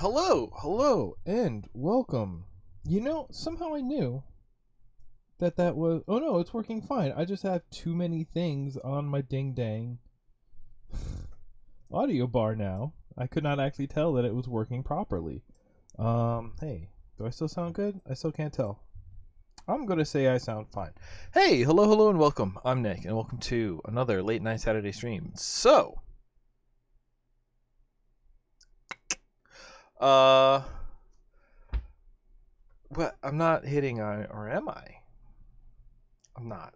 Hello, and welcome. Somehow I knew that was. Oh no, it's working fine. I just have too many things on my ding dang audio bar now. I could not actually tell that it was working properly. Hey, do I still sound good? I still can't tell. I'm gonna say I sound fine. Hey, hello, and welcome. I'm Nick, and welcome to another late night Saturday stream. Uh, what? I'm not hitting on, or am I? I'm not.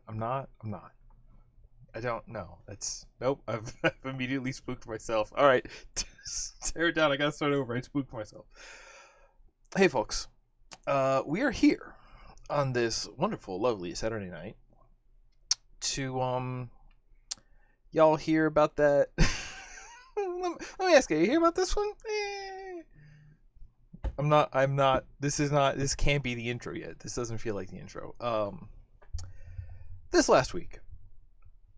I don't know. Nope. I've immediately spooked myself. All right, tear it down. I gotta start over. I spooked myself. Hey, folks. We are here on this wonderful, lovely Saturday night to y'all hear about that. Let me ask you. You hear about this one? I'm not. This is not. This can't be the intro yet. This doesn't feel like the intro. This last week.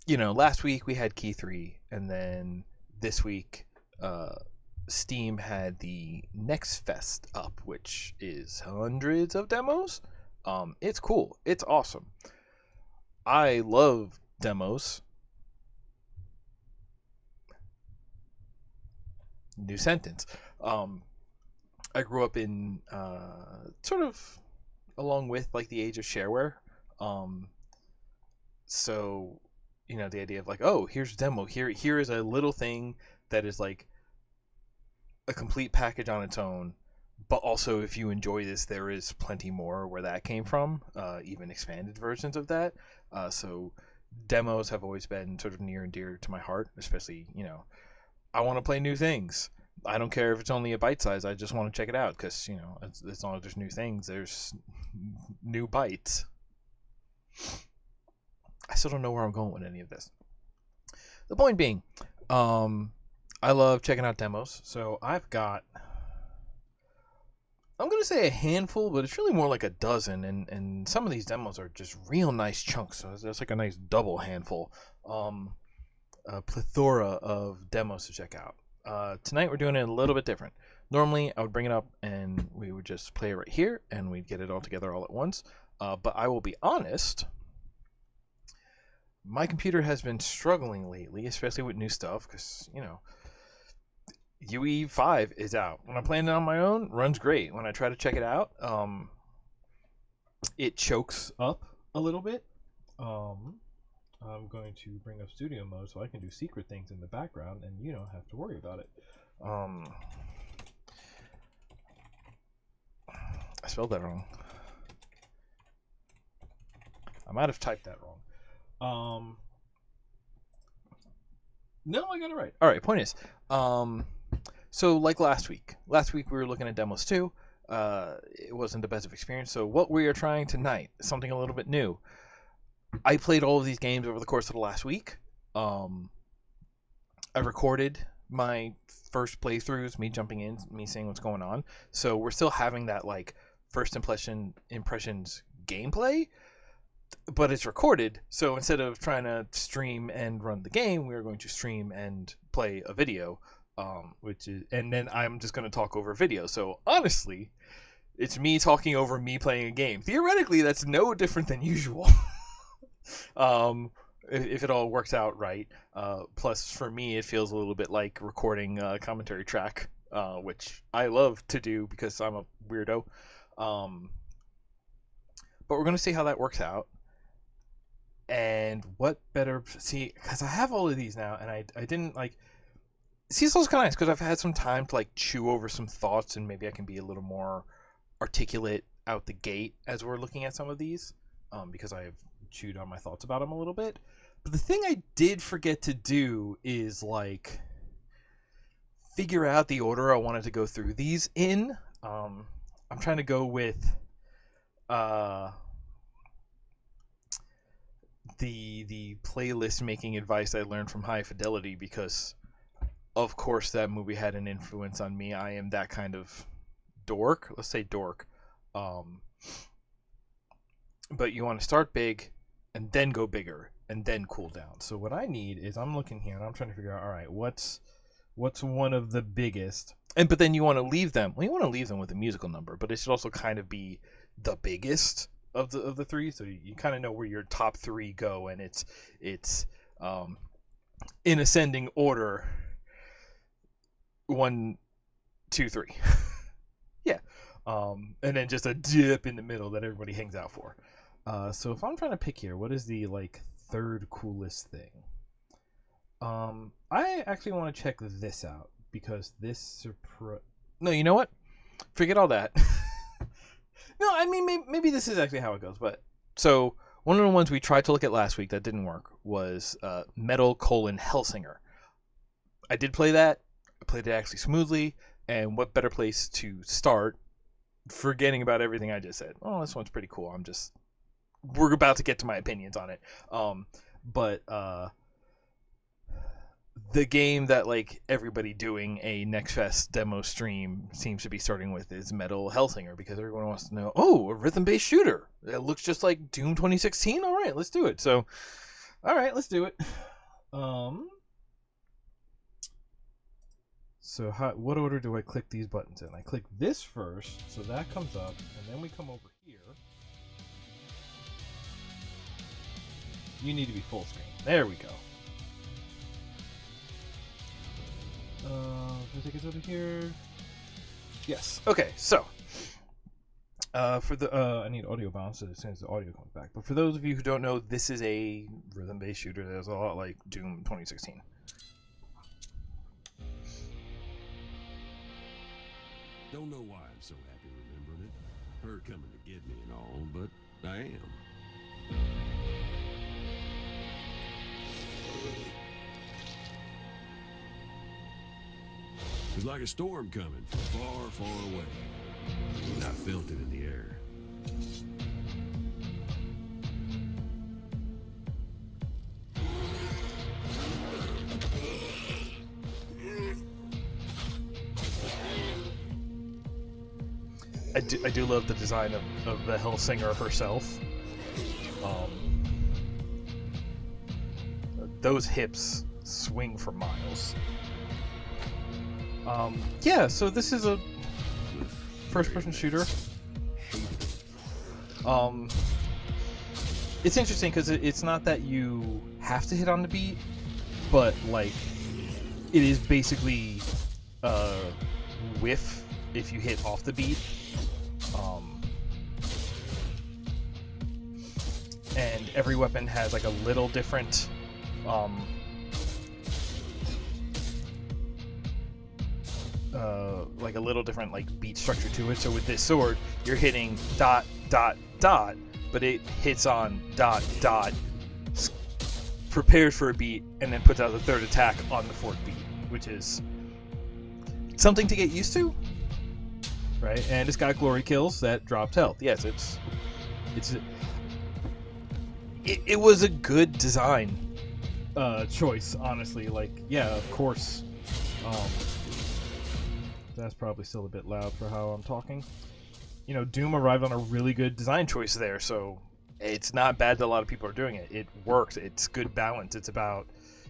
Last week we had Key 3, and then this week, Steam had the Next Fest up, which is hundreds of demos. It's cool. It's awesome. I love demos. New sentence. I grew up in sort of along with like the age of shareware. So the idea of like, oh, here's a demo. Here is a little thing that is like a complete package on its own. But also, if you enjoy this, there is plenty more where that came from, even expanded versions of that. So demos have always been sort of near and dear to my heart, especially, I want to play new things. I don't care if it's only a bite size. I just want to check it out because, as long as there's new things, there's new bites. I still don't know where I'm going with any of this. The point being, I love checking out demos. So I've got, I'm going to say a handful, but it's really more like a dozen. And some of these demos are just real nice chunks. So it's like a nice double handful. A plethora of demos to check out. Tonight we're doing it a little bit different. Normally I would bring it up and we would just play it right here and we'd get it all together all at once. But I will be honest, my computer has been struggling lately, especially with new stuff, because, UE5 is out. When I'm playing it on my own, runs great. When I try to check it out, it chokes up a little bit. I'm going to bring up studio mode so I can do secret things in the background and you don't have to worry about it. I spelled that wrong. I might have typed that wrong. No, I got it right. All right, point is, so like last week we were looking at demos too. It wasn't the best of experience. So what we are trying tonight is something a little bit new. I played all of these games over the course of the last week. I recorded my first playthroughs, me jumping in, me seeing what's going on. So we're still having that like first impressions gameplay, but it's recorded. So instead of trying to stream and run the game, we're going to stream and play a video, and then I'm just going to talk over video. So honestly, it's me talking over me playing a game. Theoretically, that's no different than usual. If it all works out right. Plus, for me, it feels a little bit like recording a commentary track, which I love to do because I'm a weirdo. But we're going to see how that works out. And what better... See, because I have all of these now, and I didn't, like... CSL's kind of nice, because I've had some time to, like, chew over some thoughts, and maybe I can be a little more articulate out the gate as we're looking at some of these, because I have chewed on my thoughts about them a little bit. But the thing I did forget to do is like figure out the order I wanted to go through these in. I'm trying to go with the playlist making advice I learned from High Fidelity, because of course that movie had an influence on me. I am that kind of dork. Let's say dork. But you want to start big and then go bigger and then cool down. So what I need is, I'm looking here and I'm trying to figure out, all right, what's What's one of the biggest? And but then you want to leave them. Well, you want to leave them with a musical number, but it should also kind of be the biggest of the three, so you kind of know where your top three go, and it's in ascending order. 1, 2, 3. Yeah. And then just a dip in the middle that everybody hangs out for. So if I'm trying to pick here, what is the like third coolest thing? I actually want to check this out because this no, you know what? Forget all that. No, I mean maybe this is actually how it goes. But so one of the ones we tried to look at last week that didn't work was Hellsinger. I did play that. I played it actually smoothly. And what better place to start? Forgetting about everything I just said. Oh, this one's pretty cool. We're about to get to my opinions on it. But the game that like everybody doing a Next Fest demo stream seems to be starting with is Hellsinger, because everyone wants to know, oh, a rhythm-based shooter. It looks just like Doom 2016. All right, let's do it. So, all right, let's do it. So what order do I click these buttons in? I click this first, so that comes up, and then we come over here. You need to be full screen. There we go. Can I take us over here? Yes. Okay, so for the I need audio balance as soon as the audio comes back. But for those of you who don't know, this is a rhythm-based shooter that's a lot like Doom 2016. Don't know why I'm so happy remembering it. Her coming to get me and all, but I am. It was like a storm coming from far, far away. I felt it in the air. I do love the design of the Hellsinger herself. Those hips swing for miles. Yeah, so this is a first-person shooter. It's interesting because it's not that you have to hit on the beat, but like it is basically whiff if you hit off the beat. And every weapon has like a little different like beat structure to it. So with this sword, you're hitting dot dot dot, but it hits on dot dot, prepares for a beat, and then puts out the third attack on the fourth beat, which is something to get used to, right? And it's got glory kills that dropped health. Yes, it was a good design choice, honestly. Like, yeah, of course. That's probably still a bit loud for how I'm talking. You know, Doom arrived on a really good design choice there, so it's not bad that a lot of people are doing it. It works. It's good balance. It's about,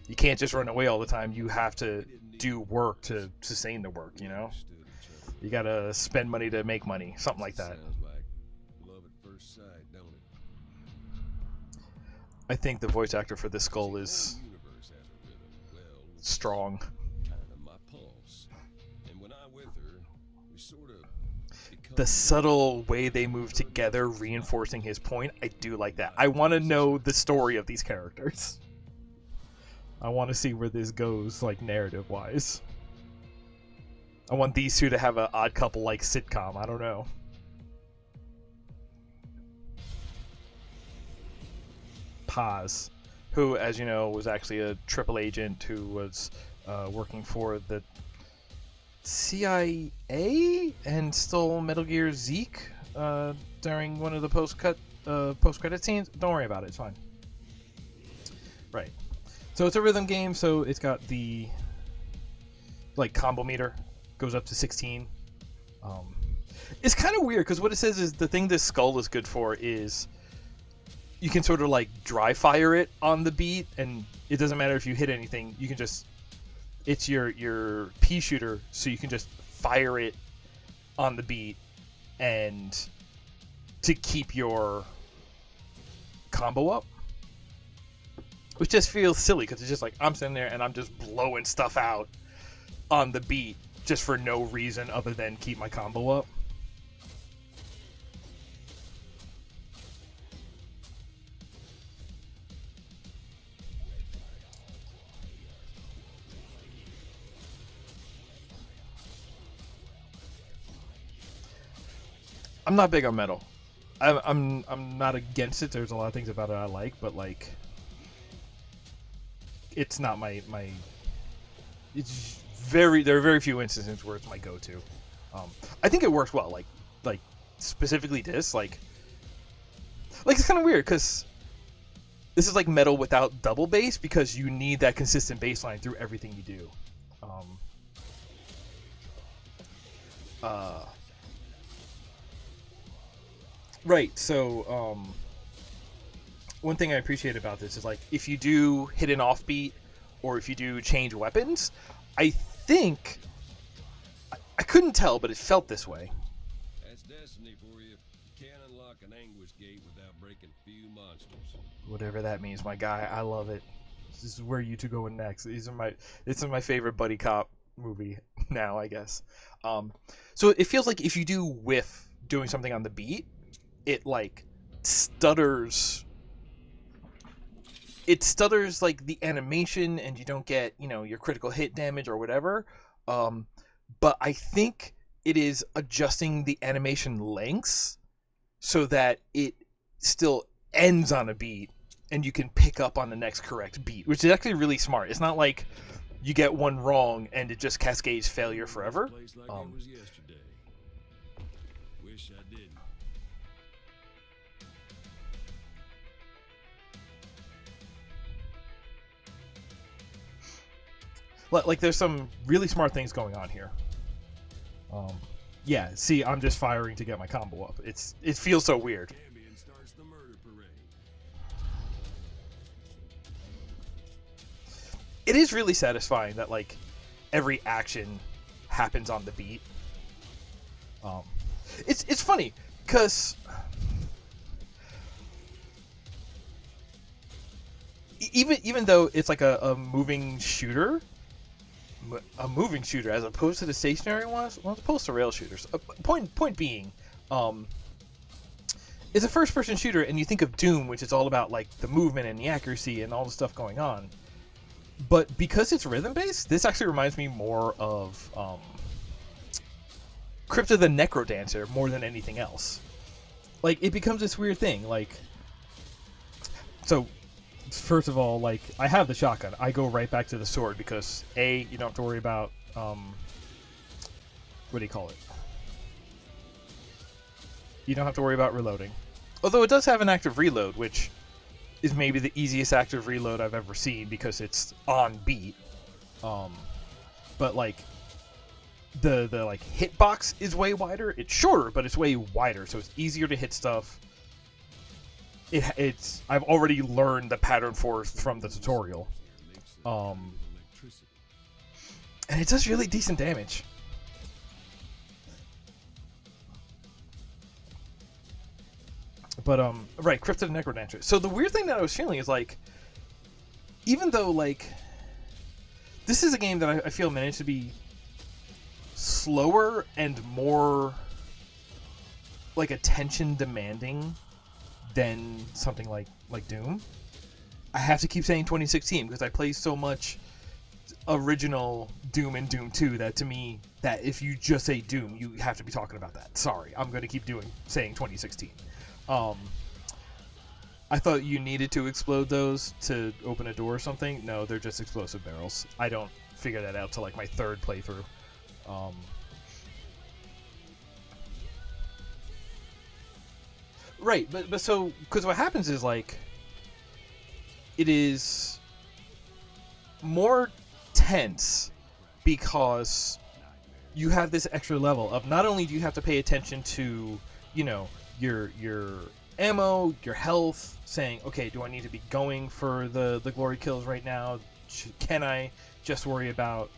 you can't just run away all the time. You have to do work to sustain the work, you know? You gotta spend money to make money, something like that. Sounds like love at first sight, don't it? I think the voice actor for this skull is strong. The subtle way they move together, reinforcing his point, I do like that. I want to know the story of these characters. I want to see where this goes, like, narrative-wise. I want these two to have an odd couple-like sitcom. I don't know. Paz, who, as you know, was actually a triple agent who was working for the CIA and stole Metal Gear Zeke during one of the post-credit scenes. Don't worry about it, it's fine. Right. So it's a rhythm game, so it's got the like combo meter goes up to 16. It's kind of weird because what it says is the thing this skull is good for is you can sort of like dry fire it on the beat, and it doesn't matter if you hit anything. You can just it's your pea shooter, so you can just fire it on the beat and to keep your combo up, which just feels silly because it's just like I'm sitting there and I'm just blowing stuff out on the beat just for no reason other than keep my combo up. I'm not big on metal. I'm not against it. There's a lot of things about it I like, but like, it's not my. It's very. There are very few instances where it's my go-to. I think it works well. Like specifically this, like it's kind of weird because this is like metal without double bass because you need that consistent bass line through everything you do. Right. So, one thing I appreciate about this is like if you do hit an offbeat or if you do change weapons, I think I couldn't tell, but it felt this way. That's destiny for you. You can't unlock an anguish gate without breaking few monsters. Whatever that means, my guy. I love it. This is where you two going next. This is my favorite buddy cop movie now, I guess. So it feels like if you do whiff doing something on the beat, it like stutters. It stutters like the animation, and you don't get your critical hit damage or whatever. But I think it is adjusting the animation lengths so that it still ends on a beat, and you can pick up on the next correct beat, which is actually really smart. It's not like you get one wrong and it just cascades failure forever. Wish I didn't. Like there's some really smart things going on here. Yeah, see, I'm just firing to get my combo up. It feels so weird. Starts the murder parade. It is really satisfying that like every action happens on the beat. It's funny because even though it's like a moving shooter. A moving shooter as opposed to the stationary ones, as opposed to rail shooters. Point being, it's a first-person shooter, and you think of Doom, which is all about like the movement and the accuracy and all the stuff going on. But because it's rhythm-based, this actually reminds me more of Crypto the Necrodancer more than anything else. Like it becomes this weird thing. Like, so. First of all, like, I have the shotgun. I go right back to the sword because, A, you don't have to worry about, what do you call it? You don't have to worry about reloading. Although it does have an active reload, which is maybe the easiest active reload I've ever seen because it's on beat. But, like, the like, hitbox is way wider. It's shorter, but it's way wider, so it's easier to hit stuff. It's I've already learned the pattern from the tutorial, and it does really decent damage. But right, Crypto the Necrodancer. So the weird thing that I was feeling is like, even though like this is a game that I feel managed to be slower and more like attention demanding than something like Doom, I have to keep saying 2016 because I play so much original Doom and Doom 2 that to me, that if you just say Doom, you have to be talking about that. Sorry, I'm going to keep saying 2016. I thought you needed to explode those to open a door or something. No, they're just explosive barrels. I don't figure that out till like my third playthrough. Right, but so, because what happens is, like, it is more tense because you have this extra level of not only do you have to pay attention to, your ammo, your health, saying, okay, do I need to be going for the glory kills right now? can I just worry about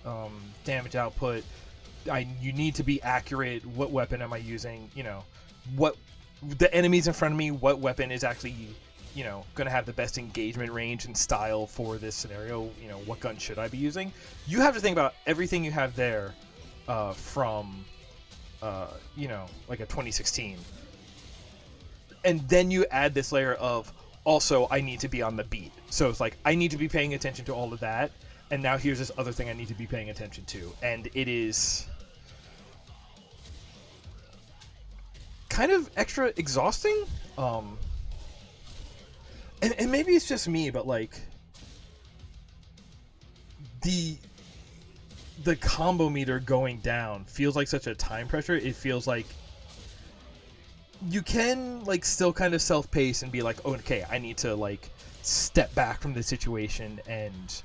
damage output? You need to be accurate. What weapon am I using? What the enemies in front of me, what weapon is actually going to have the best engagement range and style for this scenario. What gun should I be using? You have to think about everything you have there from like a 2016, and then you add this layer of also I need to be on the beat. So it's like I need to be paying attention to all of that, and now here's this other thing I need to be paying attention to, and it is kind of extra exhausting. And maybe it's just me, but like the combo meter going down feels like such a time pressure. It feels like you can like still kind of self-pace and be like, oh, okay, I need to like step back from the situation and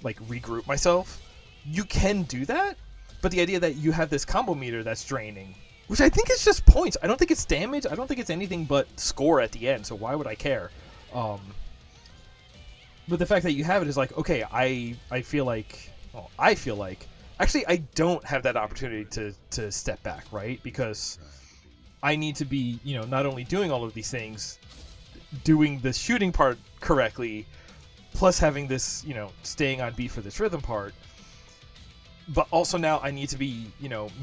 like regroup myself. You can do that, but the idea that you have this combo meter that's draining, which I think is just points. I don't think it's damage. I don't think it's anything but score at the end. So why would I care? But the fact that you have it is like, okay, I feel like actually I don't have that opportunity to step back, right? Because I need to be, not only doing all of these things, doing the shooting part correctly, plus having this, staying on beat for this rhythm part, but also now I need to be,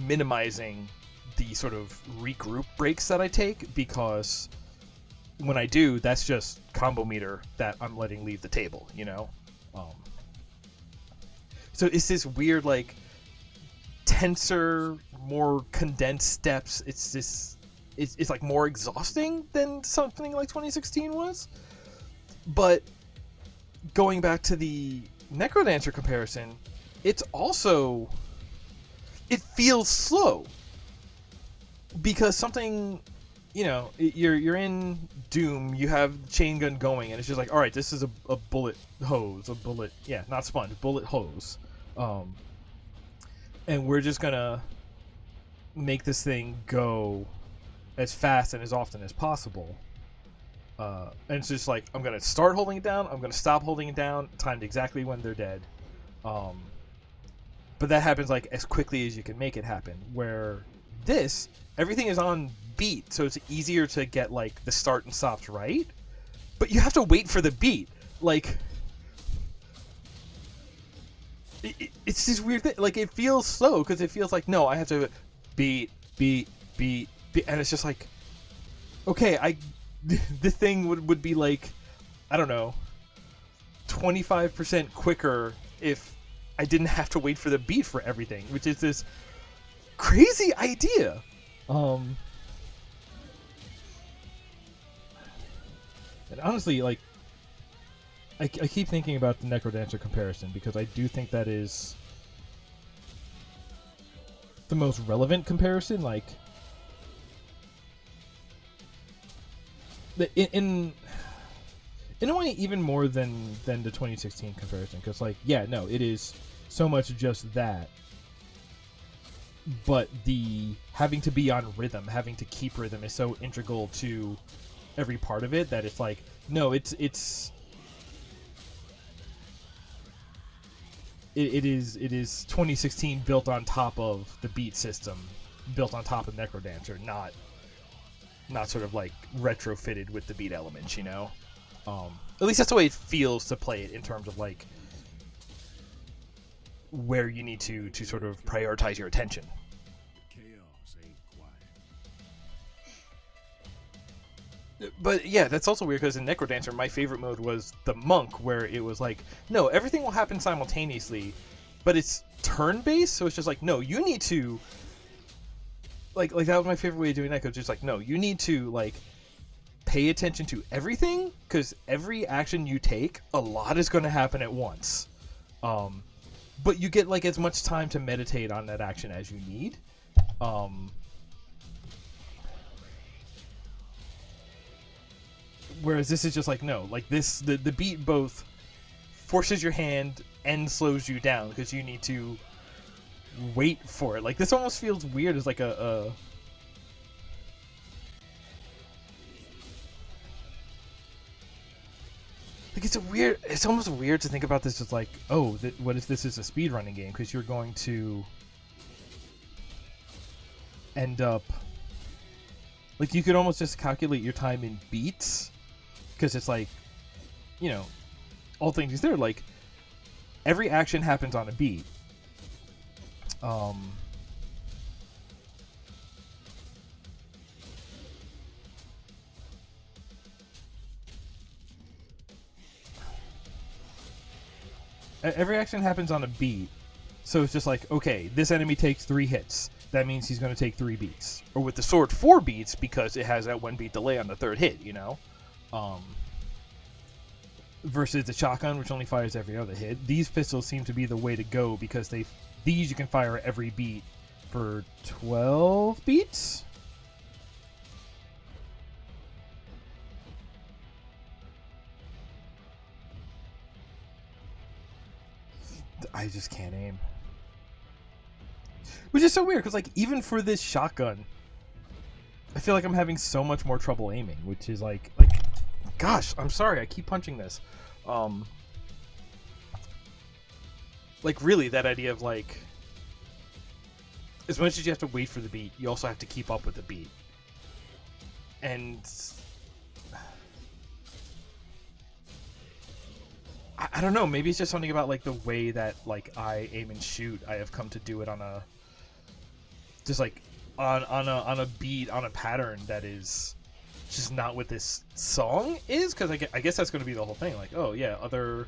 minimizing the sort of regroup breaks that I take, because when I do, that's just combo meter that I'm letting leave the table, So it's this weird, like, tenser, more condensed steps. It's like more exhausting than something like 2016 was. But going back to the Necrodancer comparison, it feels slow. Because something, you're in Doom, you have the chain gun going, and it's just like, all right, this is a bullet hose, not sponge, bullet hose. And we're just gonna make this thing go as fast and as often as possible. And it's just like, I'm gonna start holding it down, I'm gonna stop holding it down, timed exactly when they're dead. But that happens like as quickly as you can make it happen. Where this, everything is on beat, so it's easier to get like the start and stops right, but you have to wait for the beat. Like it's this weird thing. Like it feels slow because it feels like, no, I have to beat, and it's just like, okay, the thing would be like, I don't know, 25% quicker if I didn't have to wait for the beat for everything, which is this crazy idea. And honestly, like, I keep thinking about the Necrodancer comparison because I do think that is the most relevant comparison. Like, in a way, even more than the 2016 comparison, because like, yeah, no, it is so much just that. But the having to be on rhythm, having to keep rhythm is so integral to every part of it that it's like, no, it is 2016 built on top of the beat system, built on top of Necrodancer, not sort of like retrofitted with the beat elements, At least that's the way it feels to play it in terms of like where you need to sort of prioritize your attention. Chaos ain't quiet. But yeah, that's also weird because in Necrodancer, my favorite mode was the Monk, where it was like, no, everything will happen simultaneously, but it's turn-based, so it's just like, no, you need to like that was my favorite way of doing that, because just like, no, you need to like pay attention to everything, because every action you take, a lot is going to happen at once. But you get like as much time to meditate on that action as you need. Whereas this is just like, no, like this, the beat both forces your hand and slows you down because you need to wait for it. Like this almost feels weird as like a like it's a weird. It's almost weird to think about this as like, oh, what if this is a speedrunning game? Because you're going to end up like you could almost just calculate your time in beats, because it's like, you know, all things considered, like every action happens on a beat. Every action happens on a beat, so it's just like, okay, this enemy takes 3 hits. That means he's going to take 3 beats. Or with the sword, 4 beats, because it has that 1 beat delay on the 3rd hit, you know? Versus the shotgun, which only fires every other hit. These pistols seem to be the way to go, because these you can fire every beat for 12 beats? I just can't aim. Which is so weird, because like even for this shotgun, I feel like I'm having so much more trouble aiming, which is like gosh, I'm sorry, I keep punching this. Like really, that idea of like, as much as you have to wait for the beat, you also have to keep up with the beat. And I don't know, maybe it's just something about like the way that like I aim and shoot. I have come to do it on a just like on a beat, on a pattern that is just not what this song is, because I guess that's going to be the whole thing. Like, oh yeah, other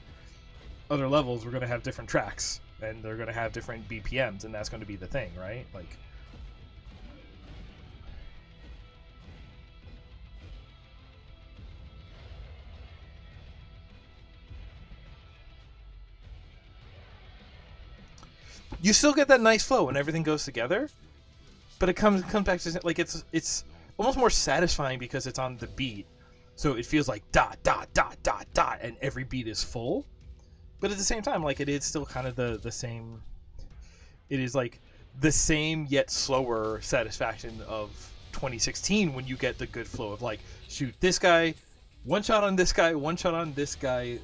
levels we're going to have different tracks and they're going to have different BPMs, and that's going to be the thing, right? Like, you still get that nice flow when everything goes together, but it comes back to like it's almost more satisfying because it's on the beat, so it feels like dot dot dot dot dot, and every beat is full. But at the same time, like it is still kind of the same. It is like the same yet slower satisfaction of 2016 when you get the good flow of like, shoot this guy, one shot on this guy, one shot on this guy,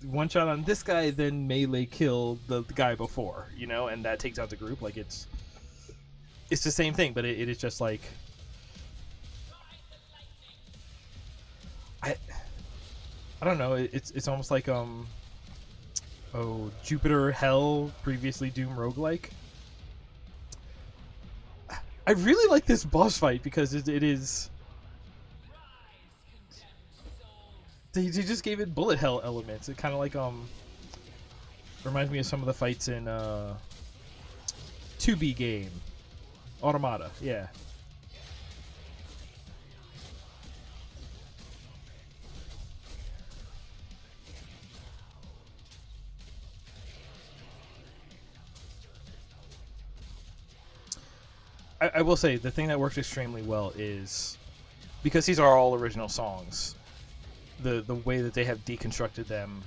one shot on this guy, then melee kill the guy before, you know, and that takes out the group. Like it's the same thing, but it is just like I don't know. It's almost like Jupiter Hell, previously Doom roguelike. I really like this boss fight because it is. They just gave it bullet hell elements. It kind of like reminds me of some of the fights in 2B game, Automata. Yeah. I will say the thing that works extremely well is because these are all original songs. The way that they have deconstructed them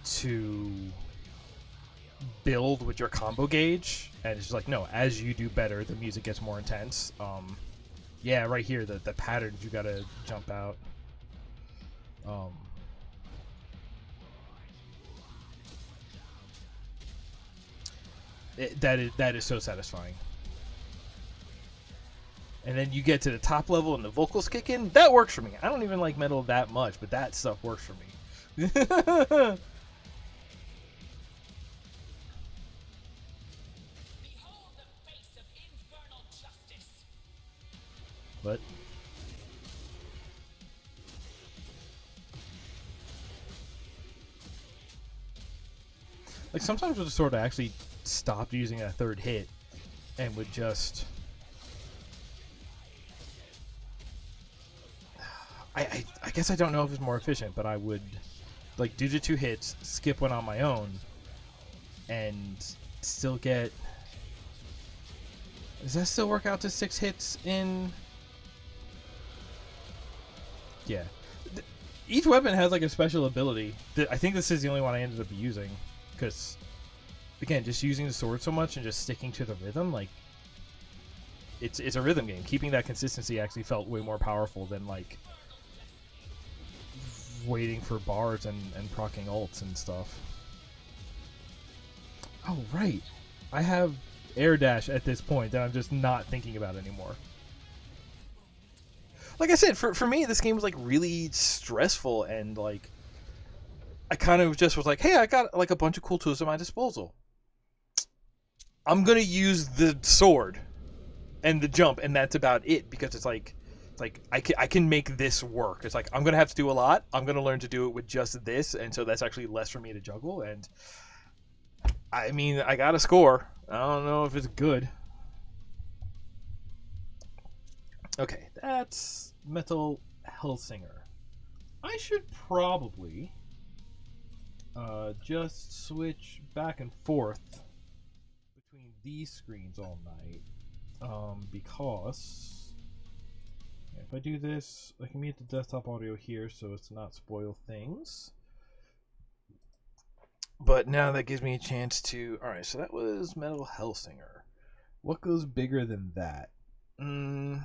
to build with your combo gauge, and it's just like, no, as you do better, the music gets more intense. Yeah, right here, the patterns you gotta jump out. That is so satisfying. And then you get to the top level and the vocals kick in. That works for me. I don't even like metal that much, but that stuff works for me. But like sometimes with the sword, I actually stopped using a 3rd hit and would just. I guess I don't know if it's more efficient, but I would like do the 2 hits, skip one on my own, and still get. Does that still work out to 6 hits in? Yeah. Each weapon has like a special ability. I think this is the only one I ended up using, because again, just using the sword so much and just sticking to the rhythm, like it's a rhythm game. Keeping that consistency actually felt way more powerful than like waiting for bars and proccing ults and stuff. Oh, right. I have air dash at this point that I'm just not thinking about anymore. Like I said, for me, this game was like really stressful, and like I kind of just was like, hey, I got like a bunch of cool tools at my disposal. I'm gonna use the sword and the jump, and that's about it, because it's like I can make this work. It's like I'm gonna have to do a lot. I'm gonna learn to do it with just this, and so that's actually less for me to juggle. And I mean, I got a score. I don't know if it's good. Okay, that's Metal Hellsinger. I should probably just switch back and forth between these screens all night, because if I do this, I can mute the desktop audio here so it's not spoil things. But now that gives me a chance to... Alright, so that was Metal Hellsinger. What goes bigger than that? Well,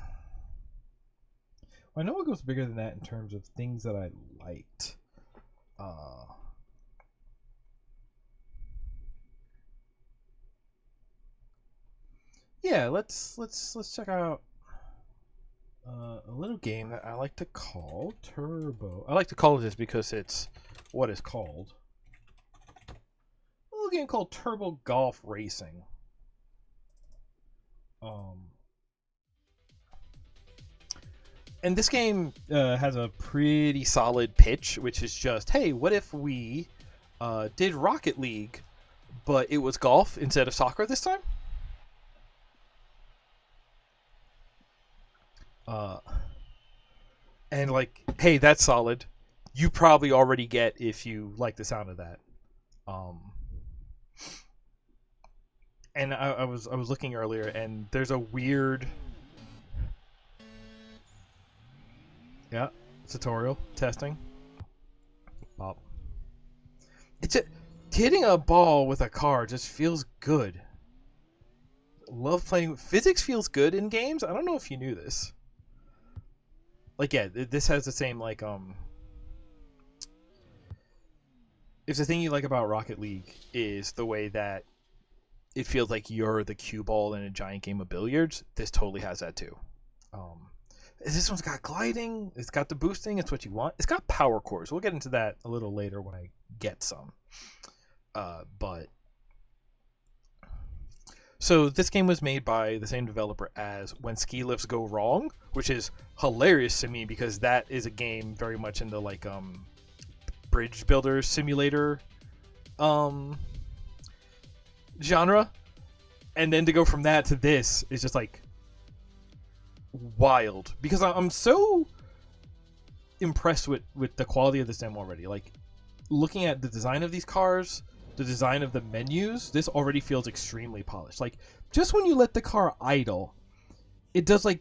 I know what goes bigger than that in terms of things that I liked. Yeah, let's check out a little game that I like to call Turbo. I like to call it this because it's what it's called. A little game called Turbo Golf Racing. And this game has a pretty solid pitch, which is just, hey, what if we did Rocket League, but it was golf instead of soccer this time? And like, hey, that's solid. You probably already get if you like the sound of that. And I was looking earlier, and there's a weird, yeah, tutorial testing. Pop. It's hitting a ball with a car just feels good. Love playing. Physics feels good in games. I don't know if you knew this. Like, yeah, this has the same, like, if the thing you like about Rocket League is the way that it feels like you're the cue ball in a giant game of billiards, this totally has that too. This one's got gliding, it's got the boosting, it's what you want. It's got power cores. We'll get into that a little later when I get some. But so this game was made by the same developer as When Ski Lifts Go Wrong, which is hilarious to me because that is a game very much in the like bridge builder simulator genre, and then to go from that to this is just like wild, because I'm so impressed with the quality of this demo already. Like, looking at the design of these cars, the design of the menus, this already feels extremely polished. Like, just when you let the car idle, it does like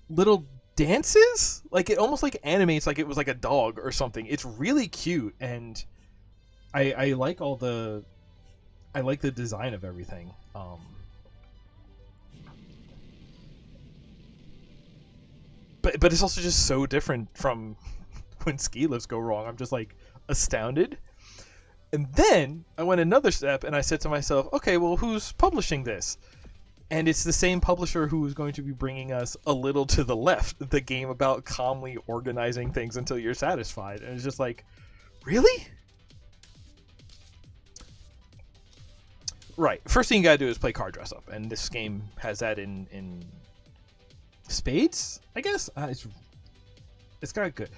little dances, like it almost like animates like it was like a dog or something. It's really cute, and I like all the design of everything. But it's also just so different from When Ski Lifts Go Wrong. I'm just like astounded. And then I went another step and I said to myself, okay, well, who's publishing this? And it's the same publisher who is going to be bringing us A Little to the Left, the game about calmly organizing things until you're satisfied. And it's just like, really? Right. First thing you gotta do is play Car Dress Up, and this game has that in spades, I guess. It's got good.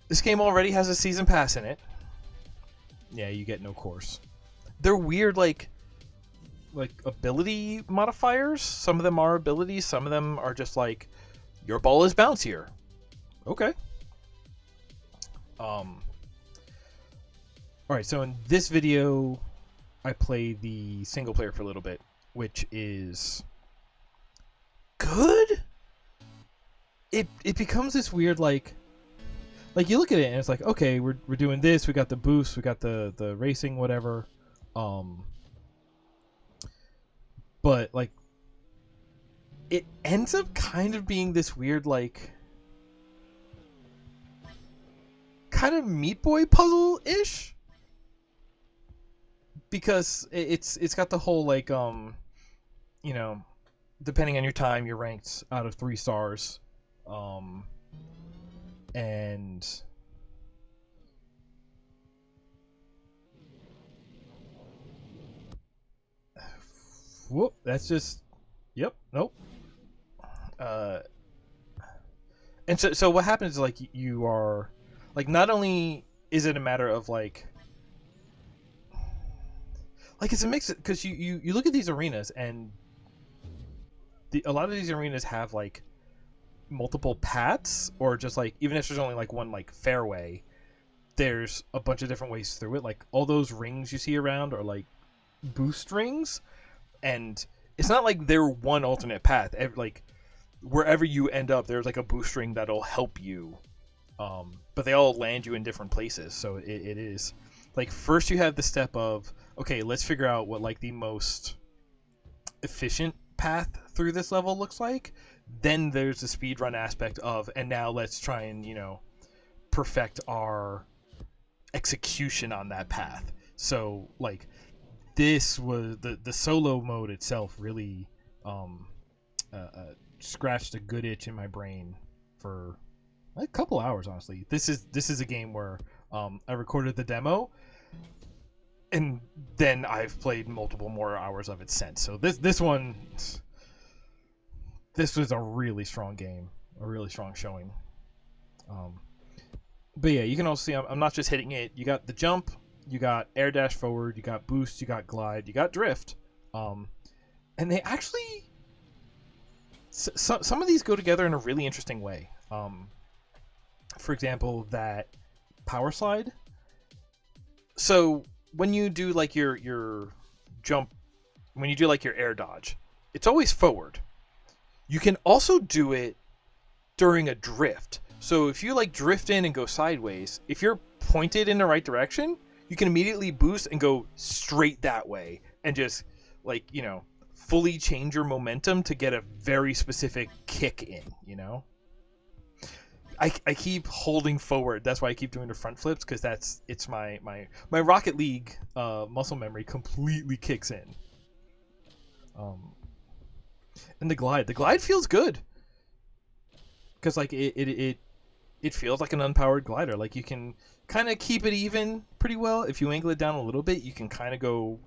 This game already has a season pass in it. Yeah, you get no course. They're weird, like ability modifiers. Some of them are abilities. Some of them are just like, your ball is bouncier. Okay. All right. So in this video, I play the single player for a little bit, which is good. It becomes this weird like you look at it and it's like, okay, we're doing this. We got the boost. We got the racing, whatever. But like, it ends up kind of being this weird like kind of Meat Boy puzzle ish, because it's got the whole like you know, depending on your time, you're ranked out of 3 stars, and whoop, that's just yep, nope. Uh, and so what happens is like you are like not only is it a matter of like it's a mix because you look at these arenas and a lot of these arenas have like multiple paths or just like even if there's only like one like fairway, there's a bunch of different ways through it. Like all those rings you see around are like boost rings, and it's not like they're one alternate path. Like wherever you end up, there's like a boost ring that'll help you, but they all land you in different places. So it is like first you have the step of okay, let's figure out what like the most efficient path through this level looks like. Then there's the speed run aspect of, and now let's try and perfect our execution on that path. So like this was the solo mode itself really scratched a good itch in my brain for a couple hours. Honestly, this is a game where I recorded the demo, and then I've played multiple more hours of it since. So this was a really strong game, a really strong showing. But yeah, you can also see I'm not just hitting it. You got the jump, you got air dash forward, you got boost, you got glide, you got drift, and they actually some of these go together in a really interesting way. For example, that power slide. So when you do like your jump, when you do like your air dodge, it's always forward. You can also do it during a drift. So if you like drift in and go sideways, if you're pointed in the right direction, you can immediately boost and go straight that way and just like, fully change your momentum to get a very specific kick in. I keep holding forward. That's why I keep doing the front flips, because it's my Rocket League muscle memory completely kicks in. And the glide feels good, because like it feels like an unpowered glider. Like you can kind of keep it even pretty well. If you angle it down a little bit, you can kind of go,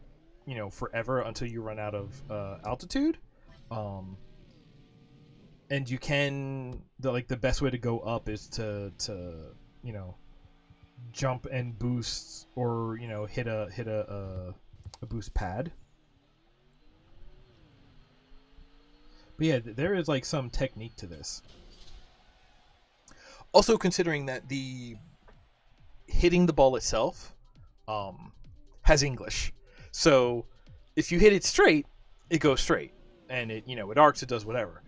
forever until you run out of altitude. And you can the best way to go up is to jump and boost, or hit a boost pad. But yeah, there is like some technique to this. Also, considering that the hitting the ball itself has English, so if you hit it straight, it goes straight, and it arcs, it does whatever.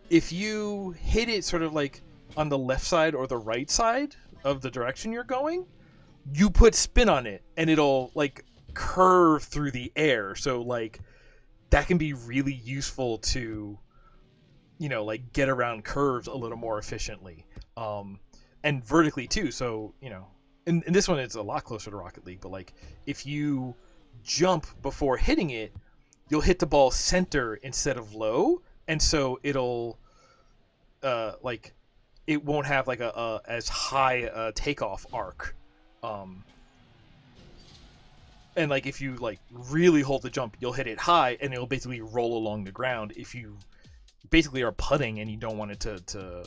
If you hit it sort of like on the left side or the right side of the direction you're going, you put spin on it, and it'll like curve through the air. So like that can be really useful to like get around curves a little more efficiently, and vertically too. So and this one is a lot closer to Rocket League, but like if you jump before hitting it, you'll hit the ball center instead of low, and so it'll like it won't have like a as high a takeoff arc. And like if you like really hold the jump, you'll hit it high, and it'll basically roll along the ground. If you basically are putting and you don't want it to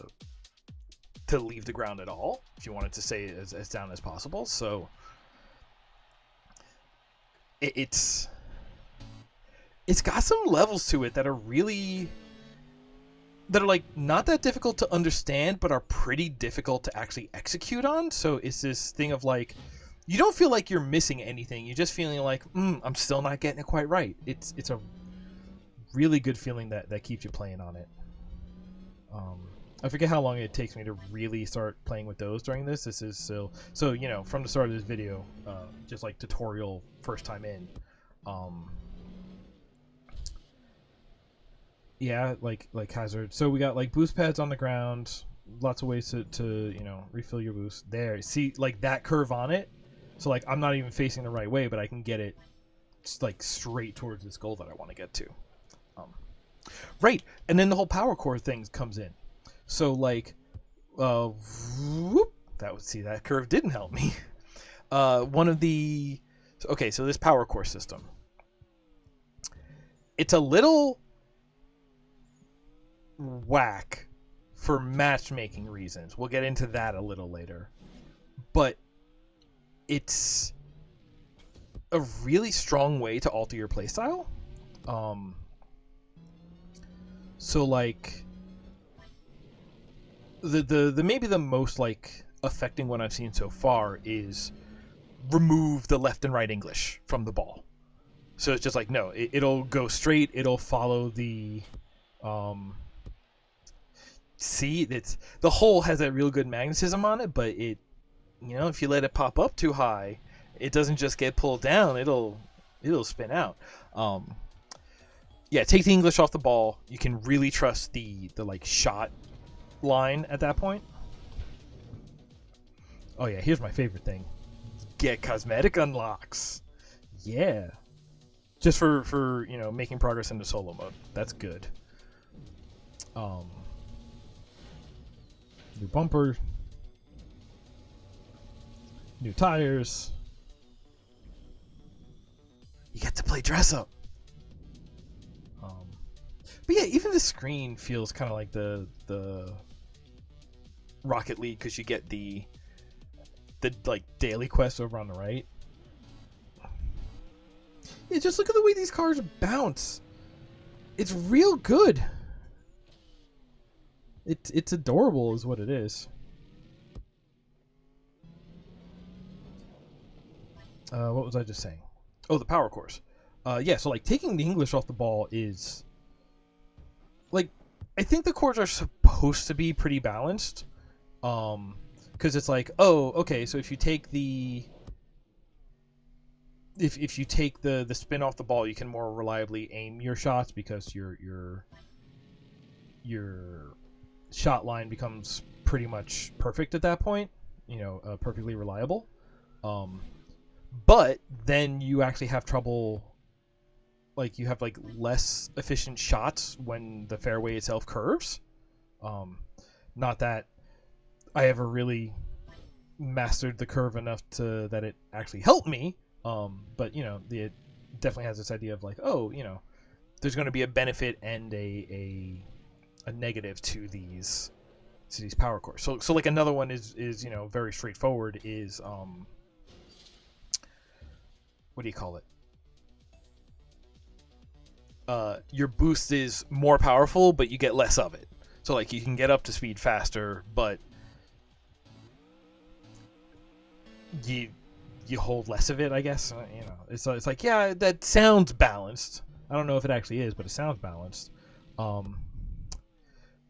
leave the ground at all, if you want it to stay as down as possible. So it's got some levels to it that are like not that difficult to understand, but are pretty difficult to actually execute on. So it's this thing of like, you don't feel like you're missing anything. You're just feeling like, I'm still not getting it quite right. It's a really good feeling that keeps you playing on it. I forget how long it takes me to really start playing with those during this. This is so from the start of this video, just like tutorial first time in. Yeah, like Hazard. So we got like boost pads on the ground. lots of ways to refill your boost. There, see, like that curve on it. So like I'm not even facing the right way, but I can get it like straight towards this goal that I want to get to. Right, and then the whole power core thing comes in. So like, whoop, that curve didn't help me. One of the so this power core system, it's a little whack for matchmaking reasons. We'll get into that a little later, but it's a really strong way to alter your playstyle. So like the maybe the most like affecting one I've seen so far is remove the left and right English from the ball. So it's just like no, it'll go straight. It'll follow the see, it's the hole has that real good magnetism on it, but it if you let it pop up too high, it doesn't just get pulled down. It'll spin out. Yeah, take the English off the ball. You can really trust the like shot line at that point. Oh yeah, here's my favorite thing. Get cosmetic unlocks. Yeah. Just for making progress into solo mode. That's good. New bumper. New tires. You get to play dress up. But yeah, even the screen feels kind of like the Rocket League because you get the like daily quest over on the right. Yeah, just look at the way these cars bounce. It's real good. It's adorable, is what it is. What was I just saying? Oh, the power cores. Yeah, so like taking the English off the ball is like I think the cores are supposed to be pretty balanced. Because it's like, oh, okay, so if you take the if you take the spin off the ball, you can more reliably aim your shots because your shot line becomes pretty much perfect at that point. Perfectly reliable. But then you actually have trouble. Like you have like less efficient shots when the fairway itself curves. Not that I ever really mastered the curve enough that it actually helped me. But it definitely has this idea of like, oh, there's going to be a benefit and a negative to these power cores. So like another one is very straightforward is what do you call it? Your boost is more powerful, but you get less of it. So like you can get up to speed faster, but you hold less of it, I guess. It's like, yeah, that sounds balanced. I don't know if it actually is, but it sounds balanced. The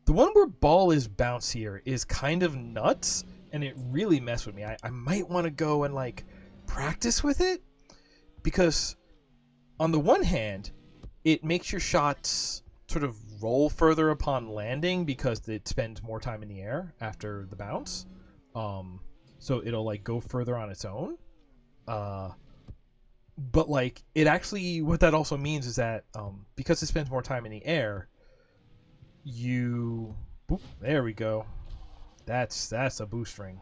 one where ball is bouncier is kind of nuts, and it really messed with me. I might want to go and like practice with it, because on the one hand, it makes your shots sort of roll further upon landing because it spends more time in the air after the bounce. So it'll like go further on its own. But like it actually, what that also means is that because it spends more time in the air, there we go. That's a boost ring.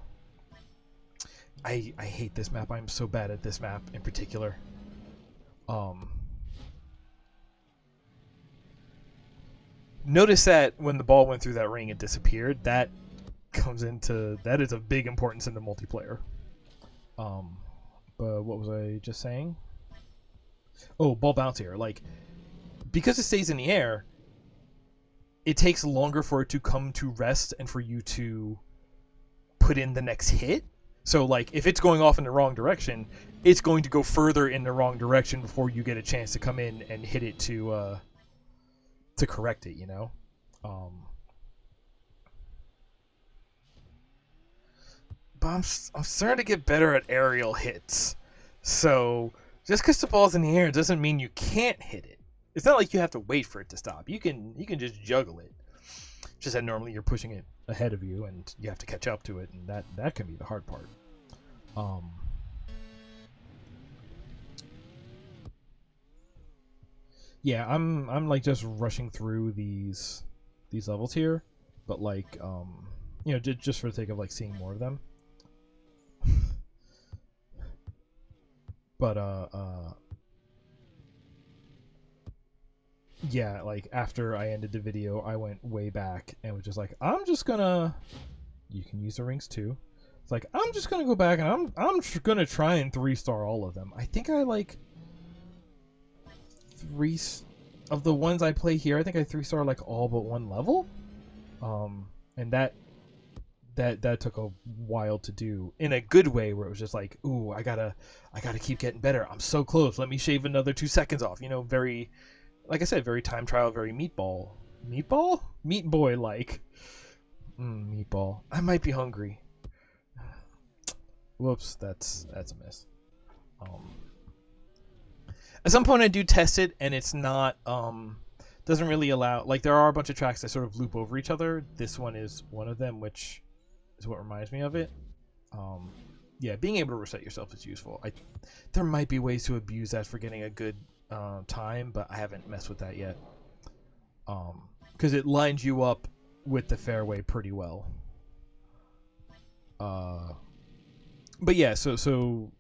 I hate this map. I'm so bad at this map in particular. Notice that when the ball went through that ring, it disappeared. That is of big importance in the multiplayer. But what was I just saying? Oh, ball bouncier. Like, because it stays in the air, it takes longer for it to come to rest and for you to put in the next hit. So, like, if it's going off in the wrong direction, it's going to go further in the wrong direction before you get a chance to come in and hit it to correct it, But I'm starting to get better at aerial hits. So just because the ball's in the air doesn't mean you can't hit it. It's not like you have to wait for it to stop. You can just juggle it. Just that normally you're pushing it ahead of you, and you have to catch up to it, and that can be the hard part. Yeah, I'm like just rushing through these levels here, but like just for the sake of like seeing more of them. But yeah, like after I ended the video, I went way back and was just like, I'm just gonna. You can use the rings too. It's like I'm just gonna go back and I'm gonna try and 3-star all of them. I think I like 3 of the ones I play here. I think I 3-star like all but one level. And that took a while to do in a good way, where it was just like, ooh, I gotta keep getting better. I'm so close. Let me shave another 2 seconds off. Very, like I said, very time trial, very meat boy like. Meatball. I might be hungry. Whoops, that's a miss. At some point I do test it, and it's not doesn't really allow, like, there are a bunch of tracks that sort of loop over each other. This one is one of them, which is what reminds me of it. Yeah, being able to reset yourself is useful. There might be ways to abuse that for getting a good time, but I haven't messed with that yet. Because it lines you up with the fairway pretty well. But yeah, so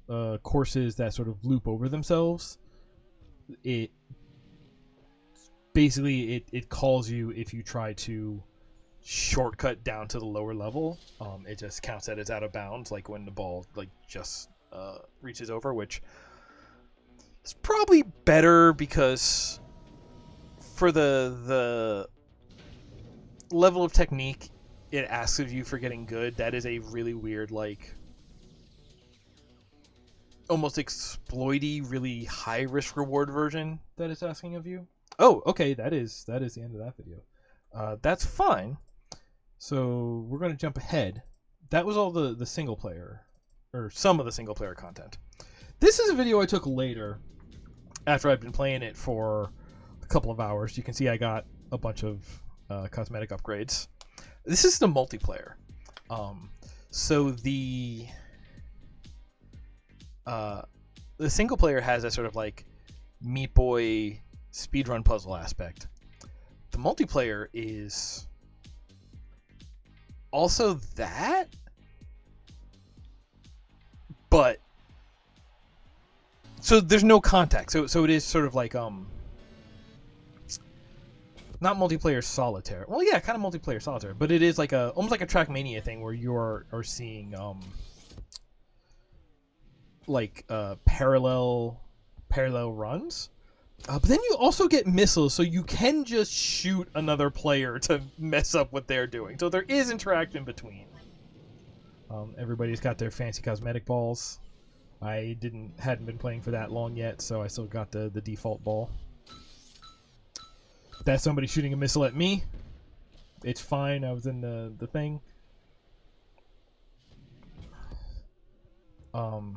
courses that sort of loop over themselves, it basically it calls you if you try to shortcut down to the lower level. It just counts that as out of bounds, like when the ball like just reaches over, which is probably better because for the level of technique it asks of you for getting good, that is a really weird, like, almost exploity, really high risk reward version that it's asking of you. Oh, okay, that is the end of that video. That's fine. So we're going to jump ahead. That was all the single player, or some of the single player content. This is a video I took later after I'd been playing it for a couple of hours. You can see I got a bunch of cosmetic upgrades. This is the multiplayer. So the single player has a sort of like Meat Boy speedrun puzzle aspect. The multiplayer is also that, but so there's no contact. So it is sort of like not multiplayer solitaire. Well, yeah, kind of multiplayer solitaire, but it is like almost like a Trackmania thing where you are seeing like parallel runs. But then you also get missiles, so you can just shoot another player to mess up what they're doing. So there is interaction between. Everybody's got their fancy cosmetic balls. I hadn't been playing for that long yet, so I still got the default ball. That's somebody shooting a missile at me. It's fine. I was in the thing. And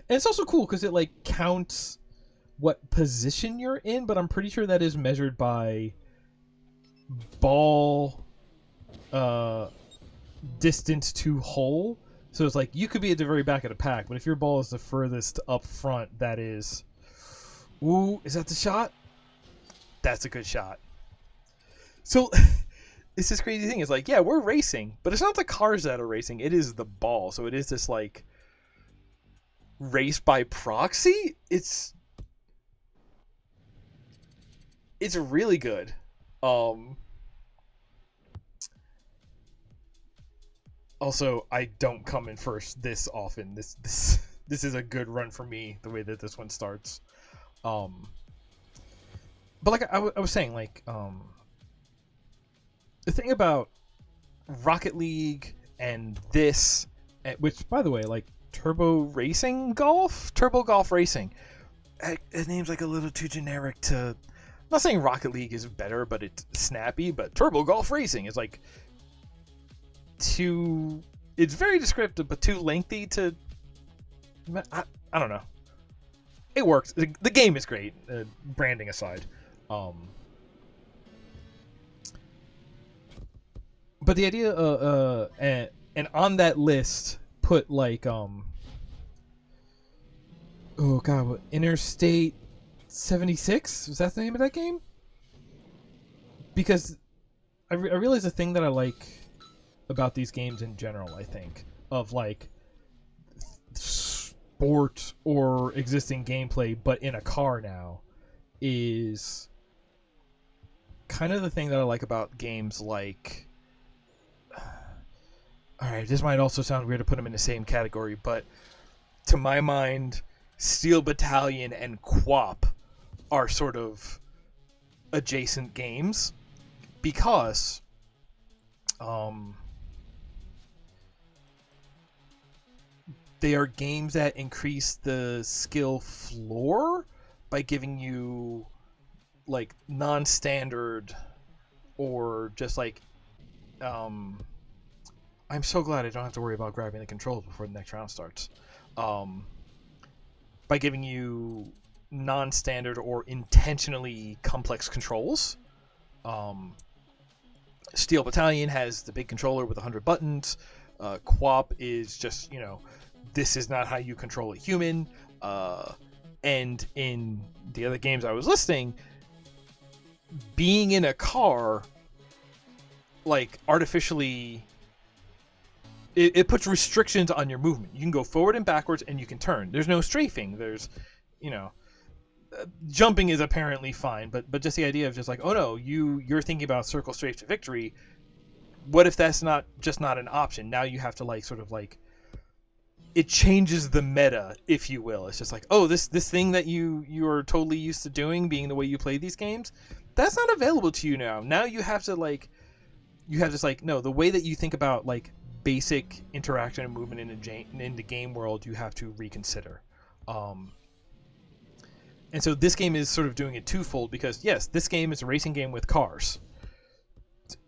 it's also cool because it like counts what position you're in, but I'm pretty sure that is measured by ball distance to hole. So it's like you could be at the very back of the pack, but if your ball is the furthest up front, that is... Ooh, is that the shot? That's a good shot. So it's this crazy thing. It's like, yeah, we're racing, but it's not the cars that are racing. It is the ball. So it is this like race by proxy. It's really good. Also, I don't come in first this often. This is a good run for me, the way that this one starts. But like I was saying, like the thing about Rocket League and this, which by the way, like Turbo Golf Racing, it name's like a little too generic to. I'm not saying Rocket League is better, but it's snappy. But Turbo Golf Racing is like too. It's very descriptive, but too lengthy to. I don't know. It works. The game is great, branding aside. but the idea, and on that list, put like oh god, what, Interstate 76? Was that the name of that game? Because I realize the thing that I like about these games in general, I think, of like sport or existing gameplay, but in a car now, is kind of the thing that I like about games like. Alright, this might also sound weird to put them in the same category, but to my mind, Steel Battalion and QWOP are sort of adjacent games because they are games that increase the skill floor by giving you like non-standard or just like I'm so glad I don't have to worry about grabbing the controls before the next round starts. Um, by giving you non-standard or intentionally complex controls. Um, Steel Battalion has the big controller with 100 buttons. QWOP is just, this is not how you control a human. And in the other games I was listing, being in a car, like, artificially, it puts restrictions on your movement. You can go forward and backwards, and you can turn. There's no strafing. There's, jumping is apparently fine, but just the idea of just like, oh no, you're thinking about circle strafe to victory. What if that's not an option? Now you have to like sort of like, it changes the meta, if you will. It's just like, oh, this thing that you are totally used to doing, being the way you play these games, that's not available to you now. Now you have to like, no, the way that you think about like basic interaction and movement in the game world, you have to reconsider. And so this game is sort of doing it twofold because, yes, this game is a racing game with cars.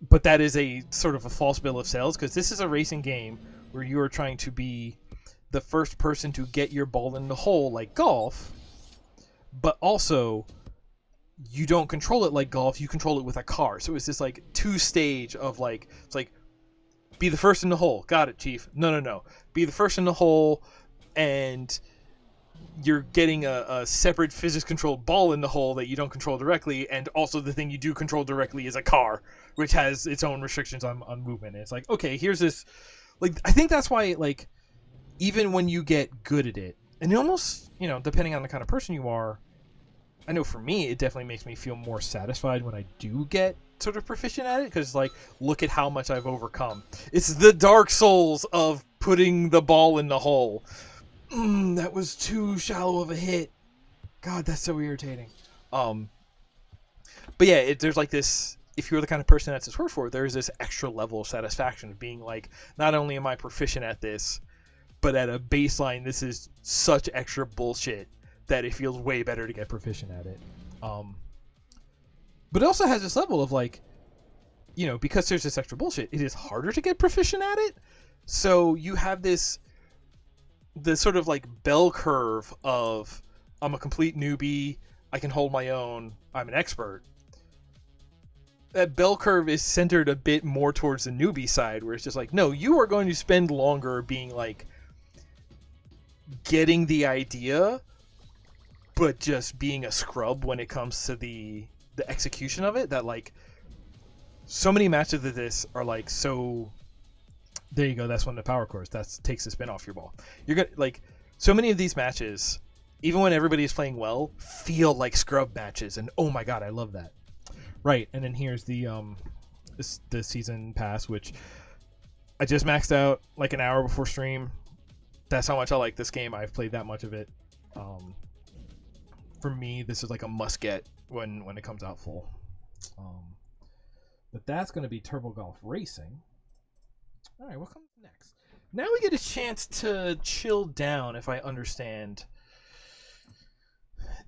But that is a sort of a false bill of sales because this is a racing game where you are trying to be the first person to get your ball in the hole like golf, but also you don't control it like golf, you control it with a car. So it's this like two-stage of like, it's like, be the first in the hole. Got it, Chief. No. Be the first in the hole and you're getting a separate physics-controlled ball in the hole that you don't control directly, and also the thing you do control directly is a car, which has its own restrictions on movement. And it's like, okay, here's this... Like, I think that's why, like, even when you get good at it, and it almost, depending on the kind of person you are, I know for me, it definitely makes me feel more satisfied when I do get sort of proficient at it, because, like, look at how much I've overcome. It's the Dark Souls of putting the ball in the hole. That was too shallow of a hit. God, that's so irritating. But yeah, there's like this. If you're the kind of person that's this work for, there's this extra level of satisfaction of being like, not only am I proficient at this, but at a baseline, this is such extra bullshit that it feels way better to get proficient at it. But it also has this level of like, because there's this extra bullshit, it is harder to get proficient at it. So you have the sort of like bell curve of, I'm a complete newbie, I can hold my own, I'm an expert. That bell curve is centered a bit more towards the newbie side, where it's just like, no, you are going to spend longer being like, getting the idea, but just being a scrub when it comes to the execution of it. That like, so many matches of this are like, so there you go, that's one of the power cores. That takes the spin off your ball. You're gonna like, so many of these matches, even when everybody is playing well, feel like scrub matches, and oh my god, I love that. Right, and then here's the season pass, which I just maxed out like an hour before stream. That's how much I like this game. I've played that much of it. For me, this is like a must get when it comes out full. But that's going to be Turbo Golf Racing. All right, what comes next? Now we get a chance to chill down, if I understand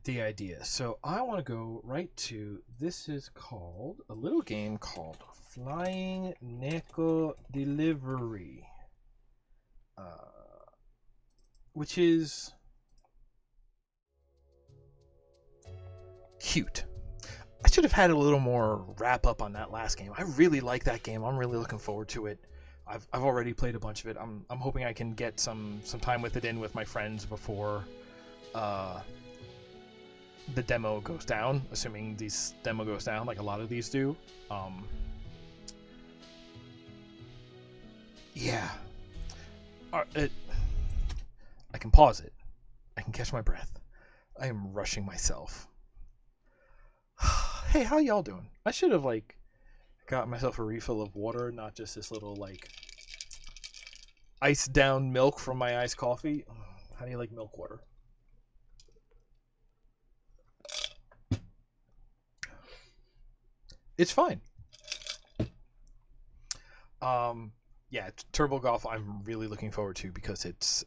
the idea. So I want to go right to, this is called, a little game called Flying Neko Delivery. Which is cute. I should have had a little more wrap up on that last game. I really like that game. I'm really looking forward to it. I've already played a bunch of it. I'm hoping I can get some time with it in with my friends before uh, the demo goes down. Assuming this demo goes down, like a lot of these do. Yeah, I can pause it. I can catch my breath. I am rushing myself. Hey, how y'all doing? I should have like got myself a refill of water, not just this little like iced down milk from my iced coffee. How do you like milk water? It's fine. Yeah, Turbo Golf I'm really looking forward to because it's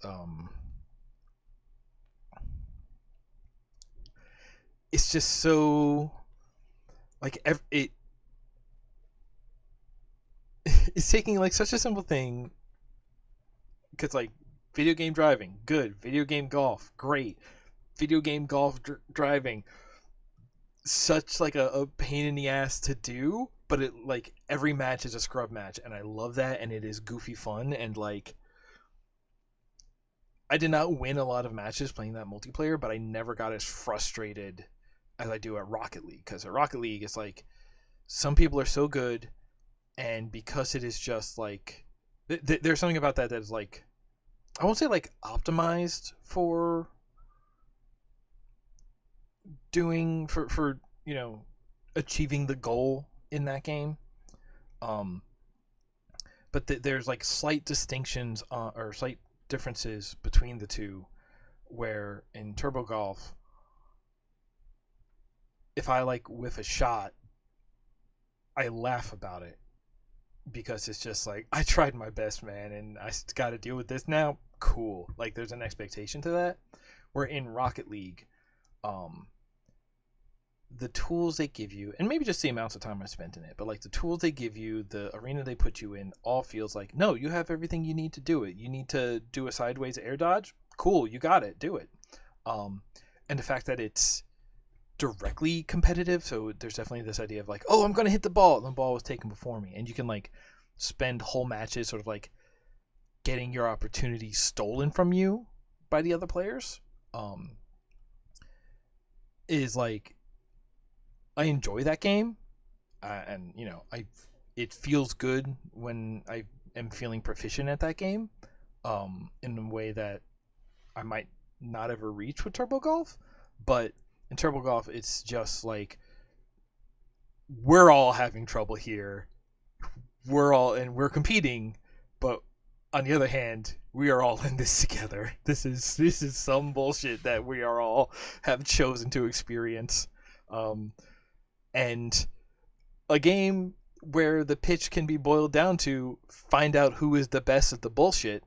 just so like it's taking like such a simple thing because like video game driving good, video game golf great, video game golf driving such like a pain in the ass to do, but it like every match is a scrub match and I love that, and it is goofy fun, and like I did not win a lot of matches playing that multiplayer, but I never got as frustrated as I do at Rocket League, because at Rocket League it's like some people are so good, and because it is just like there's something about that is like I won't say like optimized for doing for you know achieving the goal in that game, um but there's like slight distinctions or slight differences between the two, where in Turbo Golf if I like whiff a shot I laugh about it because it's just like I tried my best, man, and I got to deal with this now. Cool, like there's an expectation to that. Where in Rocket League, um, the tools they give you, and maybe just the amounts of time I spent in it, but like the tools they give you, the arena they put you in, all feels like no, you have everything you need to do it. You need to do a sideways air dodge. Cool, you got it. Do it. Um, and the fact that it's directly competitive, so there's definitely this idea of like, oh, I'm gonna hit the ball, and the ball was taken before me, and you can like spend whole matches sort of like getting your opportunity stolen from you by the other players. Um, is like I enjoy that game, and you know it feels good when I am feeling proficient at that game, in a way that I might not ever reach with Turbo Golf. But in Turbo Golf, it's just like we're all having trouble here. We're competing, but on the other hand, we are all in this together. This is some bullshit that we are all have chosen to experience, and a game where the pitch can be boiled down to find out who is the best at the bullshit.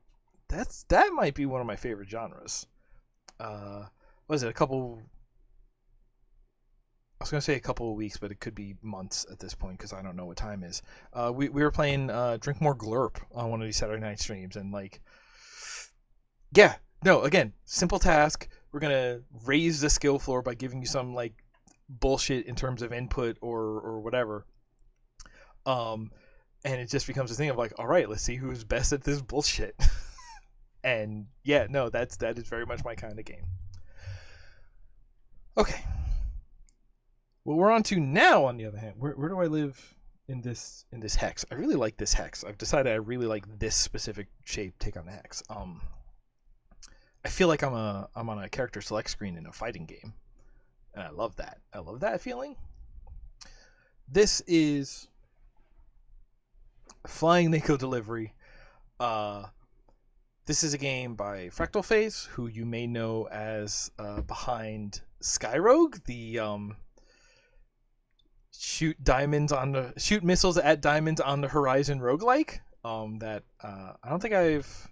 That might be one of my favorite genres. Was it a couple? I was gonna say a couple of weeks, but it could be months at this point because I don't know what time is. We were playing Drink More Glurp on one of these Saturday night streams, and like, yeah, no, again, simple task. We're gonna raise the skill floor by giving you some like bullshit in terms of input or whatever. Um, and it just becomes a thing of like, all right, let's see who's best at this bullshit. And yeah, no, that is very much my kind of game. Okay. What we're on to now, on the other hand, where do I live in this hex? I really like this hex. I've decided I really like this specific shape take on the hex. I feel like I'm on a character select screen in a fighting game, and I love that. I love that feeling. This is Flying Neko Delivery. This is a game by Fractal Phase, who you may know as behind Skyrogue, the shoot missiles at diamonds on the horizon roguelike. That I don't think I've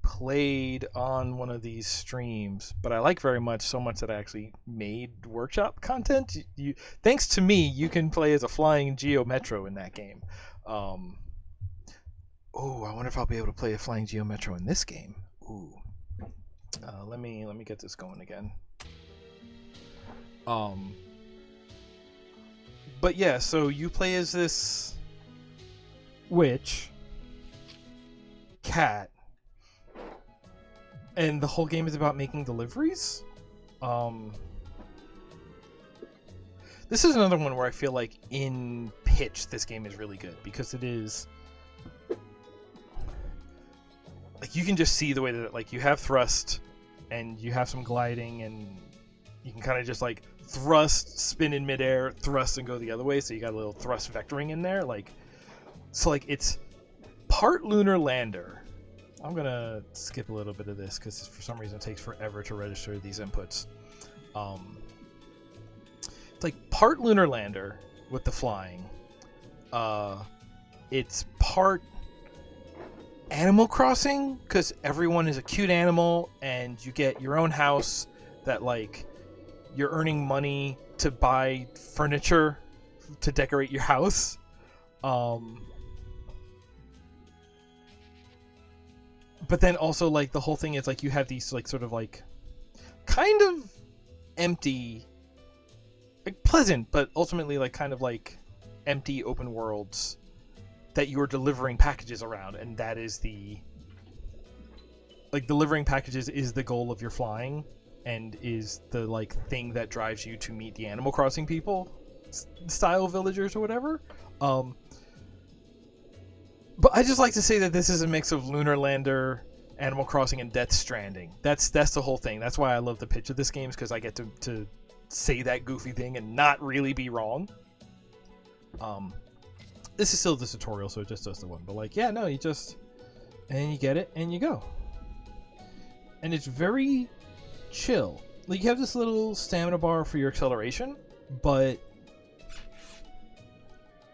played on one of these streams, but I like very much, so much that I actually made workshop content. Thanks to me, you can play as a flying Geo Metro in that game. Oh, I wonder if I'll be able to play a flying Geo Metro in this game. Ooh. Let me get this going again. But yeah, so you play as this witch cat, and the whole game is about making deliveries. This is another one where I feel like in pitch this game is really good, because it is like you can just see the way that like you have thrust and you have some gliding, and you can kind of just like thrust, spin in midair, thrust, and go the other way. So you got a little thrust vectoring in there, like so. Like it's part lunar lander. I'm gonna skip a little bit of this because for some reason it takes forever to register these inputs. It's like part lunar lander with the flying. It's part Animal Crossing because everyone is a cute animal, and you get your own house that like you're earning money to buy furniture to decorate your house. But then also like the whole thing is like you have these like sort of like kind of empty, like pleasant, but ultimately like kind of like empty open worlds that you're delivering packages around, and that is the like delivering packages is the goal of your flying, and is the like thing that drives you to meet the Animal Crossing people style villagers or whatever. But I just like to say that this is a mix of Lunar Lander, Animal Crossing, and Death Stranding. That's the whole thing. That's why I love the pitch of this game, is because I get to say that goofy thing and not really be wrong. This is still the tutorial, so it just does the one. But like, yeah, no, you just and you get it and you go, and it's very chill. Like you have this little stamina bar for your acceleration, but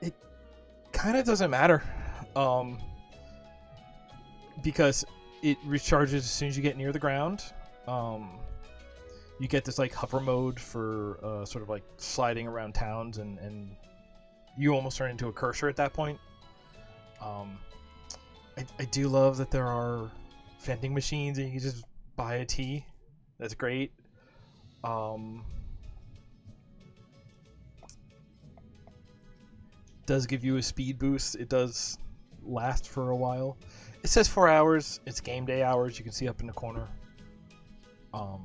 it kind of doesn't matter, because it recharges as soon as you get near the ground. You get this like hover mode for sort of like sliding around towns, and you almost turn into a cursor at that point. I do love that there are vending machines and you can just buy a tea. That's great. Does give you a speed boost. It does last for a while. It says 4 hours. It's game day hours. You can see up in the corner. But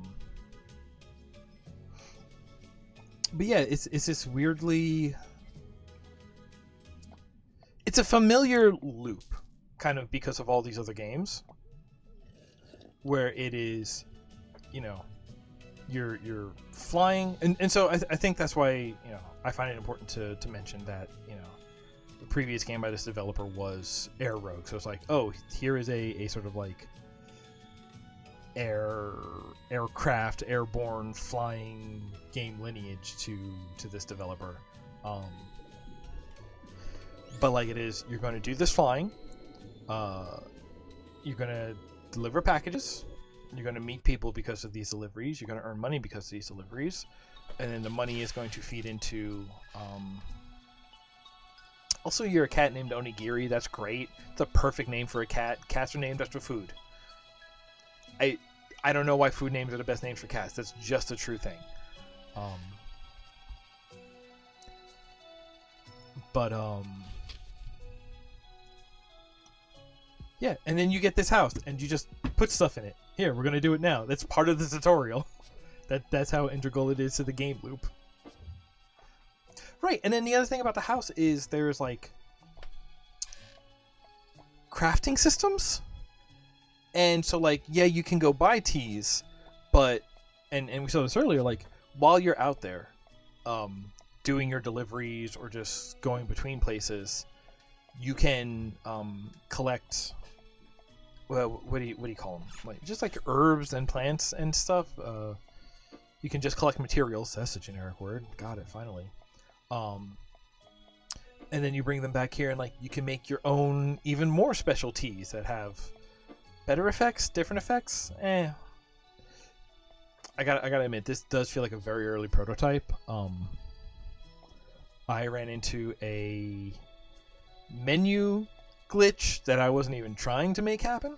yeah, it's this weirdly... It's a familiar loop, kind of because of all these other games, where it is, you know, you're flying, and so I think that's why, you know, I find it important to mention that, you know, the previous game by this developer was Air Rogue, so it's like, oh, here is a sort of like aircraft, airborne flying game lineage to this developer. But like it is, you're going to do this flying, you're going to deliver packages, you're going to meet people because of these deliveries, you're going to earn money because of these deliveries, and then the money is going to feed into... Also, you're a cat named Onigiri. That's great. It's a perfect name for a cat. Cats are named after food. I don't know why food names are the best names for cats. That's just a true thing. Yeah, and then you get this house, and you just put stuff in it. Here, we're gonna do it now. That's part of the tutorial. That's how integral it is to the game loop. Right, and then the other thing about the house is there's like crafting systems, and so like, yeah, you can go buy teas, but and we saw this earlier, like while you're out there doing your deliveries or just going between places, you can collect, well, what do you call them, like just like herbs and plants and stuff. You can just collect materials. That's a generic word. Got it, finally. And then you bring them back here, and like you can make your own even more special teas that have better effects, different effects. I gotta admit, this does feel like a very early prototype. I ran into a menu glitch that I wasn't even trying to make happen.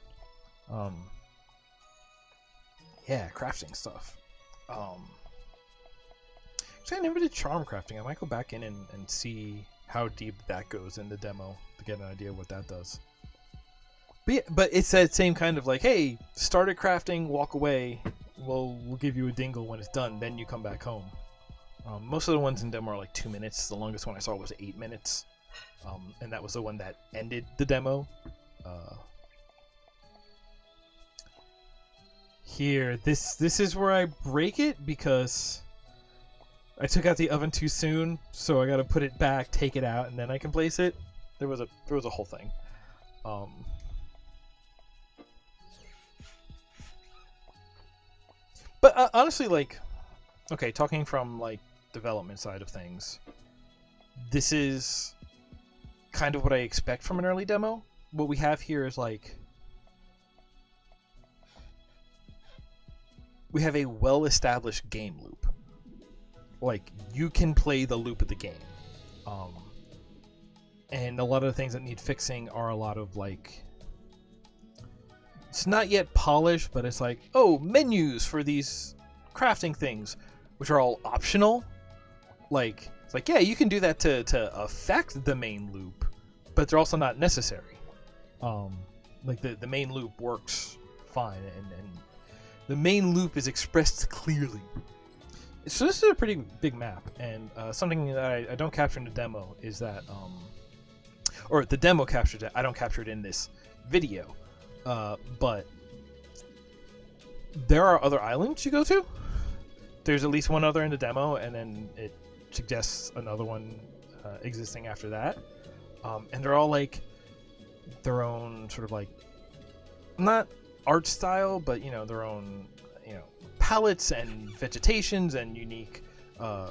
Yeah, crafting stuff. So I never did charm crafting. I might go back in and see how deep that goes in the demo to get an idea of what that does. But, yeah, but it's that same kind of like, hey, start at crafting, walk away. We'll give you a dingle when it's done. Then you come back home. Most of the ones in demo are like 2 minutes. The longest one I saw was 8 minutes, and that was the one that ended the demo. Here, this is where I break it because I took out the oven too soon, so I got to put it back, take it out, and then I can place it. There was a whole thing. But honestly, like, okay, talking from like development side of things, this is kind of what I expect from an early demo. What we have here is like we have a well-established game loop. Like, you can play the loop of the game. And a lot of the things that need fixing are a lot of like, it's not yet polished, but it's like, oh, menus for these crafting things, which are all optional. Like, it's like, yeah, you can do that to affect the main loop, but they're also not necessary. Like the main loop works fine, and the main loop is expressed clearly. So this is a pretty big map, and something that I don't capture in the demo is that, or the demo captured it, I don't capture it in this video, but there are other islands you go to. There's at least one other in the demo, and then it suggests another one existing after that. And they're all like their own sort of like, not art style, but their own palettes and vegetations and unique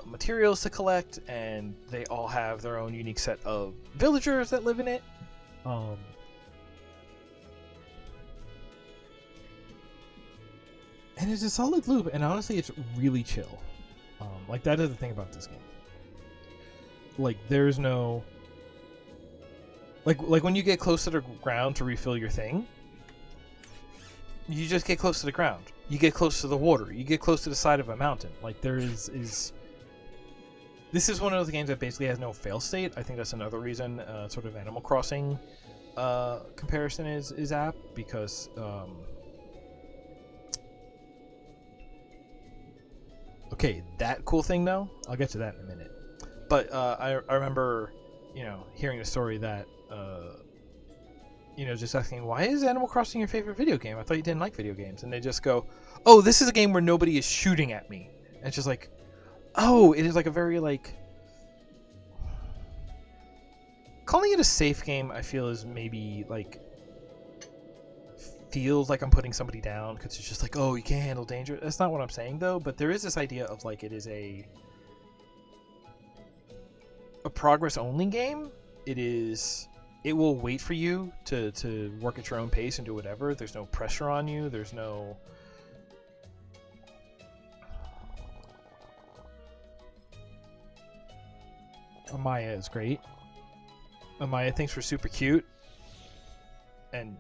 materials to collect, and they all have their own unique set of villagers that live in it. And it's a solid loop, and honestly, it's really chill. Like, that is the thing about this game. Like, there's no... Like when you get close to the ground to refill your thing, you just get close to the ground. You get close to the water. You get close to the side of a mountain. Like, there is... This is one of those games that basically has no fail state. I think that's another reason sort of Animal Crossing comparison is apt, because... Okay, that cool thing though, I'll get to that in a minute. But I remember, hearing the story that, just asking, why is Animal Crossing your favorite video game? I thought you didn't like video games. And they just go, oh, this is a game where nobody is shooting at me. And it's just like, oh, it is like a very like... Calling it a safe game, I feel, is maybe like... feels like I'm putting somebody down, because it's just like, oh, you can't handle danger. That's not what I'm saying though, but there is this idea of like, it is a progress only game. It will wait for you to work at your own pace and do whatever. There's no pressure on you. There's no... Amaya is great. Amaya thinks we're super cute. And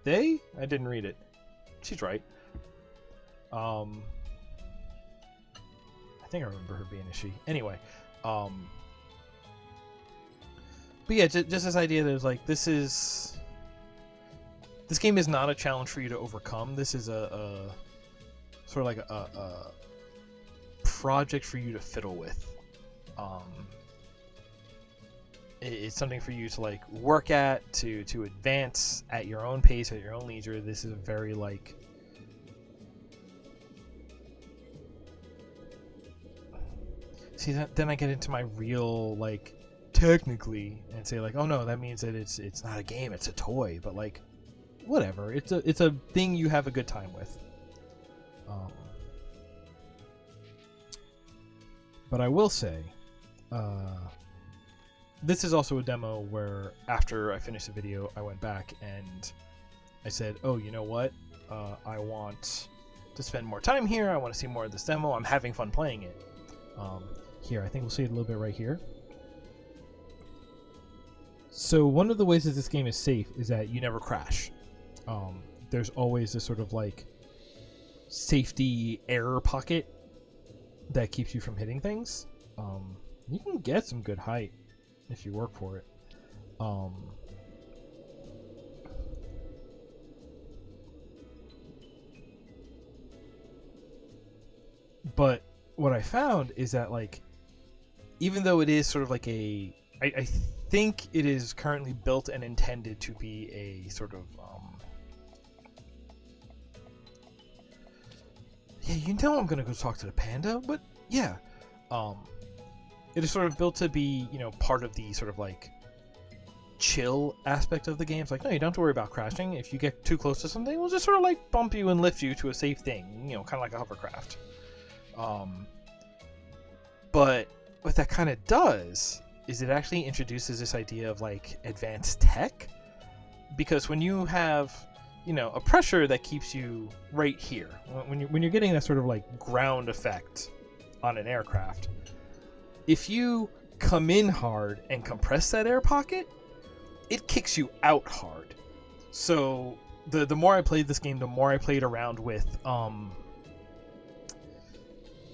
they? I didn't read it. She's right. I think I remember her being a she. Anyway, but yeah, just this idea that it's like, this game is not a challenge for you to overcome. This is a sort of like a project for you to fiddle with. It's something for you to like work at, to advance at your own pace, at your own leisure. This is a very like... See, then I get into my real like technically and say like, oh no, that means that it's not a game, it's a toy. But like, whatever. It's a thing you have a good time with. But I will say, this is also a demo where after I finished the video, I went back and I said, oh, you know what? I want to spend more time here. I want to see more of this demo. I'm having fun playing it. Here, I think we'll see it a little bit right here. So one of the ways that this game is safe is that you never crash. There's always this sort of like safety error pocket that keeps you from hitting things. You can get some good height if you work for it. But what I found is that, like, even though it is sort of like I think it is currently built and intended to be a sort of yeah, you know, I'm gonna go talk to the panda, but yeah, it is sort of built to be, you know, part of the sort of like chill aspect of the game. It's like, no, you don't have to worry about crashing. If you get too close to something, we'll just sort of like bump you and lift you to a safe thing, you know, kind of like a hovercraft. But what that kind of does is it actually introduces this idea of like advanced tech, because when you have, you know, a pressure that keeps you right here, when you're getting that sort of like ground effect on an aircraft, if you come in hard and compress that air pocket, it kicks you out hard. So the more I played this game, the more I played around with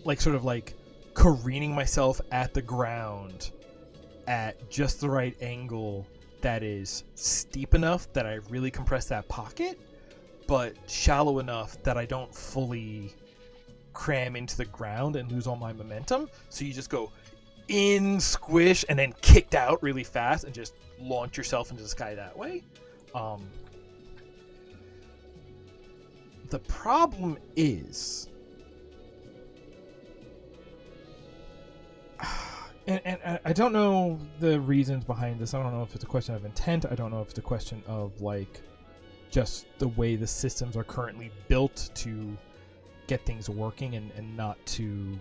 like sort of like careening myself at the ground at just the right angle that is steep enough that I really compress that pocket, but shallow enough that I don't fully cram into the ground and lose all my momentum. So you just go in, squish, and then kicked out really fast and just launch yourself into the sky that way. The problem is, and I don't know the reasons behind this. I don't know if it's a question of intent. I don't know if it's a question of like just the way the systems are currently built to get things working and not to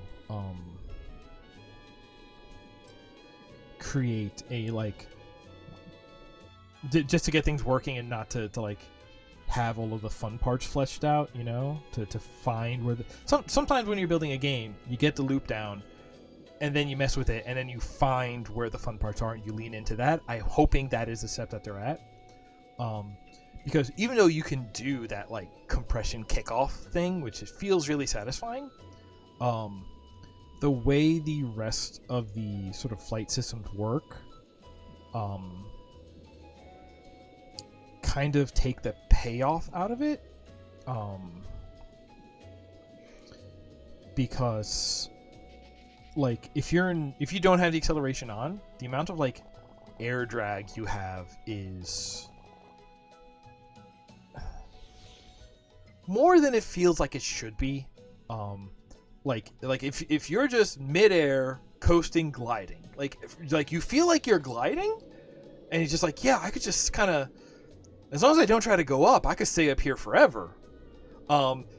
create a like just to get things working and not to like have all of the fun parts fleshed out, you know, to find where the sometimes when you're building a game, you get the loop down and then you mess with it and then you find where the fun parts are and you lean into that. I'm hoping that is the step that they're at, because even though you can do that like compression kickoff thing, which feels really satisfying, the way the rest of the sort of flight systems work kind of take the payoff out of it, because like if you don't have the acceleration on, the amount of like air drag you have is more than it feels like it should be. Like if you're just midair coasting gliding, like you feel like you're gliding and you're just like, yeah, I could just kind of, as long as I don't try to go up, I could stay up here forever.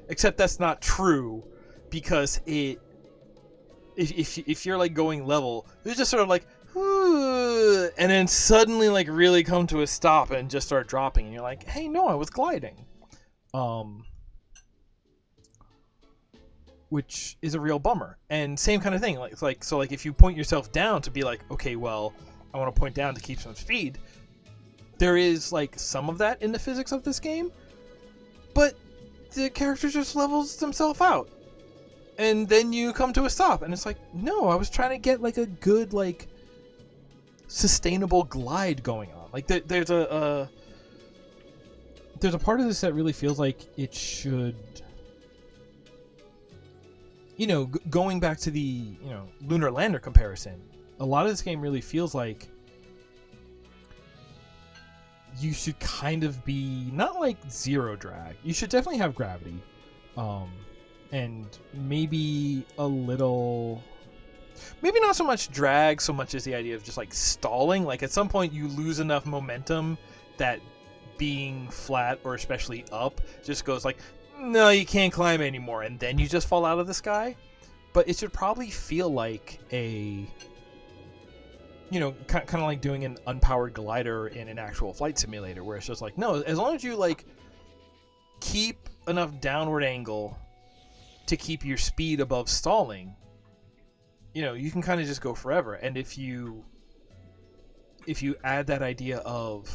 Except that's not true, because if you're like going level, it's just sort of like, and then suddenly like really come to a stop and just start dropping, and you're like, hey, no, I was gliding. Which is a real bummer. And same kind of thing, like so like if you point yourself down to be like, okay, well, I want to point down to keep some speed, there is like some of that in the physics of this game, but the character just levels themselves out. And then you come to a stop and it's like, no, I was trying to get like a good like sustainable glide going on. Like there's a part of this that really feels like it should, you know, going back to the, you know, lunar lander comparison, a lot of this game really feels like you should kind of be not like zero drag. You should definitely have gravity, and maybe a little, maybe not so much drag so much as the idea of just like stalling. Like at some point you lose enough momentum that being flat or especially up just goes like, no, you can't climb anymore, and then you just fall out of the sky. But it should probably feel like a, you know, kind of like doing an unpowered glider in an actual flight simulator, where it's just like, no, as long as you like keep enough downward angle to keep your speed above stalling, you know, you can kind of just go forever. And if you add that idea of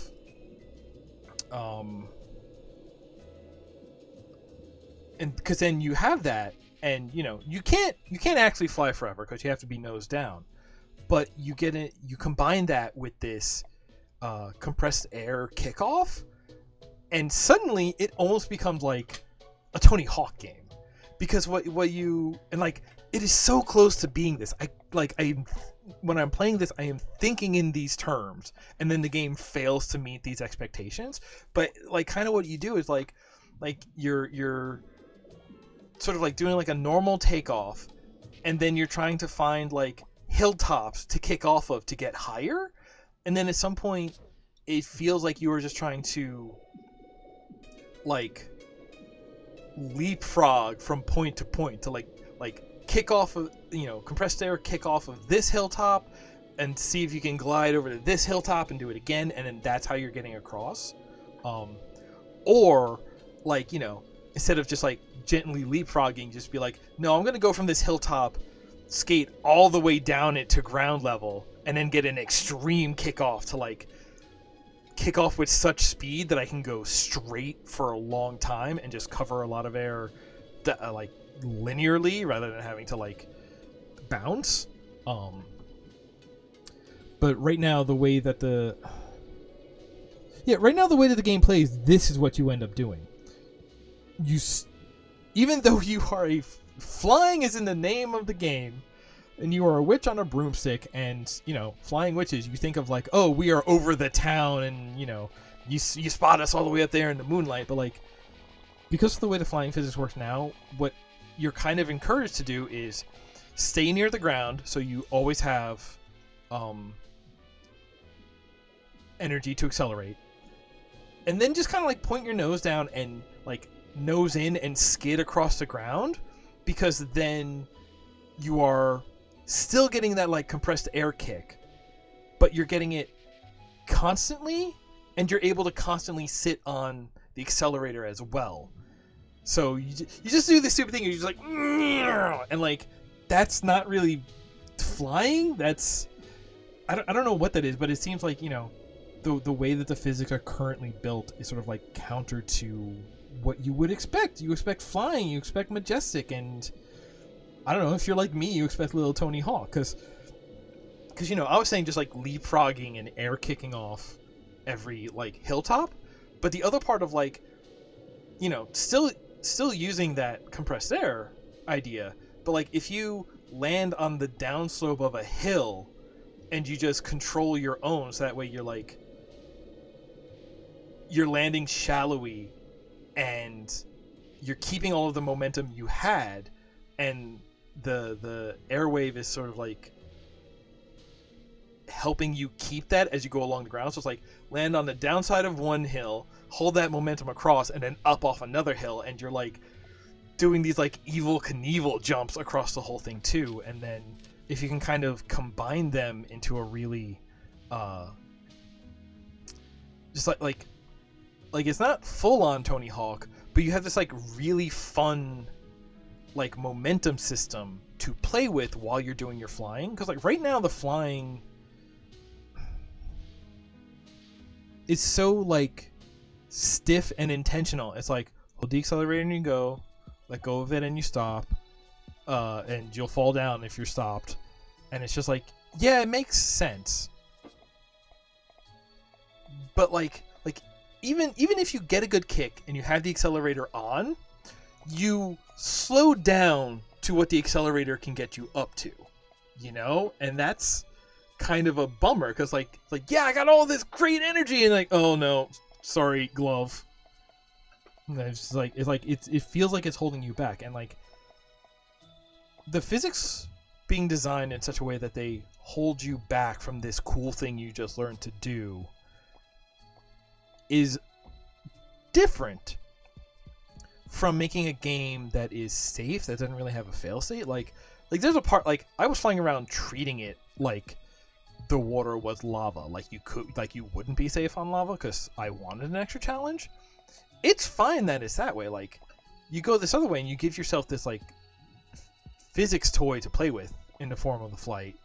and because then you have that, and you can't actually fly forever because you have to be nose down, but you combine that with this compressed air kickoff, and suddenly it almost becomes like a Tony Hawk game, because it is so close to being this. When I'm playing this, I am thinking in these terms, and then the game fails to meet these expectations. But like, kind of what you do is like you're sort of like doing like a normal takeoff, and then you're trying to find like hilltops to kick off of to get higher, and then at some point it feels like you are just trying to like leapfrog from point to point to like kick off of compressed air, kick off of this hilltop and see if you can glide over to this hilltop and do it again, and then that's how you're getting across. Or like, instead of just like gently leapfrogging, just be like, no, I'm gonna go from this hilltop, skate all the way down it to ground level, and then get an extreme kickoff to like kick off with such speed that I can go straight for a long time and just cover a lot of air like linearly rather than having to like bounce. But right now the way that the game plays, this is what you end up doing. Even though you are flying is in the name of the game, and you are a witch on a broomstick, and flying witches, you think of like, oh, we are over the town, and you spot us all the way up there in the moonlight. But like, because of the way the flying physics works now, what you're kind of encouraged to do is stay near the ground, so you always have energy to accelerate, and then just kind of like point your nose down and like nose in and skid across the ground, because then you are still getting that like compressed air kick, but you're getting it constantly, and you're able to constantly sit on the accelerator as well. So you just do this stupid thing, you're just like, and like, that's not really flying. That's, I don't know what that is, but it seems like, the way that the physics are currently built is sort of like counter to what you would expect. You expect flying, you expect majestic, and I don't know, if you're like me, you expect little Tony Hawk, because I was saying just like leapfrogging and air kicking off every like hilltop, but the other part of like, still using that compressed air idea, but like if you land on the downslope of a hill and you just control your own, so that way you're landing shallowy and you're keeping all of the momentum you had, and the airwave is sort of like helping you keep that as you go along the ground. So it's like, land on the downside of one hill, hold that momentum across, and then up off another hill, and you're like doing these like Evel Knievel jumps across the whole thing too. And then if you can kind of combine them into a really just like it's not full on Tony Hawk, but you have this like really fun like momentum system to play with while you're doing your flying. Because like right now the flying is so like stiff and intentional. It's like, hold the accelerator and you go, let go of it and you stop, and you'll fall down if you're stopped. And it's just like, yeah, it makes sense, but like even if you get a good kick and you have the accelerator on, you slow down to what the accelerator can get you up to, and that's kind of a bummer, because like yeah, I got all this great energy, and like, oh no, sorry, glove. And it's like it feels like it's holding you back. And like, the physics being designed in such a way that they hold you back from this cool thing you just learned to do is different from making a game that is safe, that doesn't really have a failsafe. Like there's a part, like I was flying around treating it like the water was lava, like you wouldn't be safe on lava, because I wanted an extra challenge. It's fine that it's that way. Like, you go this other way and you give yourself this like physics toy to play with in the form of the flight,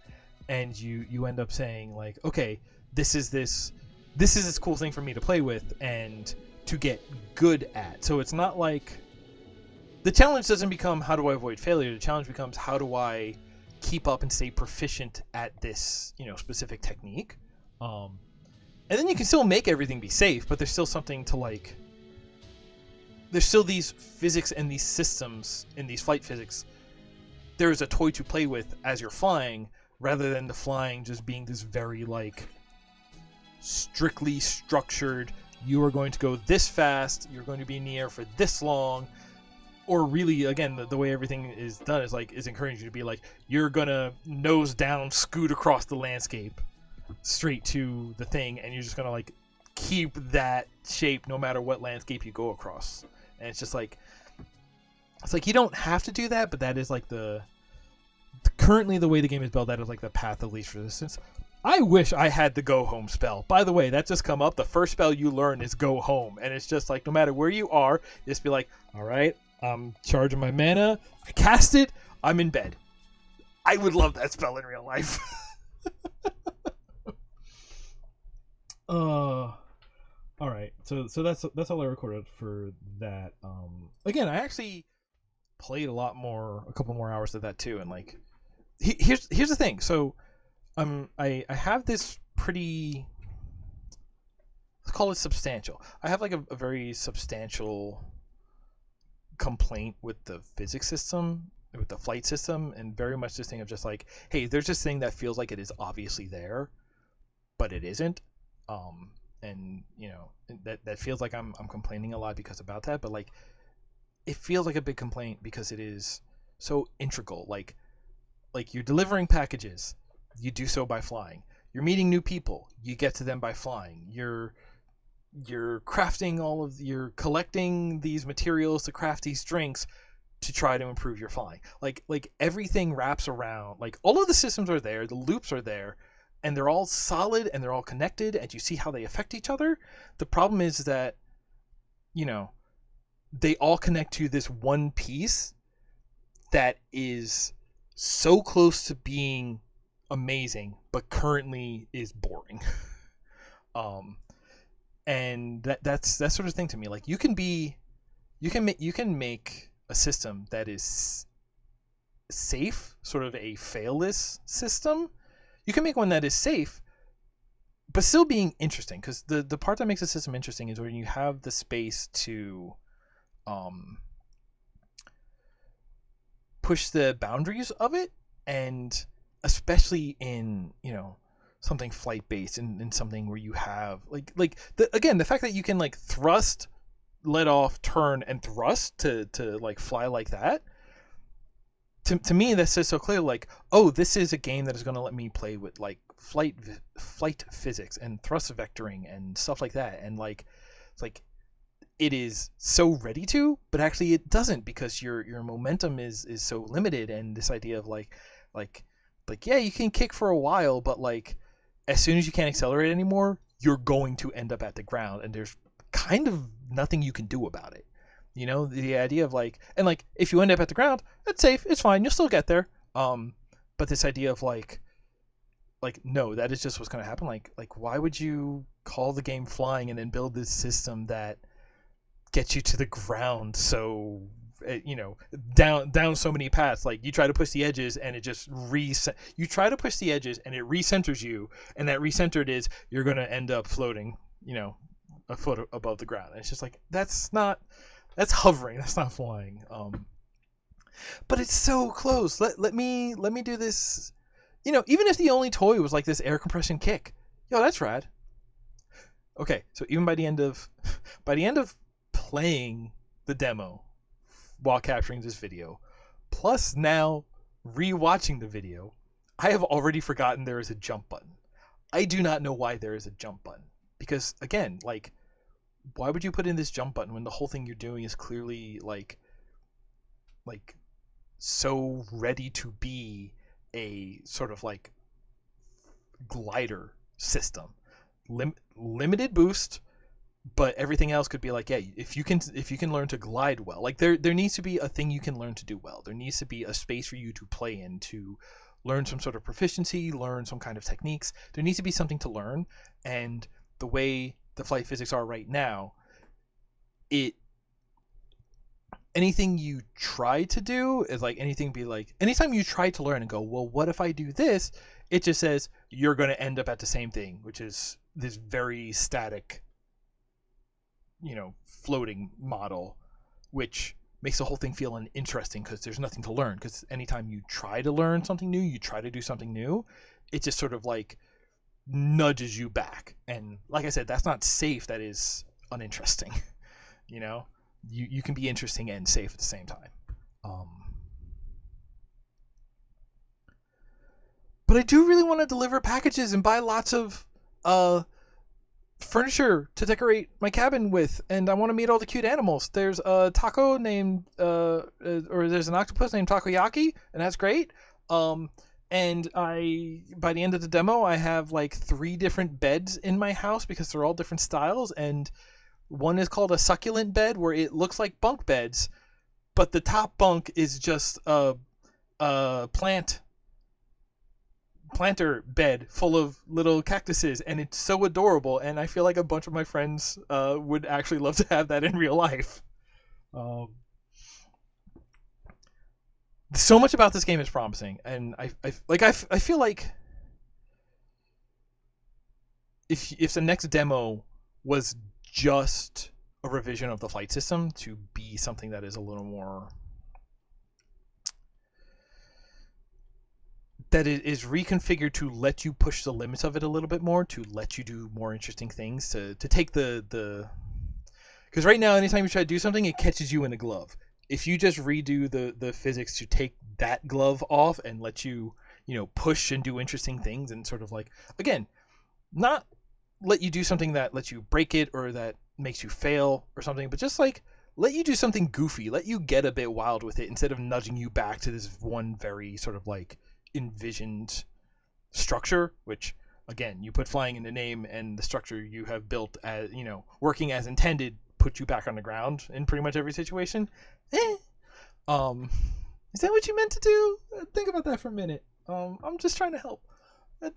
and you end up saying like, okay, this is this cool thing for me to play with and to get good at. So it's not like the challenge doesn't become how do I avoid failure. The challenge becomes how do I keep up and stay proficient at this, specific technique. Um, and then you can still make everything be safe, but there's still something to like. There's still these physics and these systems in these flight physics. There is a toy to play with as you're flying, rather than the flying just being this very like strictly structured. You are going to go this fast. You're going to be in the air for this long. Or really, again, the way everything is done is encouraging you to be like, you're gonna nose down, scoot across the landscape straight to the thing, and you're just gonna like keep that shape no matter what landscape you go across. And it's just like, it's like you don't have to do that, but that is like currently the way the game is built. That is like the path of least resistance. I wish I had the go home spell. By the way, that just come up. The first spell you learn is go home, and it's just like no matter where you are, just be like, all right, I'm charging my mana. I cast it. I'm in bed. I would love that spell in real life. All right. So that's all I recorded for that. Again, I actually played a couple more hours of that too, and like, here's the thing. So, I have this pretty, let's call it substantial. I have like a very substantial complaint with the physics system, with the flight system, and very much this thing of just like, hey, there's this thing that feels like it is obviously there, but it isn't. And that feels like I'm complaining a lot because about that, but like it feels like a big complaint because it is so integral. Like you're delivering packages, you do so by flying. You're meeting new people, you get to them by flying. You're crafting you're collecting these materials to craft these drinks to try to improve your flying. Like everything wraps around, like all of the systems are there, the loops are there, and they're all solid and they're all connected, and you see how they affect each other. The problem is that, they all connect to this one piece that is so close to being amazing, but currently is boring. And that's that sort of thing to me. Like you can make a system that is safe, sort of a failless system. You can make one that is safe, but still being interesting. Because the part that makes a system interesting is when you have the space to push the boundaries of it, and especially in something flight based, and something where you have the fact that you can like thrust, let off, turn, and thrust to like fly like that. To me, that says so clearly, like, oh, this is a game that is going to let me play with like flight physics and thrust vectoring and stuff like that, and like it's like it is so ready to, but actually it doesn't, because your momentum is so limited, and this idea of like yeah, you can kick for a while, but like as soon as you can't accelerate anymore, you're going to end up at the ground, and there's kind of nothing you can do about it. The idea of like, and like if you end up at the ground, it's safe, it's fine, you'll still get there. But this idea of like no, that is just what's going to happen. Like why would you call the game flying and then build this system that gets you to the ground so down so many paths? Like you try to push the edges and it just you try to push the edges and it recenters you, and that recentered is you're going to end up floating a foot above the ground. And it's just like that's hovering, that's not flying. But it's so close. Let me do this. Even if the only toy was like this air compression kick, that's rad. Okay, so even by the end of playing the demo while capturing this video, plus now rewatching the video, I have already forgotten there is a jump button. I do not know why there is a jump button, because again, like, why would you put in this jump button when the whole thing you're doing is clearly like so ready to be a sort of like glider system, limited boost, but everything else could be like, yeah, if you can learn to glide well, like there needs to be a thing you can learn to do well. There needs to be a space for you to play in, to learn some sort of proficiency, learn some kind of techniques. There needs to be something to learn, and the way the flight physics are right now, it anything you try to do is like anything be like anytime you try to learn and go, well, what if I do this? It just says you're going to end up at the same thing, which is this very static, floating model, which makes the whole thing feel uninteresting because there's nothing to learn. Because anytime you try to learn something new, you try to do something new, it just sort of like nudges you back. And like I said, that's not safe. That is uninteresting. You can be interesting and safe at the same time. But I do really want to deliver packages and buy lots of furniture to decorate my cabin with, and I want to meet all the cute animals. There's a taco named, or there's an octopus named Takoyaki, and that's great. And by the end of the demo, I have like 3 different beds in my house because they're all different styles, and one is called a succulent bed where it looks like bunk beds, but the top bunk is just a planter bed full of little cactuses, and it's so adorable, and I feel like a bunch of my friends would actually love to have that in real life. So much about this game is promising, and I feel like if the next demo was just a revision of the flight system to be something that is a little more, that it is reconfigured to let you push the limits of it a little bit more, to let you do more interesting things, to take the because right now anytime you try to do something, it catches you in a glove. If you just redo the physics to take that glove off and let you push and do interesting things, and sort of like, again, not let you do something that lets you break it or that makes you fail or something, but just like let you do something goofy, let you get a bit wild with it instead of nudging you back to this one very sort of like envisioned structure, which again, you put flying in the name, and the structure you have built as working as intended put you back on the ground in pretty much every situation. Is that what you meant to do? Think about that for a minute. I'm just trying to help.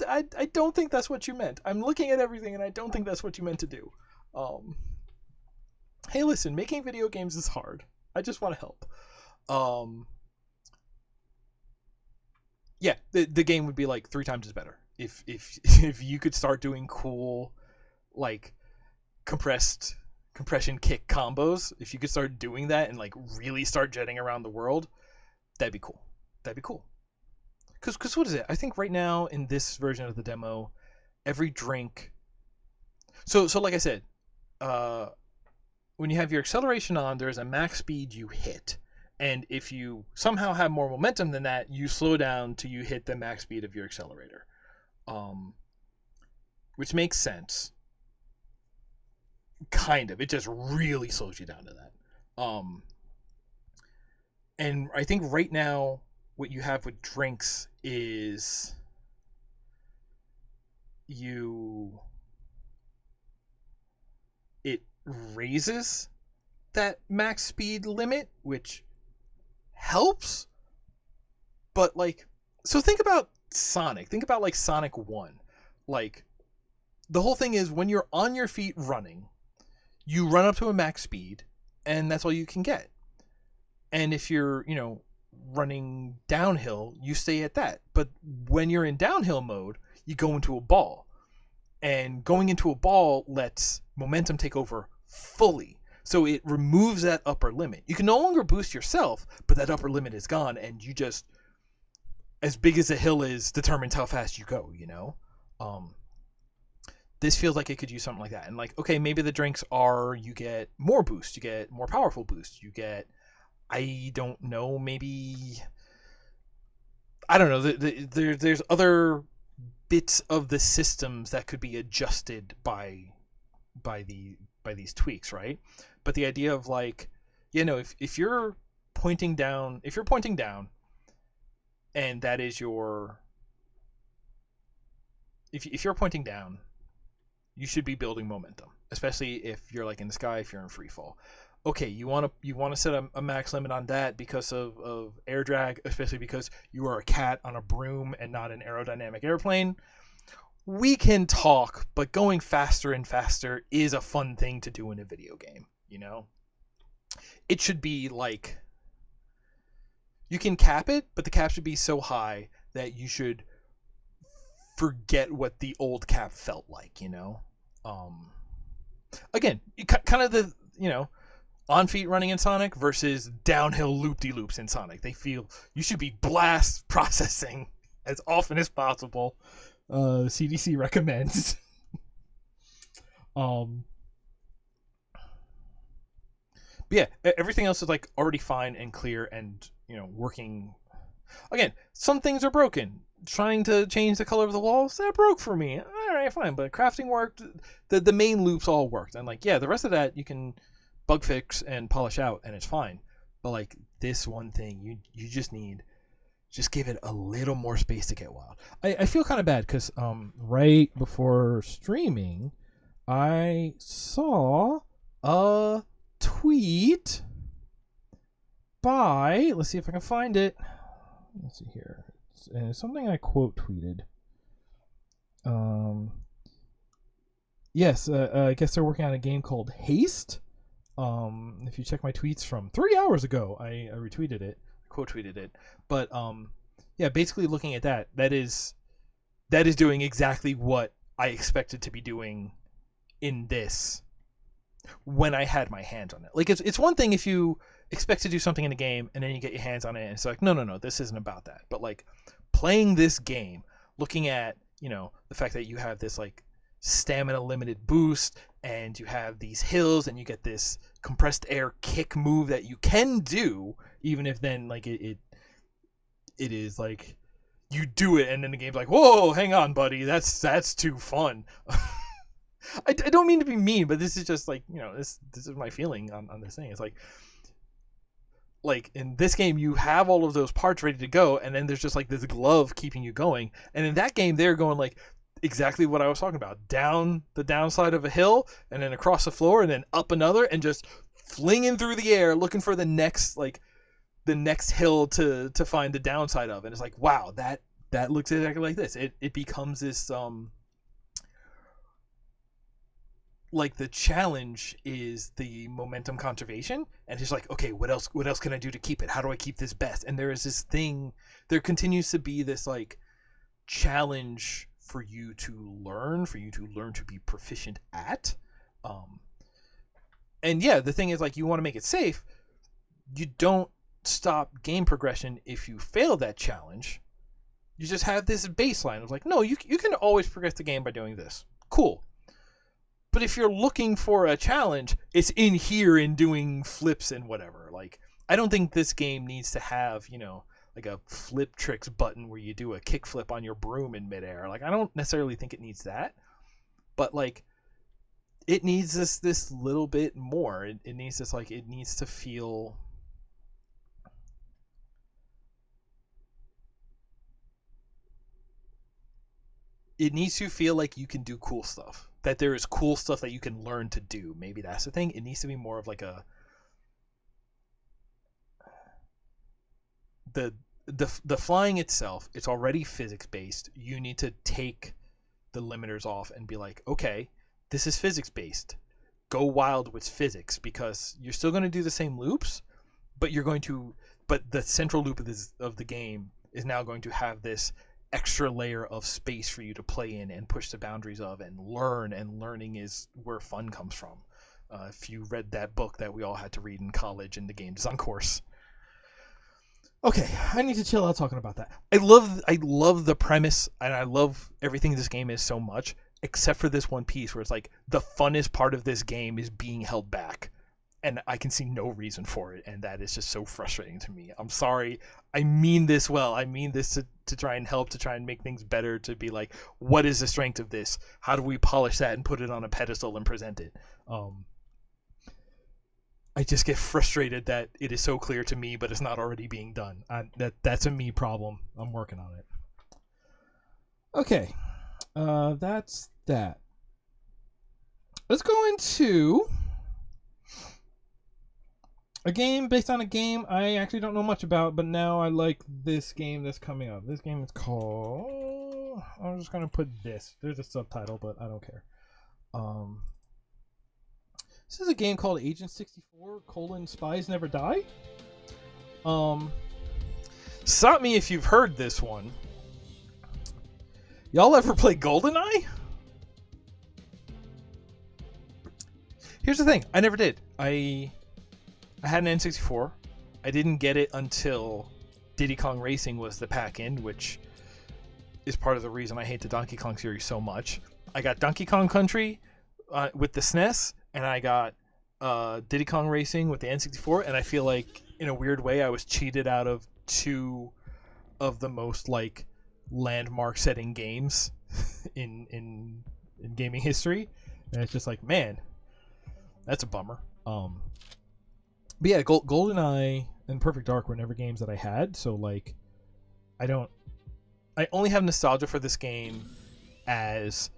I don't think that's what you meant. I'm looking at everything, and I don't think that's what you meant to do. Hey, listen, making video games is hard. I just want to help. Yeah, the game would be like 3 times as better if you could start doing cool, like compression kick combos. If you could start doing that and like really start jetting around the world, that'd be cool. Because what is it? I think right now in this version of the demo, every drink. So like I said, when you have your acceleration on, there's a max speed you hit, and if you somehow have more momentum than that, you slow down till you hit the max speed of your accelerator, which makes sense. Kind of. It just really slows you down to that. And I think right now what you have with drinks is it raises that max speed limit, which helps, but like, so think about Sonic. Think about like Sonic 1. Like, the whole thing is when you're on your feet running, you run up to a max speed, and that's all you can get. And if you're, running downhill, you stay at that. But when you're in downhill mode, you go into a ball. And going into a ball lets momentum take over fully. So it removes that upper limit. You can no longer boost yourself, but that upper limit is gone, and you just, as big as the hill is, determines how fast you go, This feels like it could use something like that. And like, okay, maybe the drinks are, you get more boost, you get more powerful boost, you get, I don't know, maybe, I don't know, there's other bits of the systems that could be adjusted by these tweaks, right? But the idea of like, if you're pointing down, and that is your, if you're pointing down, you should be building momentum, especially if you're like in the sky, if you're in free fall. Okay, you want to set a max limit on that because of air drag, especially because you are a cat on a broom and not an aerodynamic airplane. We can talk, but going faster and faster is a fun thing to do in a video game, it should be like, you can cap it, but the cap should be so high that you should forget what the old cap felt like, you know? Again, kind of the, you know, on feet running in Sonic versus downhill loop-de-loops in Sonic. They feel you should be blast processing as often as possible. CDC recommends. But yeah, everything else is like already fine and clear and, you know, working. Again, some things are broken. Trying to change the color of the walls, that broke for me. All right, fine, but crafting worked. The main loops all worked, and like, yeah, the rest of that you can bug fix and polish out, and it's fine. But like this one thing, you just give it a little more space to get wild. I feel kind of bad because right before streaming, I saw a tweet by, let's see if I can find it. Let's see here. And it's something I quote tweeted. Yes, I guess they're working on a game called Haste. If you check my tweets from 3 hours ago, I retweeted it, quote tweeted it. But yeah, basically looking at that is doing exactly what I expected to be doing in this when I had my hands on it. Like, it's one thing if you expect to do something in a game and then you get your hands on it and it's like, no, this isn't about that. But like playing this game, looking at, you know, the fact that you have this like stamina limited boost and you have these hills and you get this compressed air kick move that you can do, even if then like it is like you do it and then the game's like, whoa, hang on, buddy, that's too fun. I don't mean to be mean, but this is just like, you know, this is my feeling on this thing. It's like in this game you have all of those parts ready to go, and then there's just like this glove keeping you going. And in that game they're going like exactly what I was talking about, down the downside of a hill and then across the floor and then up another and just flinging through the air looking for the next hill to find the downside of. And it's like, wow, that looks exactly like this. It becomes this like the challenge is the momentum conservation, and it's like, okay, what else can I do to keep it? How do I keep this best? And there is this thing, there continues to be this like challenge for you to learn to be proficient at. And yeah, the thing is, like, you want to make it safe. You don't stop game progression if you fail that challenge. You just have this baseline of like, no, you can always progress the game by doing this. Cool. But if you're looking for a challenge, it's in here in doing flips and whatever. Like, I don't think this game needs to have, you know, like a flip tricks button where you do a kick flip on your broom in midair. Like, I don't necessarily think it needs that. But like, it needs this little bit more. It needs this, like, it needs to feel, like you can do cool stuff. That there is cool stuff that you can learn to do. Maybe that's the thing. It needs to be more of like the flying itself. It's already physics based. You need to take the limiters off and be like, okay, this is physics based. Go wild with physics, because you're still going to do the same loops, but the central loop of the game is now going to have this extra layer of space for you to play in and push the boundaries of and learn, and learning is where fun comes from. If you read that book that we all had to read in college in the game design course. Okay, I need to chill out talking about that. I love the premise, and I love everything this game is so much, except for this one piece where it's like the funnest part of this game is being held back. And I can see no reason for it, and that is just so frustrating to me. I'm sorry. I mean this well. I mean this to try and help, to try and make things better, to be like, what is the strength of this? How do we polish that and put it on a pedestal and present it? I just get frustrated that it is so clear to me, but it's not already being done. That's a me problem. I'm working on it. Okay, that's that. Let's go into a game based on a game I actually don't know much about, but now I like this game that's coming up. This game is called, I'm just going to put this. There's a subtitle, but I don't care. This is a game called Agent 64: Spies Never Die. Stop me if you've heard this one. Y'all ever play GoldenEye? Here's the thing, I never did. I had an N64. I didn't get it until Diddy Kong Racing was the pack-in, which is part of the reason I hate the Donkey Kong series so much. I got Donkey Kong Country with the SNES, and I got Diddy Kong Racing with the N64, and I feel like, in a weird way, I was cheated out of two of the most, like, landmark-setting games in gaming history. And it's just like, man, that's a bummer. But yeah, GoldenEye and Perfect Dark were never games that I had, so like, I only have nostalgia for this game as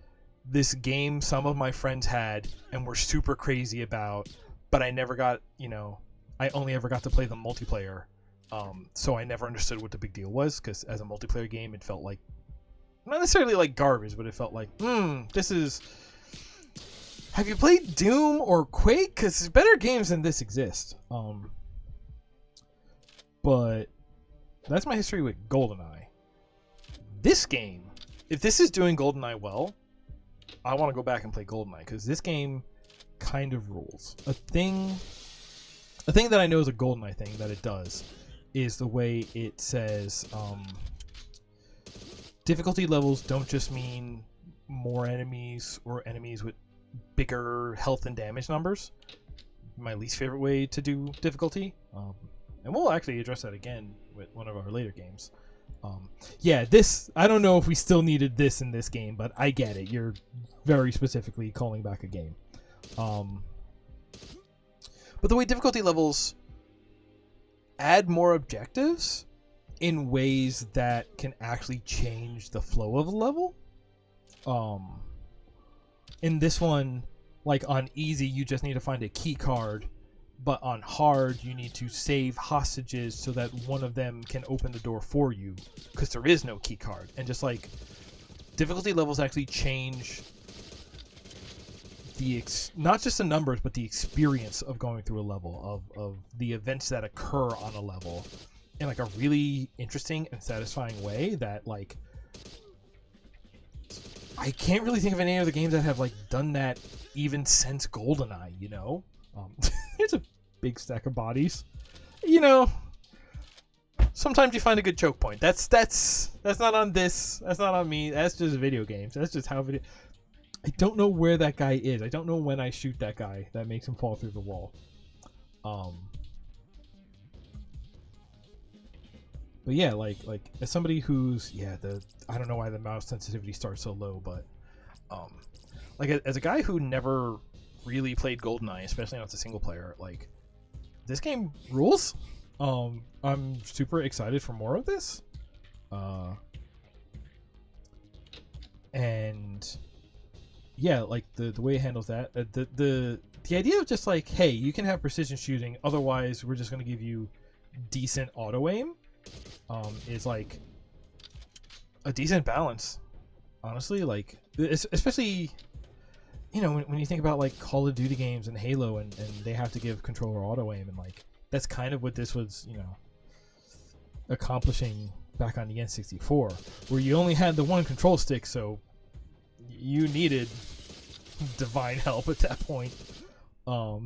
this game some of my friends had and were super crazy about, but I never got, I only ever got to play the multiplayer, so I never understood what the big deal was, because as a multiplayer game, it felt like, not necessarily like garbage, but it felt like, this is... Have you played Doom or Quake? Because better games than this exist. But that's my history with GoldenEye. This game, if this is doing GoldenEye well, I want to go back and play GoldenEye, because this game kind of rules. A thing that I know is a GoldenEye thing that it does is the way it says difficulty levels don't just mean more enemies or enemies with bigger health and damage numbers. My least favorite way to do difficulty, and we'll actually address that again with one of our later games. Yeah, this, I don't know if we still needed this in this game, but I get it. You're very specifically calling back a game. But the way difficulty levels add more objectives in ways that can actually change the flow of a level. In this one, like on easy, you just need to find a key card, but on hard, you need to save hostages so that one of them can open the door for you, because there is no key card. And just like, difficulty levels actually change not just the numbers, but the experience of going through a level, of the events that occur on a level in like a really interesting and satisfying way that, like, I can't really think of any other games that have like done that even since GoldenEye, Here's a big stack of bodies. Sometimes you find a good choke point. That's not on this. That's not on me. That's just video games. That's just how video. I don't know where that guy is. I don't know when I shoot that guy that makes him fall through the wall. But yeah, like as somebody who's I don't know why the mouse sensitivity starts so low, but like as a guy who never really played GoldenEye, especially not the single player, like this game rules. I'm super excited for more of this. And yeah, like the way it handles that, the idea of just like, hey, you can have precision shooting, otherwise we're just going to give you decent auto aim, is like a decent balance, honestly. Like, especially, when you think about like Call of Duty games and Halo, and they have to give controller auto aim, and like that's kind of what this was, accomplishing back on the N64, where you only had the one control stick, so you needed divine help at that point. But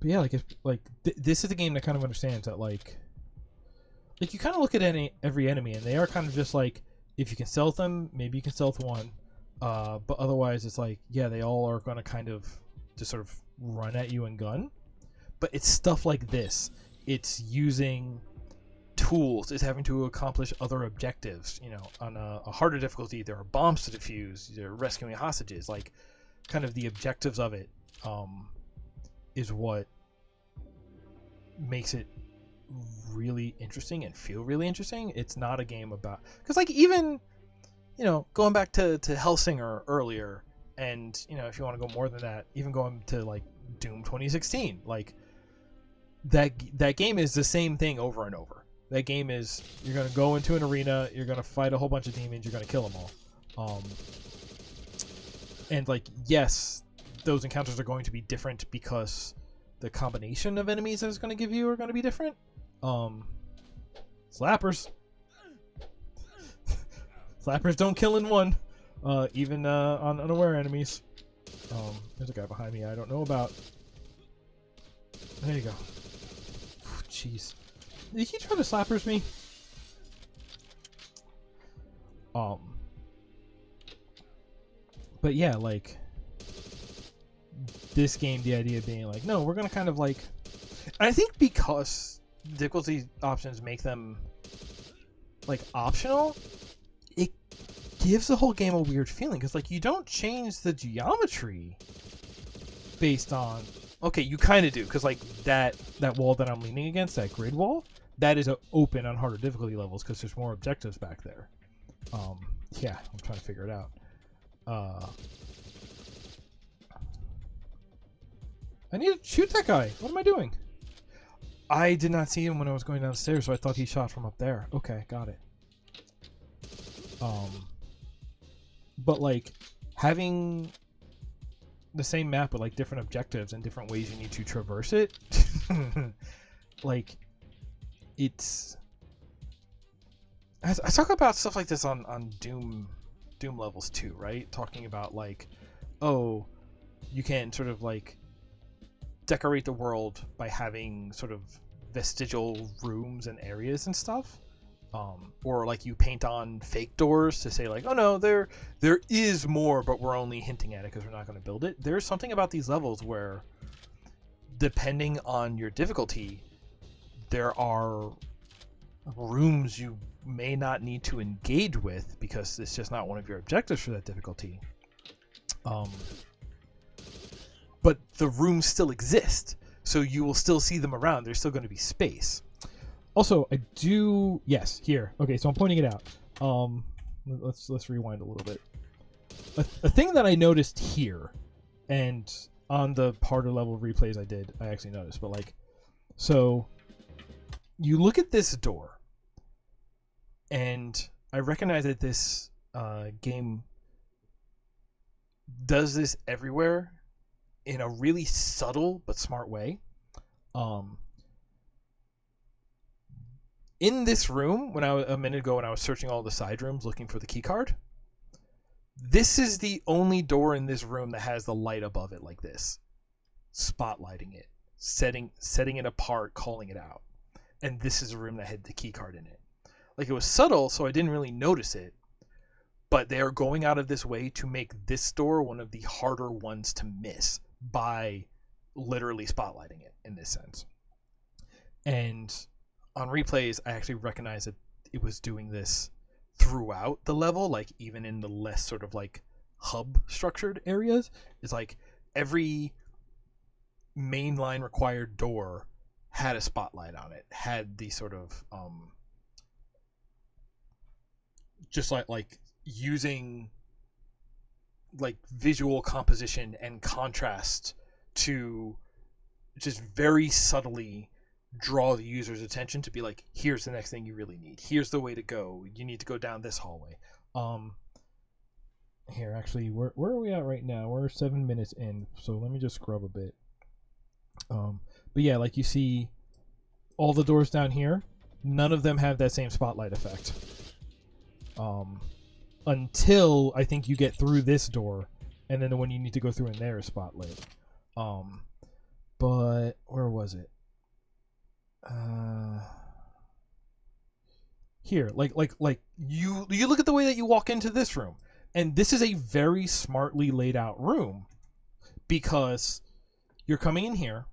yeah, this is a game that kind of understands that like you kind of look at every enemy, and they are kind of just like, if you can stealth them, maybe you can stealth one, but otherwise it's like, yeah, they all are going to kind of just sort of run at you and gun. But it's stuff like this. It's using tools. It's having to accomplish other objectives. On a harder difficulty, there are bombs to defuse. There are rescuing hostages. Like, kind of the objectives of it is what makes it really interesting and feel really interesting. It's not a game about... Because, like, even, going back to Hellsinger earlier, and, if you want to go more than that, even going to, like, Doom 2016, like, that game is the same thing over and over. That game is, you're going to go into an arena, you're going to fight a whole bunch of demons, you're going to kill them all. And like, yes, those encounters are going to be different because the combination of enemies that it's going to give you are going to be different. Slappers. Slappers don't kill in one, even on unaware enemies. There's a guy behind me I don't know about. There you go. Jeez. Did he try to slappers me? But yeah, like, this game, the idea being like, no, we're gonna kind of like, I think because difficulty options make them like optional, it gives the whole game a weird feeling because like you don't change the geometry based on, okay, you kind of do, because like that wall that I'm leaning against, that grid wall, that is open on harder difficulty levels because there's more objectives back there. Yeah, I'm trying to figure it out. I need to shoot that guy. What am I doing? I did not see him when I was going downstairs, so I thought he shot from up there. Okay, got it. But like having the same map with like different objectives and different ways you need to traverse it, like it's. I talk about stuff like this on Doom levels too, right? Talking about like, oh, you can sort of like decorate the world by having sort of vestigial rooms and areas and stuff, or like you paint on fake doors to say like, oh no, there is more, but we're only hinting at it because we're not going to build it. There's something about these levels where, depending on your difficulty, there are rooms you may not need to engage with because it's just not one of your objectives for that difficulty. But the rooms still exist, so you will still see them around. There's still going to be space. Also, I do, yes, here. Okay, so I'm pointing it out. Let's rewind a little bit. A thing that I noticed here, and on the harder level replays I actually noticed, but like, so you look at this door, and I recognize that this game does this everywhere in a really subtle but smart way. In this room, a minute ago when I was searching all the side rooms looking for the key card, this is the only door in this room that has the light above it like this, spotlighting it, setting it apart, calling it out. And this is a room that had the key card in it. Like, it was subtle, so I didn't really notice it, but they are going out of this way to make this door one of the harder ones to miss by literally spotlighting it in this sense. And on replays, I actually recognized that it was doing this throughout the level, like even in the less sort of like hub structured areas. It's like every mainline required door had a spotlight on it, had the sort of just like using like visual composition and contrast to just very subtly draw the user's attention to be like, here's the next thing you really need, here's the way to go, you need to go down this hallway. Here, actually, where are we at right now? We're 7 minutes in, so let me just scrub a bit. But yeah, like you see all the doors down here, none of them have that same spotlight effect. Until I think you get through this door, and then the one you need to go through in there is spotlight. But where was it? Here, like you look at the way that you walk into this room, and this is a very smartly laid out room because you're coming in here,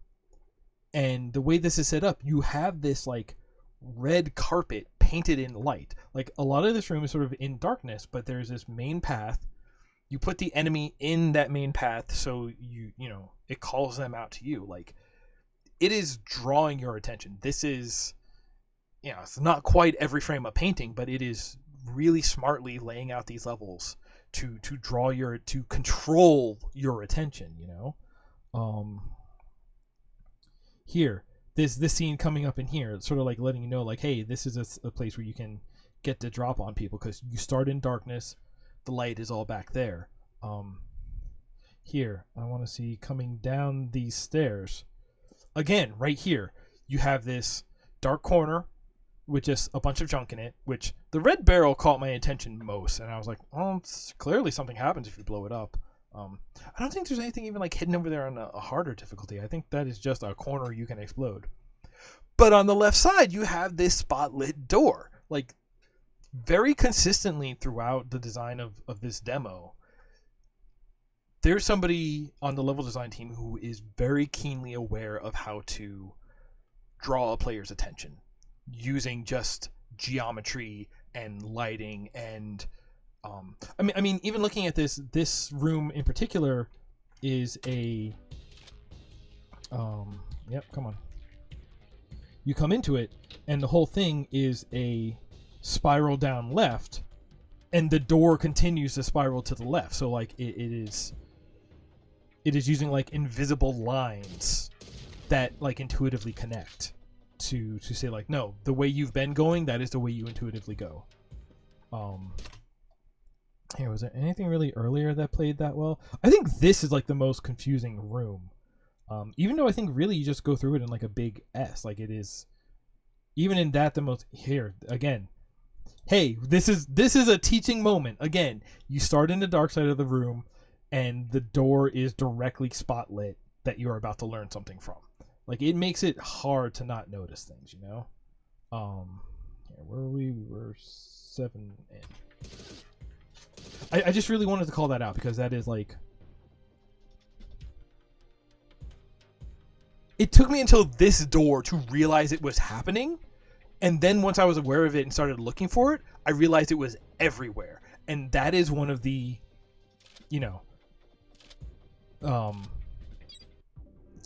and the way this is set up, you have this like red carpet painted in light. Like, a lot of this room is sort of in darkness, but there's this main path. You put the enemy in that main path, so you know it calls them out to you. Like, it is drawing your attention. This is, you know, it's not quite every frame a painting, but it is really smartly laying out these levels to control your attention, you know. Here, this scene coming up in here, it's sort of like letting you know, like, hey, this is a place where you can get the drop on people because you start in darkness, the light is all back there. Here, I want to see coming down these stairs. Again, right here, you have this dark corner with just a bunch of junk in it, which the red barrel caught my attention most, and I was like, well, it's clearly something happens if you blow it up. I don't think there's anything even like hidden over there on a harder difficulty. I think that is just a corner you can explode. But on the left side, you have this spotlit door. Like, very consistently throughout the design of this demo, there's somebody on the level design team who is very keenly aware of how to draw a player's attention using just geometry and lighting and I mean even looking at this room in particular is a yep, come on. You come into it and the whole thing is a spiral down left, and the door continues to spiral to the left. So like it is using like invisible lines that like intuitively connect to say like, no, the way you've been going, that is the way you intuitively go. Here, was there anything really earlier that played that well? I think this is like the most confusing room. Even though I think really you just go through it in like a big S, like it is, even in that the most, here again, hey, this is a teaching moment. Again, you start in the dark side of the room and the door is directly spotlit that you are about to learn something from. Like, it makes it hard to not notice things, you know? Here, where were we? We were 7 in. I just really wanted to call that out because that is like, it took me until this door to realize it was happening, and then once I was aware of it and started looking for it, I realized it was everywhere. And that is one of the, you know,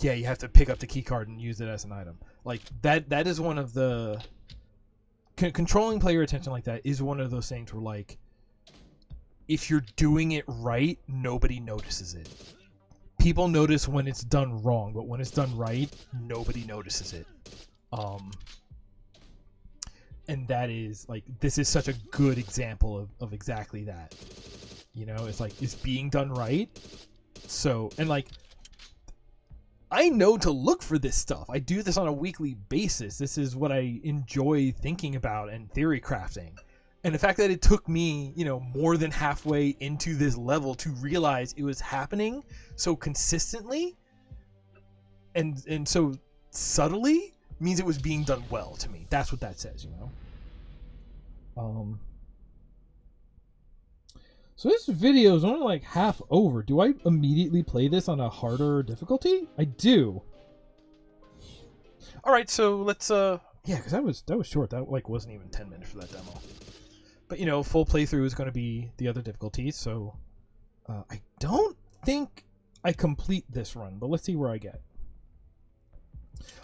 yeah, you have to pick up the key card and use it as an item. Like that is one of the controlling player attention like that is one of those things where like, if you're doing it right, nobody notices it. People notice when it's done wrong, but when it's done right, nobody notices it. And that is like, this is such a good example of exactly that. You know, it's like, it's being done right. So, and like, I know to look for this stuff. I do this on a weekly basis. This is what I enjoy thinking about and theory crafting. And the fact that it took me, you know, more than halfway into this level to realize it was happening so consistently and so subtly means it was being done well to me. That's what that says, you know? So this video is only like half over. Do I immediately play this on a harder difficulty? I do. All right, so let's yeah, because that was short. That like wasn't even 10 minutes for that demo. But you know, full playthrough is going to be the other difficulties. So I don't think I complete this run, but let's see where I get.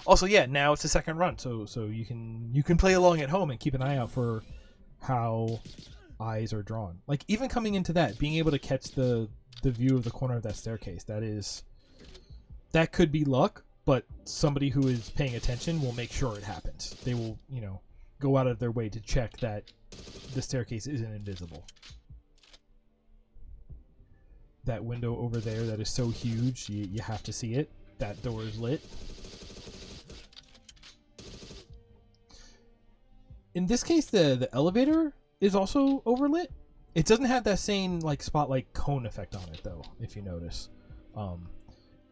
Also, yeah, now it's the second run, so you can play along at home and keep an eye out for how eyes are drawn. Like, even coming into that, being able to catch the view of the corner of that staircase, that could be luck, but somebody who is paying attention will make sure it happens. They will, you know, go out of their way to check that the staircase isn't invisible. That window over there that is so huge, you have to see it. That door is lit. In this case, the elevator is also overlit. It doesn't have that same like spotlight cone effect on it though, if you notice. And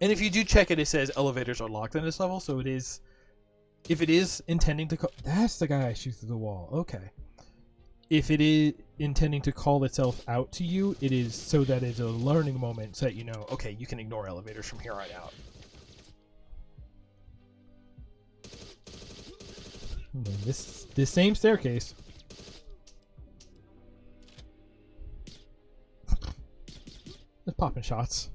if you do check it, it says elevators are locked in this level, so it is, if it is intending to that's the guy I shoot through the wall. Okay. If it is intending to call itself out to you, it is so that it's a learning moment so that you know, okay, you can ignore elevators from here on out. And then this same staircase. Just popping shots.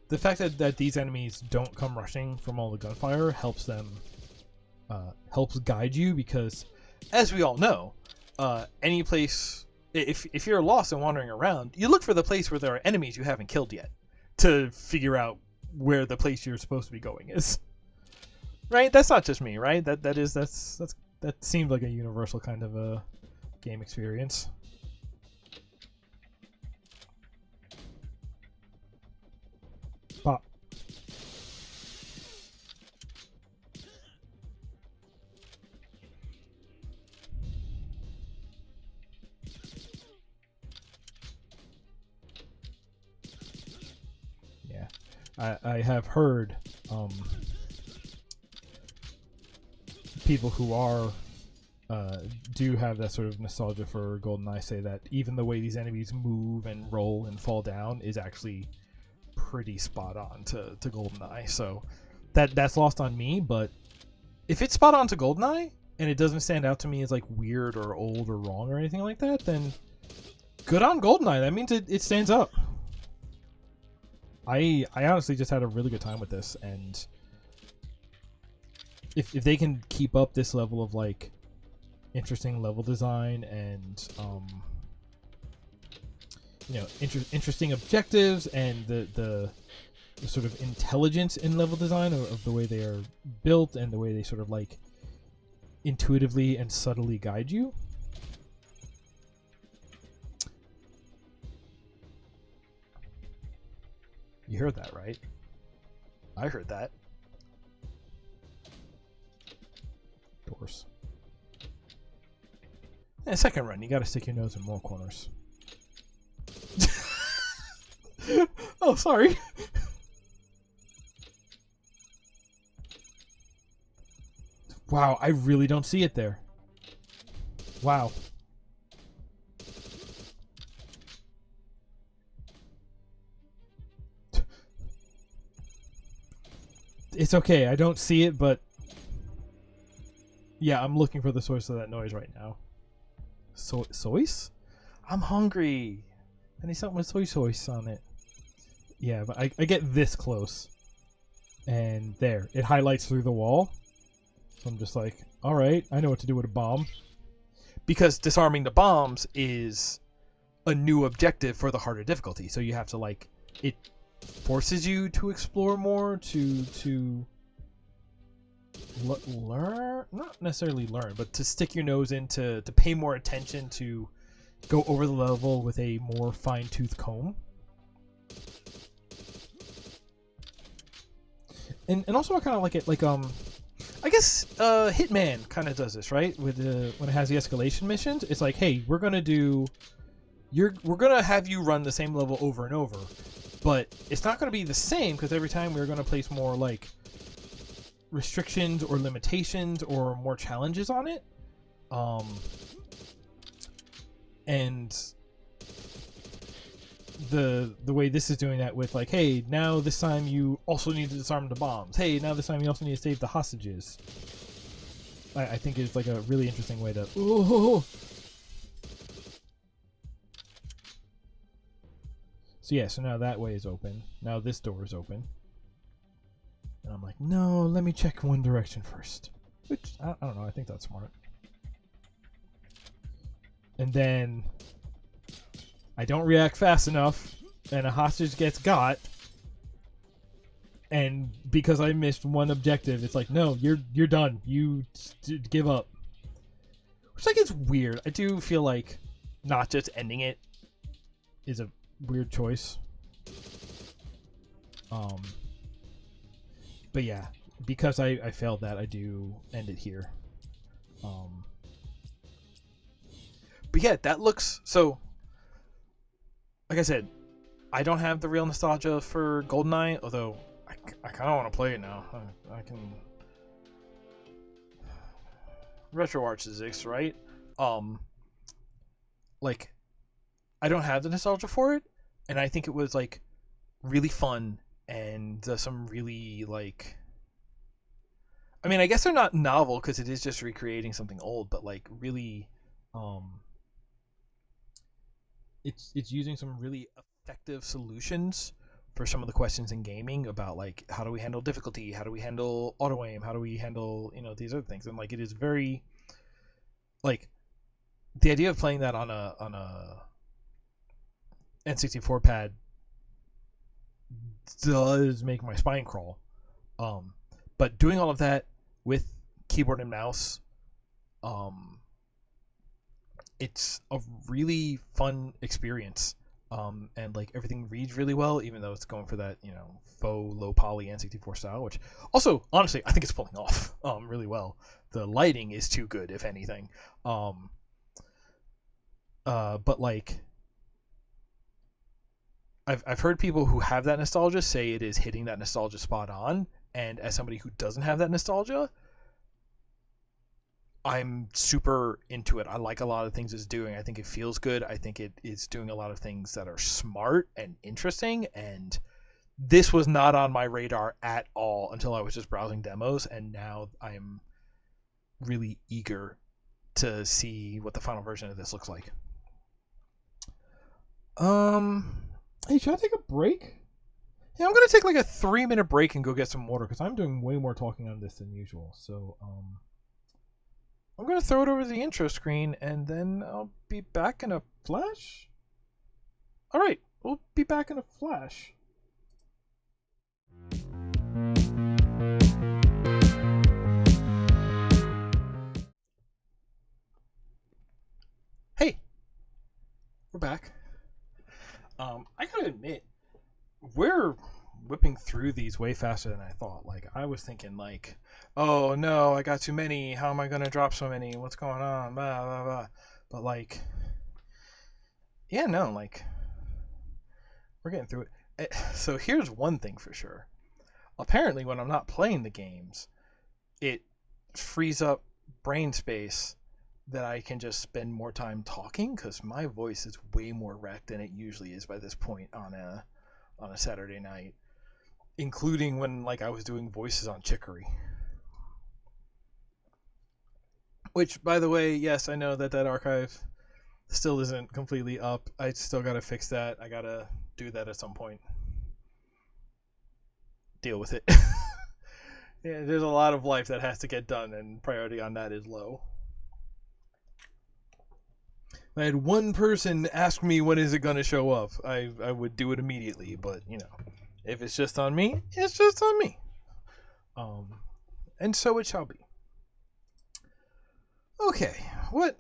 The fact that these enemies don't come rushing from all the gunfire helps them, helps guide you, because, as we all know, any place, if you're lost and wandering around, you look for the place where there are enemies you haven't killed yet to figure out where the place you're supposed to be going is. Right? That's not just me, right? That seems like a universal kind of a game experience. Pop. Yeah, I have heard people who are do have that sort of nostalgia for GoldenEye say that even the way these enemies move and roll and fall down is actually pretty spot on to GoldenEye. So that's lost on me, but if it's spot on to GoldenEye and it doesn't stand out to me as like weird or old or wrong or anything like that, then good on GoldenEye. That means it stands up. I honestly just had a really good time with this, and if they can keep up this level of like interesting level design and interesting objectives and the sort of intelligence in level design of the way they are built and the way they sort of like intuitively and subtly guide you. You heard that, right? I heard that. Doors. And second run, you gotta stick your nose in more corners. Oh, sorry. Wow, I really don't see it there. Wow. It's okay, I don't see it, but yeah, I'm looking for the source of that noise right now. Sois? I'm hungry. I need something with soy sauce on it. Yeah, but I get this close. And there, it highlights through the wall. So I'm just like, alright, I know what to do with a bomb. Because disarming the bombs is a new objective for the harder difficulty. So you have to like, it forces you to explore more, to learn, not necessarily learn, but to stick your nose in, to pay more attention, to go over the level with a more fine-tooth comb. And also I kind of like it, like, I guess Hitman kind of does this, right? With when it has the escalation missions, it's like, hey, we're gonna have you run the same level over and over, but it's not gonna be the same because every time we're gonna place more like restrictions or limitations or more challenges on it. And the way this is doing that with like, hey, now this time you also need to disarm the bombs. Hey, now this time you also need to save the hostages. I think is like a really interesting way to. Ooh. So yeah, so now that way is open. Now this door is open. And I'm like, no, let me check one direction first. Which, I don't know, I think that's smart. And then I don't react fast enough, and a hostage gets got. And because I missed one objective, it's like, no, you're done. You give up. Which like is weird. I do feel like not just ending it is a weird choice. But yeah, because I failed that, I do end it here. But yeah, that looks so. Like I said, I don't have the real nostalgia for GoldenEye, although I kind of want to play it now. I can. RetroArch exists, right? Like, I don't have the nostalgia for it, and I think it was like really fun and some really like. I mean, I guess they're not novel because it is just recreating something old, but like really, it's using some really effective solutions for some of the questions in gaming about like how do we handle difficulty, how do we handle auto aim, how do we handle these other things, and like it is very like the idea of playing that on a N64 pad does make my spine crawl, but doing all of that with keyboard and mouse. It's a really fun experience. And like everything reads really well, even though it's going for that, faux low poly N64 style, which also honestly I think it's pulling off really well. The lighting is too good, if anything. But like I've heard people who have that nostalgia say it is hitting that nostalgia spot on, and as somebody who doesn't have that nostalgia, I'm super into it. I like a lot of things it's doing. I think it feels good. I think it is doing a lot of things that are smart and interesting, and this was not on my radar at all until I was just browsing demos, and now I'm really eager to see what the final version of this looks like. Hey, should I take a break? Yeah, I'm gonna take like a 3-minute break and go get some water because I'm doing way more talking on this than usual. So, I'm going to throw it over the intro screen, and then I'll be back in a flash. All right, we'll be back in a flash. Hey, we're back. I gotta admit, we're whipping through these way faster than I thought. Like, I was thinking, like, oh no, I got too many. How am I gonna drop so many? What's going on? Blah blah blah. But like, yeah, no, like, we're getting through it. So here's one thing for sure. Apparently, when I'm not playing the games, it frees up brain space that I can just spend more time talking, because my voice is way more wrecked than it usually is by this point on a Saturday night, including when like I was doing voices on Chicory. Which, by the way, yes, I know that archive still isn't completely up. I still gotta fix that. I gotta do that at some point. Deal with it. Yeah, there's a lot of life that has to get done, and priority on that is low. I had one person ask me when is it going to show up, I would do it immediately. But if it's just on me, it's just on me. And so it shall be. Okay, like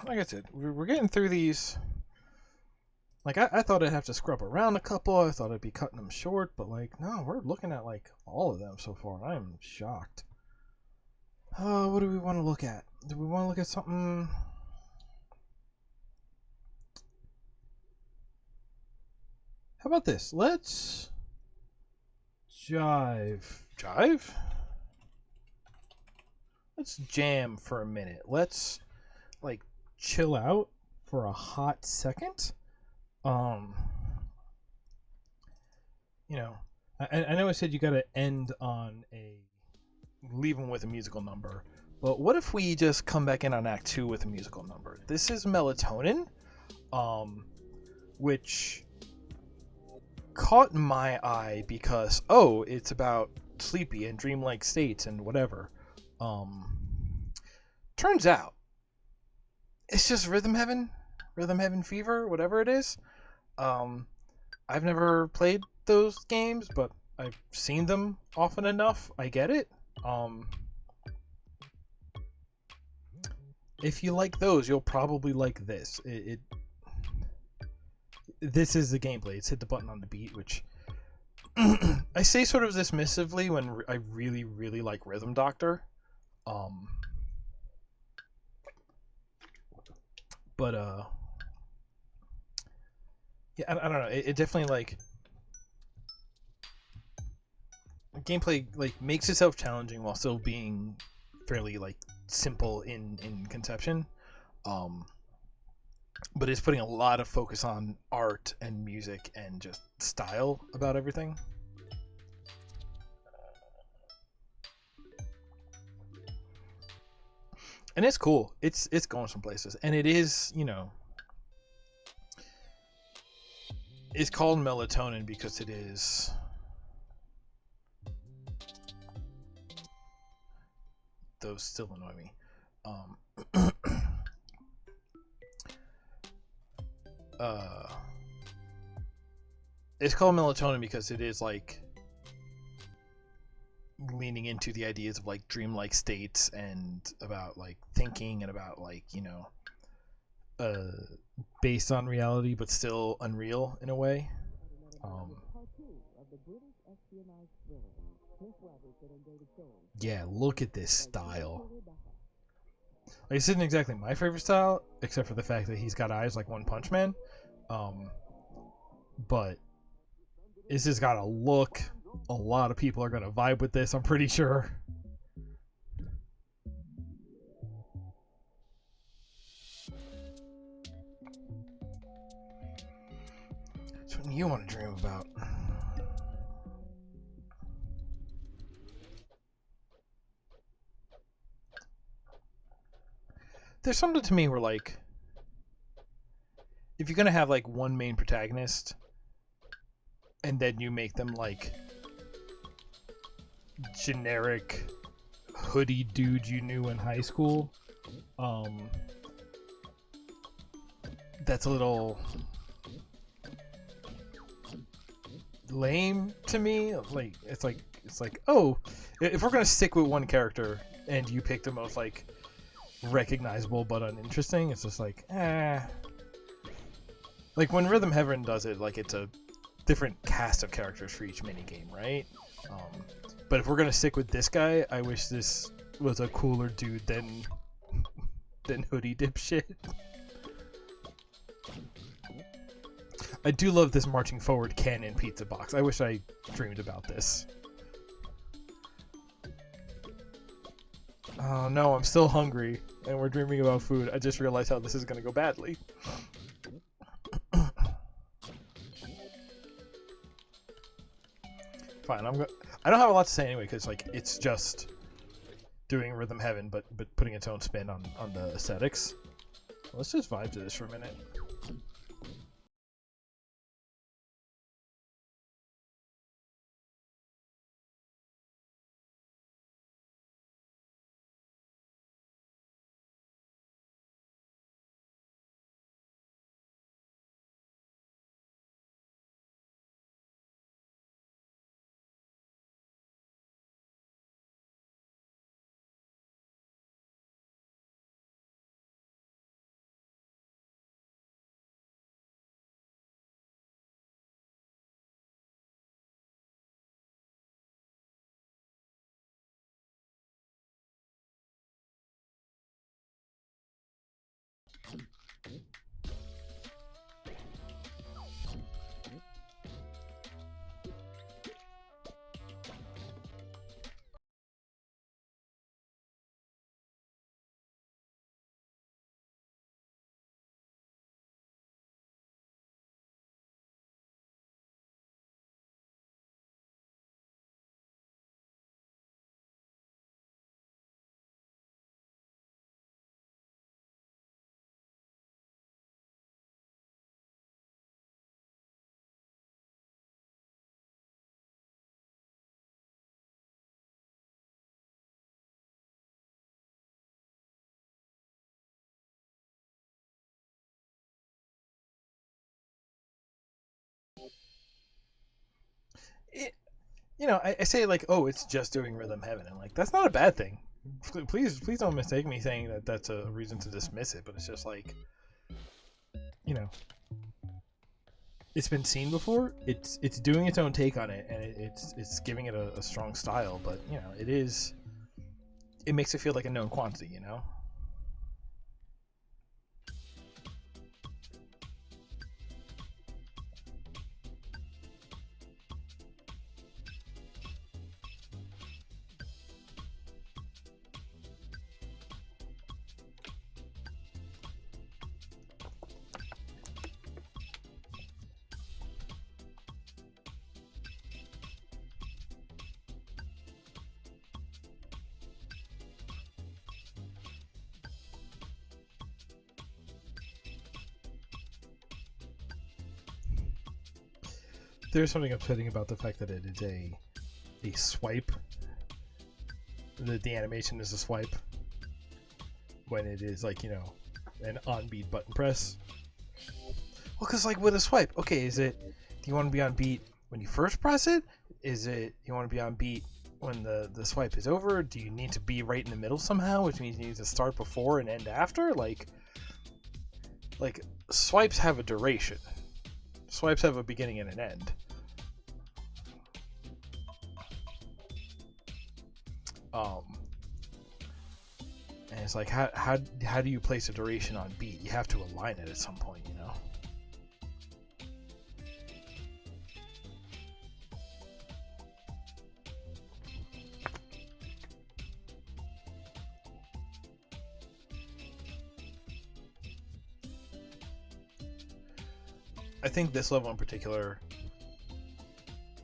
I said, we're getting through these. Like I thought I'd have to scrub around a couple. I thought I'd be cutting them short, but like no, we're looking at like all of them so far. I'm shocked. What do we want to look at? Do we want to look at something? How about this? Let's jive. Let's jam for a minute. Let's like chill out for a hot second. I know I said you gotta leave them with a musical number, but what if we just come back in on Act 2 with a musical number? This is Melatonin, which caught my eye because it's about sleepy and dreamlike states and whatever. Turns out it's just rhythm heaven fever, whatever it is. I've never played those games, but I've seen them often enough. I get it. If you like those, you'll probably like this. This is the gameplay. It's hit the button on the beat, which I say sort of dismissively when I really, really like Rhythm Doctor. But yeah, I don't know. It definitely like gameplay like makes itself challenging while still being fairly like simple in conception. But it's putting a lot of focus on art and music and just style about everything. And it's cool. It's going some places, and it is, it's called Melatonin because it is those still annoy me. It's called Melatonin because it is like leaning into the ideas of like dreamlike states and about like thinking and about like, you know, uh, based on reality but still unreal in a way. Yeah, look at this style. Like, this isn't exactly my favorite style, except for the fact that he's got eyes like One Punch Man. But this has got a look. A lot of people are gonna vibe with this, I'm pretty sure. It's what you want to dream about. There's something to me where, like, if you're gonna have like one main protagonist and then you make them like generic hoodie dude you knew in high school, that's a little lame to me. Like it's like, oh, if we're gonna stick with one character and you pick the most like recognizable but uninteresting, it's just like, like when Rhythm Heaven does it, like it's a different cast of characters for each minigame, right? But if we're gonna stick with this guy, I wish this was a cooler dude than hoodie dipshit. I do love this marching forward cannon pizza box. I wish I dreamed about this. Oh no, I'm still hungry, and we're dreaming about food. I just realized how this is gonna go badly. Fine, I don't have a lot to say anyway, because like it's just doing Rhythm Heaven, but putting its own spin on the aesthetics. Let's just vibe to this for a minute. It, you know, I say like, oh, it's just doing Rhythm Heaven, and like that's not a bad thing. Please don't mistake me saying that that's a reason to dismiss it, but it's just like, you know, it's been seen before. It's doing its own take on it, and it's giving it a strong style. But you know, it makes it feel like a known quantity. You know. There's something upsetting about the fact that it is a swipe. The animation is a swipe when it is like, you know, an on beat button press. Well, because like with a swipe, okay, do you want to be on beat when you first press it? Is it you want to be on beat when the swipe is over, do you need to be right in the middle somehow, which means you need to start before and end after? Like swipes have a duration. Swipes have a beginning and an end. And it's like, how do you place a duration on beat? You have to align it at some point, you know? I think this level in particular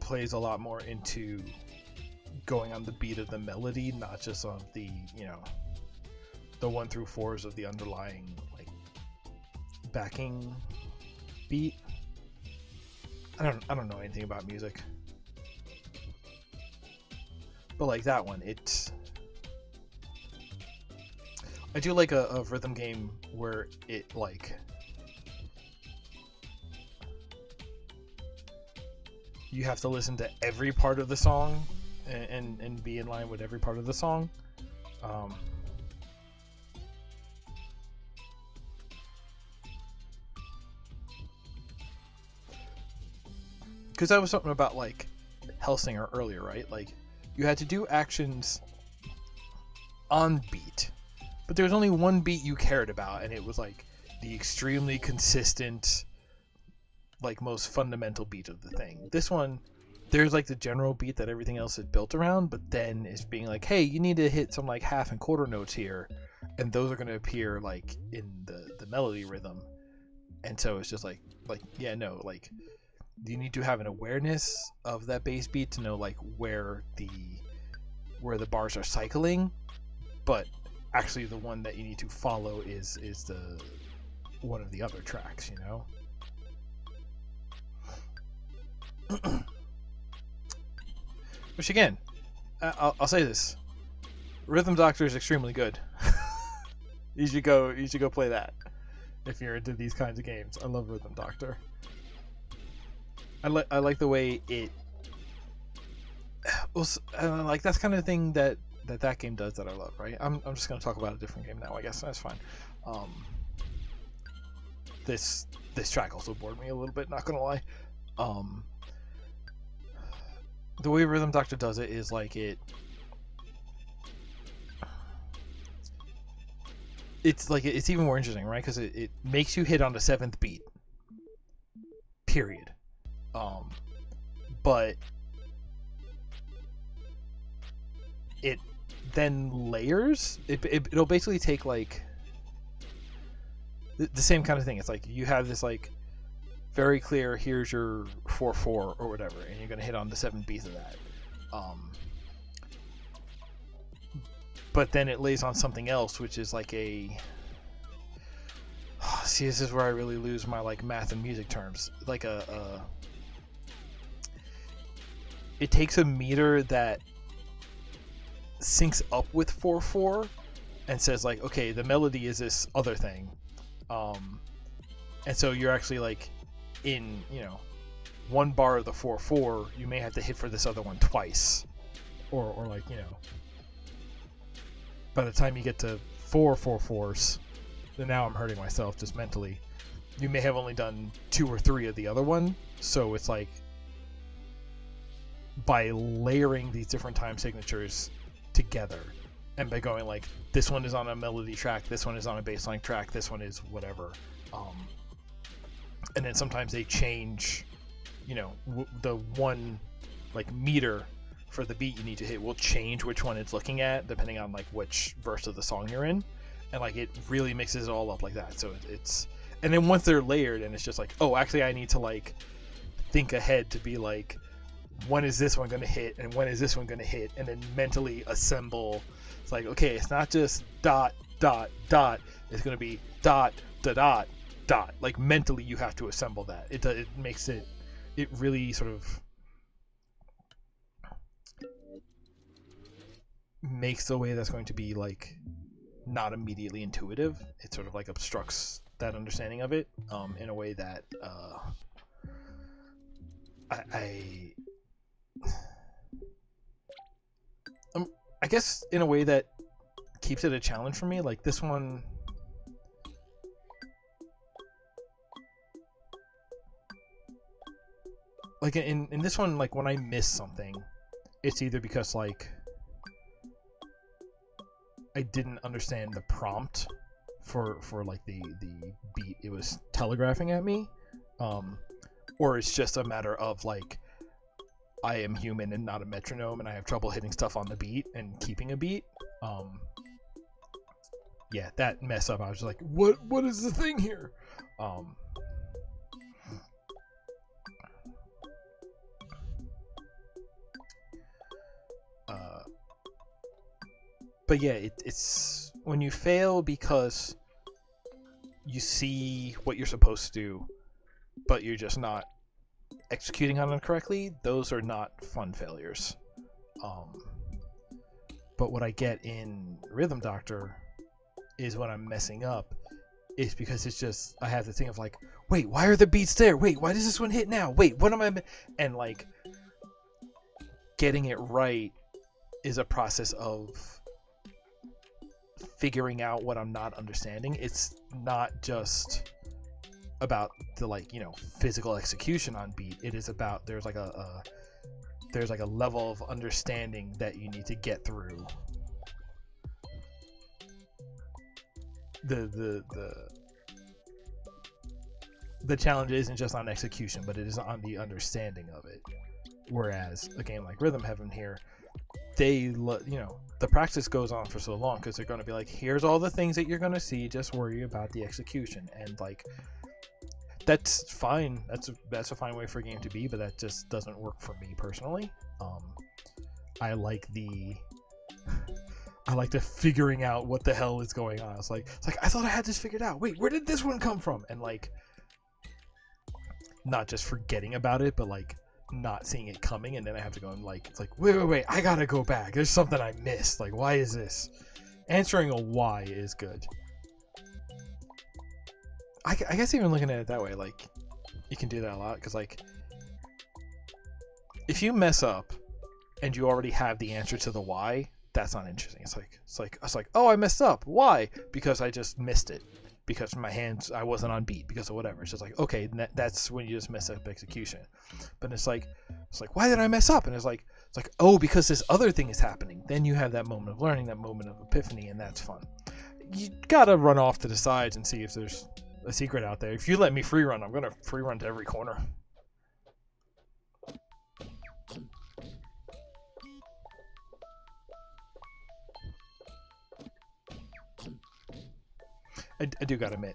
plays a lot more into going on the beat of the melody, not just on the, you know, the 1 through 4s of the underlying like backing beat. I don't know anything about music, but like that one, I do like a rhythm game where it like you have to listen to every part of the song and be in line with every part of the song. Because I was talking about like Hellsinger earlier, right? Like you had to do actions on beat, but there was only one beat you cared about, and it was like the extremely consistent, like most fundamental beat of the thing. This one, there's like the general beat that everything else is built around, but then it's being like, hey, you need to hit some like half and quarter notes here, and those are going to appear like in the melody rhythm. And so it's just like yeah, no, like you need to have an awareness of that bass beat to know like where the bars are cycling, but actually the one that you need to follow is the one of the other tracks, you know. Which again, I'll say this: Rhythm Doctor is extremely good. You should go play that if you're into these kinds of games. I love Rhythm Doctor. I like the way it. Well, like that's kind of the thing that game does that I love. Right? I'm just gonna talk about a different game now. I guess that's fine. This track also bored me a little bit. Not gonna lie. The way Rhythm Doctor does it is like it's even more interesting, right? Because it makes you hit on the 7th beat. Period. But it then layers. It'll basically take like the same kind of thing. It's like you have this like very clear, here's your 4/4 or whatever, and you're gonna hit on the 7th beat of that. But then it lays on something else, which is like a. See, this is where I really lose my like math and music terms. Like it takes a meter that syncs up with 4/4 and says like, okay, the melody is this other thing, and so you're actually like in, you know, one bar of the 4/4, you may have to hit for this other one twice, or like, you know, by the time you get to 4/4s, then now I'm hurting myself just mentally. You may have only done 2 or 3 of the other one, so it's like by layering these different time signatures together, and by going like this one is on a melody track, this one is on a bassline track, this one is whatever. And then sometimes they change, you know, the one like meter for the beat you need to hit will change which one it's looking at depending on like which verse of the song you're in, and like it really mixes it all up like that. So it's, and then once they're layered, and it's just like, oh, actually I need to like think ahead to be like, when is this one going to hit and when is this one going to hit, and then mentally assemble. It's like, okay, it's not just dot dot dot, it's going to be dot dot dot dot. Like mentally you have to assemble that. It makes it really sort of makes the way that's going to be like not immediately intuitive. It sort of like obstructs that understanding of it in a way that I I guess in a way that keeps it a challenge for me. Like this one, like in this one, like when I miss something, it's either because like I didn't understand the prompt for like the beat it was telegraphing at me, or it's just a matter of like I am human and not a metronome, and I have trouble hitting stuff on the beat and keeping a beat. Yeah, that mess up. I was just like, what is the thing here? But yeah, it's when you fail because you see what you're supposed to do, but you're just not executing on it correctly. Those are not fun failures. But what I get in Rhythm Doctor is when I'm messing up is because it's just I have the thing of like, wait, why are the beats there? Wait, why does this one hit now? Wait, what am I? And like getting it right is a process of figuring out what I'm not understanding. It's not just about the like physical execution on beat. It is about there's like a level of understanding that you need to get through. The challenge isn't just on execution, but it is on the understanding of it. Whereas a game like Rhythm Heaven here, the practice goes on for so long because they're going to be like, here's all the things that you're going to see, just worry about the execution. And like that's fine, that's a fine way for a game to be, but that just doesn't work for me personally. I like the figuring out what the hell is going on. It's like I thought I had this figured out. Wait, where did this one come from? And like not just forgetting about it, but like not seeing it coming, and then I have to go and like it's like wait, I gotta go back. There's something I missed. Like, why is this? Answering a why is good. I guess even looking at it that way, like you can do that a lot because like if you mess up and you already have the answer to the why, that's not interesting. It's like oh, I messed up. Why? Because I just missed it. Because my hands, I wasn't on beat because of whatever. It's just like, okay, that's when you just mess up execution. But it's like, why did I mess up? And it's like, oh, because this other thing is happening. Then you have that moment of learning, that moment of epiphany, and that's fun. You gotta run off to the sides and see if there's a secret out there. If you let me free run, I'm gonna free run to every corner. I do gotta admit,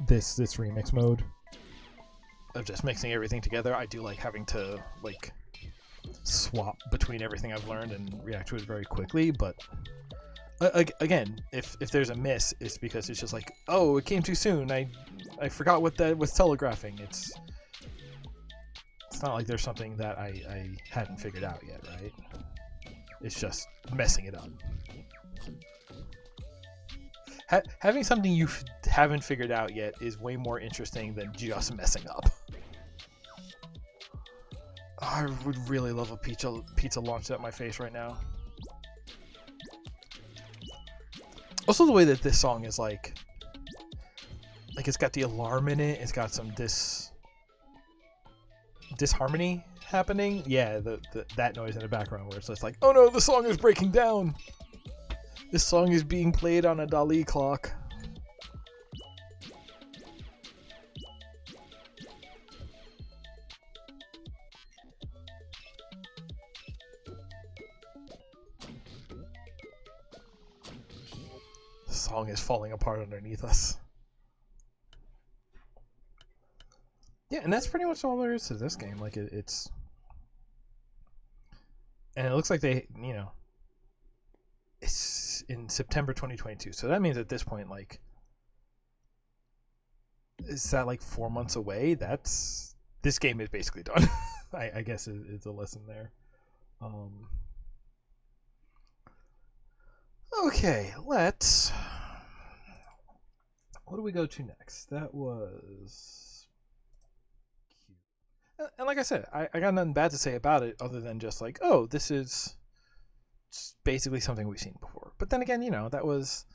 this remix mode of just mixing everything together, I do like having to like swap between everything I've learned and react to it very quickly. But again, if there's a miss, it's because it's just like, oh, it came too soon. I forgot what that was telegraphing. It's not like there's something that I hadn't figured out yet, right? It's just messing it up. Having something you haven't figured out yet is way more interesting than just messing up. I would really love a pizza launched at my face right now. Also, the way that this song is like it's got the alarm in it. It's got some disharmony happening. Yeah, that noise in the background where it's just like, oh no, the song is breaking down. This song is being played on a Dali clock. The song is falling apart underneath us. Yeah, and that's pretty much all there is to this game. Like it's, and it looks like they, it's in September 2022. So that means at this point, like, is that like 4 months away? This game is basically done. I guess is a lesson there. Okay, what do we go to next? That was cute. And like I said, I got nothing bad to say about it other than just like, oh, this is basically something we've seen before. But then again, that was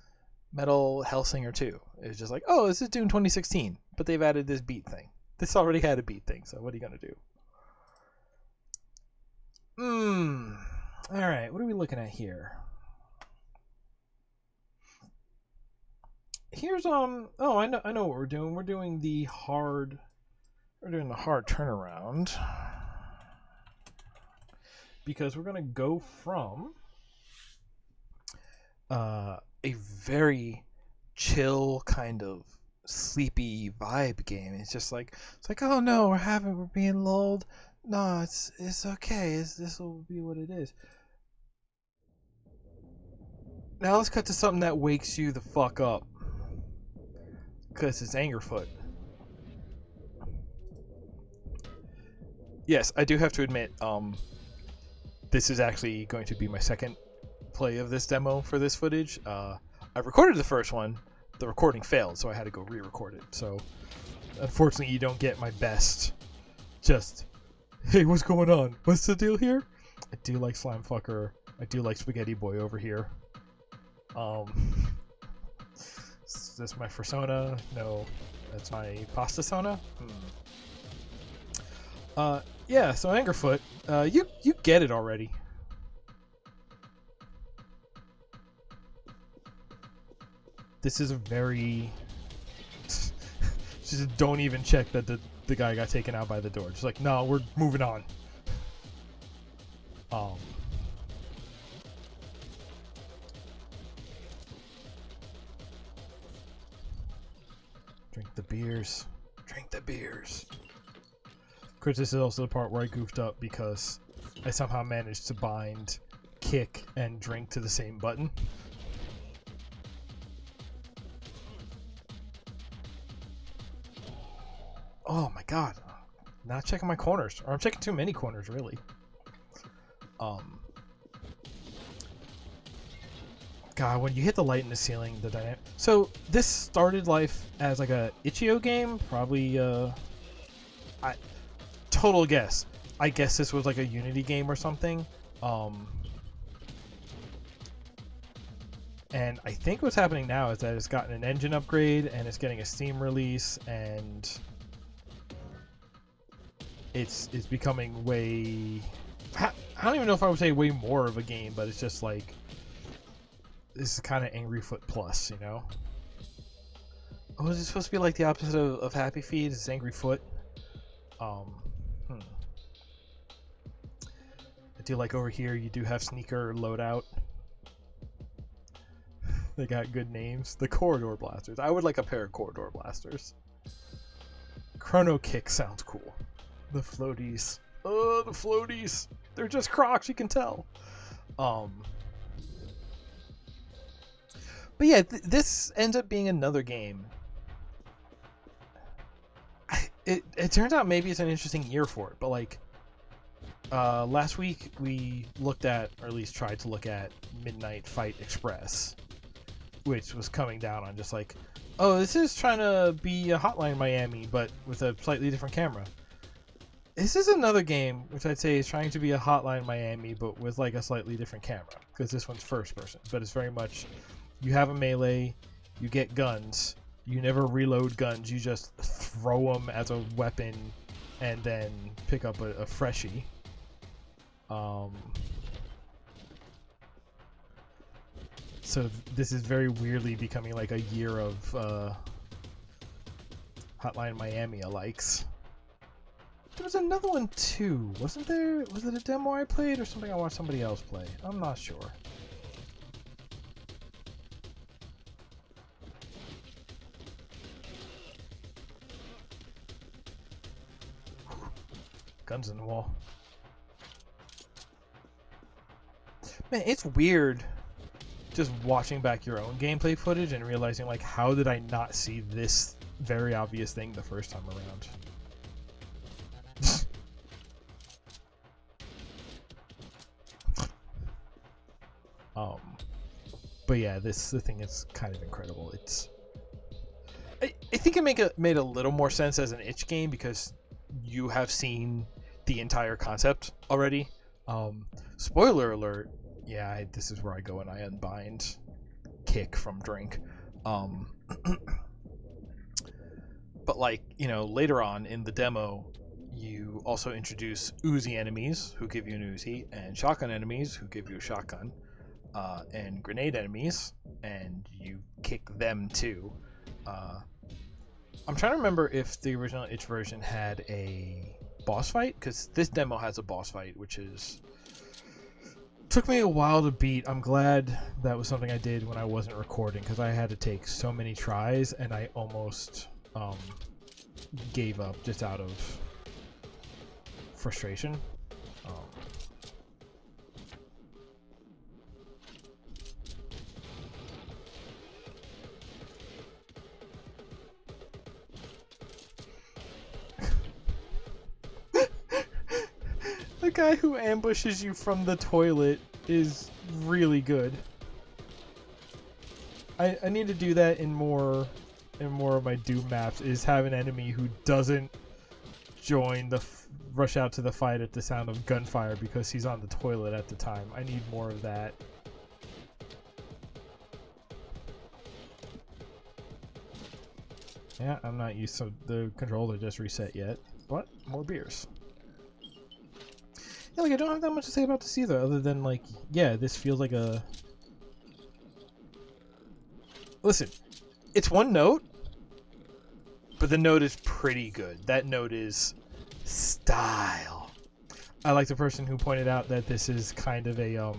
Metal Hellsinger 2. It was just like, oh, this is Doom 2016, but they've added this beat thing. This already had a beat thing, so what are you gonna do? All right, what are we looking at here? Here's oh, I know what we're doing. We're doing the hard turnaround because we're gonna go from a very chill kind of sleepy vibe game. It's like, oh no, we're being lulled. No, it's okay. This will be what it is. Now let's cut to something that wakes you the fuck up. Because it's Angerfoot. Yes, I do have to admit, this is actually going to be my second play of this demo for this footage. I recorded the first one. The recording failed, so I had to go re-record it. So, unfortunately, you don't get my best. Just, hey, what's going on? What's the deal here? I do like Slime Fucker. I do like Spaghetti Boy over here. Is this my Fursona? No, that's my Pasta Sona. Yeah. So Angerfoot, you get it already. This is a very just don't even check that the guy got taken out by the door. Just like, no, we're moving on. Drink the beers. Drink the beers. Of course, this is also the part where I goofed up because I somehow managed to bind kick and drink to the same button. Oh my god. Not checking my corners. Or I'm checking too many corners, really. God, when you hit the light in the ceiling, the dynamic... So, this started life as like a itch.io game. Probably, total guess. I guess this was like a Unity game or something. And I think what's happening now is that it's gotten an engine upgrade and it's getting a Steam release and it's becoming way... I don't even know if I would say way more of a game, but it's just like... This is kind of Angryfoot Plus, you know? Oh, is it supposed to be like the opposite of Happy Feet? It's Angryfoot. I do like over here, you do have Sneaker Loadout. They got good names. The Corridor Blasters. I would like a pair of Corridor Blasters. Chrono Kick sounds cool. The floaties. Oh, the floaties. They're just Crocs, you can tell. But yeah, this ends up being another game. It turns out maybe it's an interesting year for it, but like last week we looked at, or at least tried to look at, Midnight Fight Express, which was coming down on just like, oh, this is trying to be a Hotline Miami, but with a slightly different camera. This is another game which I'd say is trying to be a Hotline Miami, but with like a slightly different camera, because this one's first person, but it's very much, you have a melee, you get guns, you never reload guns, you just throw them as a weapon and then pick up a freshie. So this is very weirdly becoming like a year of Hotline Miami alikes. There was another one too, wasn't there? Was it a demo I played or something I watched somebody else play? I'm not sure. Guns in the wall. Man, it's weird just watching back your own gameplay footage and realizing, like, how did I not see this very obvious thing the first time around? But yeah, the thing is kind of incredible. I think it made a little more sense as an itch game because you have seen the entire concept already. Spoiler alert, yeah, this is where I go and I unbind Kick from Drink. But like, you know, later on in the demo, you also introduce Uzi enemies who give you an Uzi, and shotgun enemies who give you a shotgun, and grenade enemies, and you kick them too. I'm trying to remember if the original itch version had a boss fight, because this demo has a boss fight, which is took me a while to beat. I'm glad that was something I did when I wasn't recording, because I had to take so many tries and I almost gave up just out of frustration. The guy who ambushes you from the toilet is really good. I need to do that in more of my Doom maps, is have an enemy who doesn't join the rush out to the fight at the sound of gunfire because he's on the toilet at the time. I need more of that. Yeah, I'm not used to the controller just reset yet, but more beers. Yeah, like I don't have that much to say about this either, other than like, yeah, this feels like a... Listen, it's one note, but the note is pretty good. That note is style. I like the person who pointed out that this is kind of a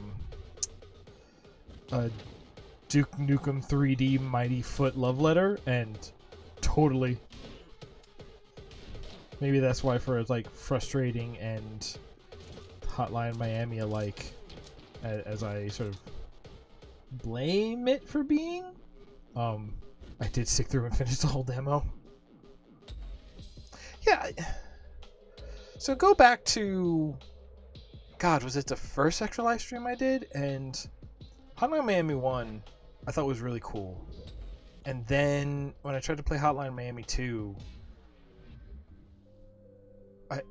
Duke Nukem 3D Mighty Foot love letter, and totally. Maybe that's why for like frustrating and Hotline Miami alike, as I sort of blame it for being, I did stick through and finish the whole demo. Yeah. So go back to, God, was it the first Extra Life stream I did? And Hotline Miami 1 I thought was really cool. And then when I tried to play Hotline Miami 2,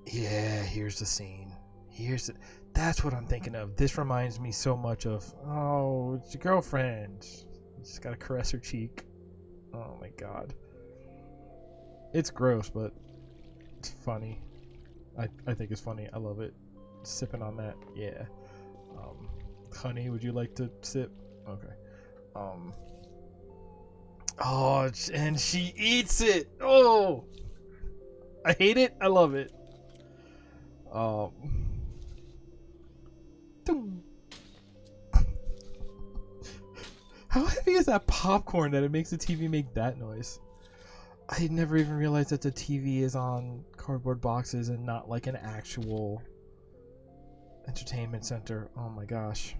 yeah, here's the scene. That's what I'm thinking of. This reminds me so much of, oh, it's your girlfriend. You just gotta caress her cheek. Oh my god. It's gross, but it's funny. I think it's funny. I love it. Sipping on that, yeah. Honey, would you like to sip? Okay. Oh, and she eats it. Oh, I hate it. I love it. How heavy is that popcorn that it makes the TV make that noise? I never even realized that the TV is on cardboard boxes and not like an actual entertainment center. Oh my gosh.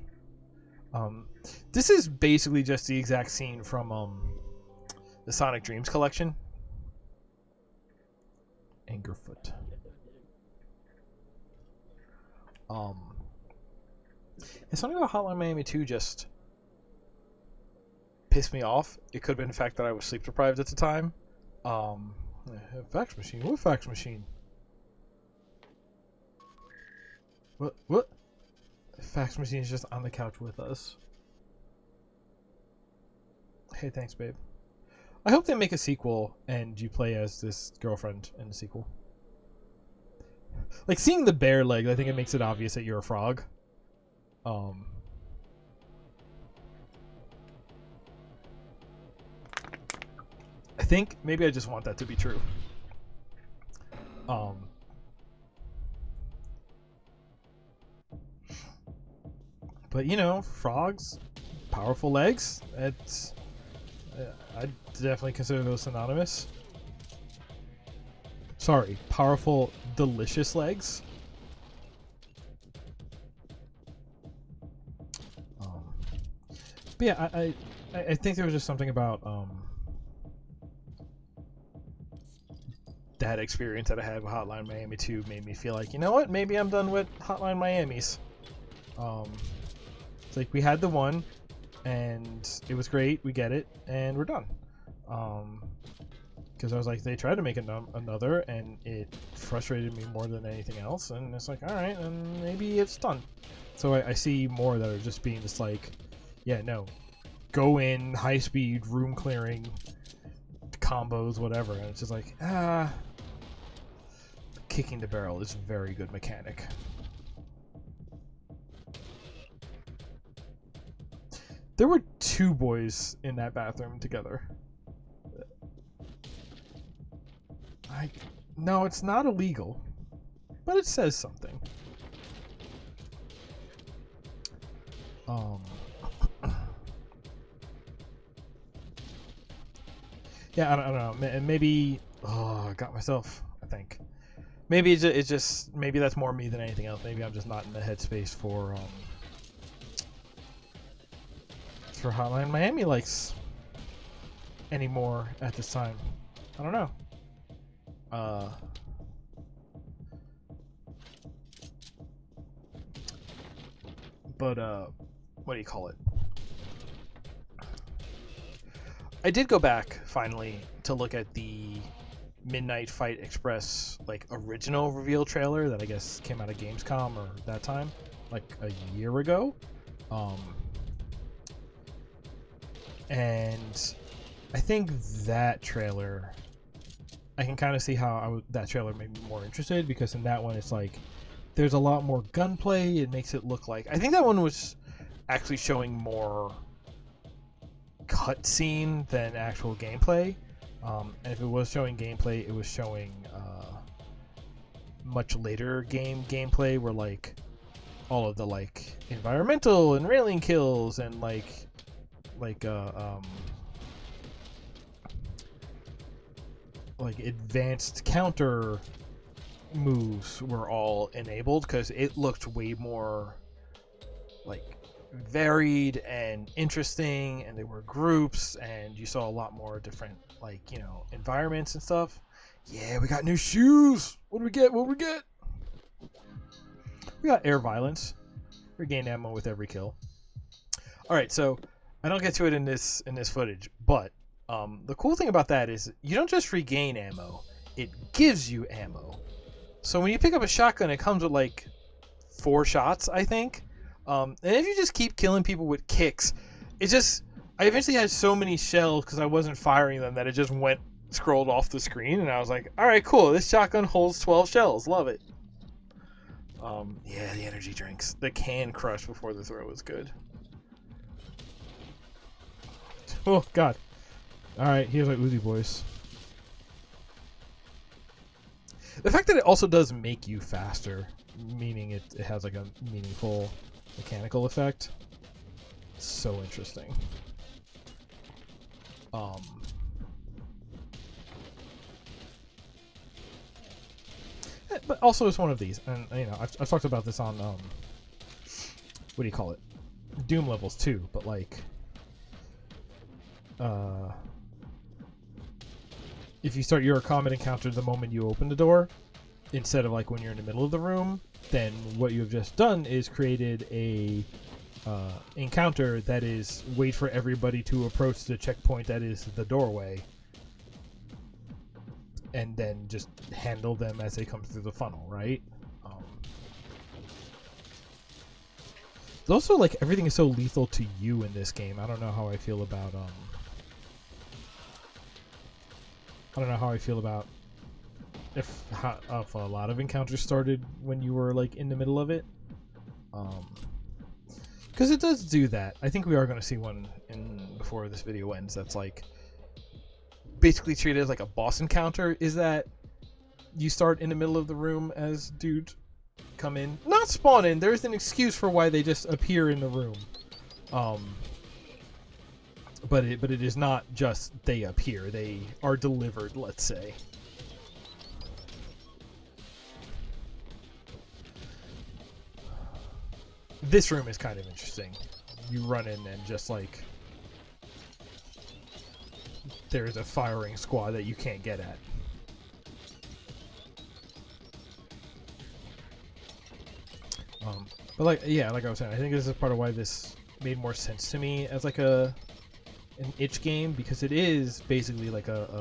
This is basically just the exact scene from the Sonic Dreams collection. Angerfoot. It's something about Hotline Miami 2 just pissed me off. It could have been the fact that I was sleep deprived at the time. Fax machine? What fax machine? What? Fax machine is just on the couch with us. Hey, thanks, babe. I hope they make a sequel and you play as this girlfriend in the sequel. Like, seeing the bare leg, I think it makes it obvious that you're a frog. I think maybe I just want that to be true. But you know, frogs, powerful legs. It's I definitely consider those synonymous. Sorry, powerful, delicious legs. But yeah, I think there was just something about that experience that I had with Hotline Miami 2 made me feel like, you know what, maybe I'm done with Hotline Miamis. It's like we had the one, and it was great. We get it, and we're done. Because I was like, they tried to make another, and it frustrated me more than anything else. And it's like, all right, and maybe it's done. So I see more that are just being just like, yeah, no, go in, high speed, room clearing, combos, whatever. And it's just like, kicking the barrel is a very good mechanic. There were 2 boys in that bathroom together. No, it's not illegal, but it says something. Yeah, I don't know. Maybe, I got myself, I think. Maybe it's just maybe that's more me than anything else. Maybe I'm just not in the headspace for Hotline Miami likes anymore at this time. I don't know. But what do you call it? I did go back finally to look at the Midnight Fight Express like original reveal trailer that I guess came out of Gamescom or that time, like a year ago. And I think that trailer, I can kind of see how that trailer made me more interested, because in that one it's like there's a lot more gunplay. It makes it look like, I think that one was actually showing more cutscene than actual gameplay. And if it was showing gameplay, it was showing much later gameplay where like all of the like environmental and railing kills and like advanced counter moves were all enabled, because it looked way more like varied and interesting, and there were groups and you saw a lot more different like, you know, environments and stuff. Yeah, we got new shoes. What do we get? We got air violence. Regain ammo with every kill. All right, so I don't get to it in this footage, but the cool thing about that is you don't just regain ammo, it gives you ammo. So when you pick up a shotgun, it comes with like 4 shots, I think. And if you just keep killing people with kicks, I eventually had so many shells because I wasn't firing them that it just scrolled off the screen, and I was like, all right, cool, this shotgun holds 12 shells, love it. Yeah, the energy drinks. The can crush before the throw was good. Oh, God. Alright, here's my Uzi boys. The fact that it also does make you faster, meaning it has like a meaningful mechanical effect, it's so interesting. But also it's one of these, and you know, I've talked about this on what do you call it, Doom levels too, but like if you start your combat encounter the moment you open the door, instead of like when you're in the middle of the room, then what you have just done is created a encounter that is wait for everybody to approach the checkpoint that is the doorway, and then just handle them as they come through the funnel, right? It's also like everything is so lethal to you in this game. I don't know how I feel about if a lot of encounters started when you were like in the middle of it, because it does do that. I think we are going to see one before this video ends that's like basically treated as like a boss encounter, is that you start in the middle of the room as dude come in, not spawn in. There's an excuse for why they just appear in the room, but it is not just they appear, they are delivered, let's say. This room is kind of interesting. You run in and just like there's a firing squad that you can't get at. But like, yeah, like I was saying, I think this is part of why this made more sense to me as like an itch game, because it is basically like it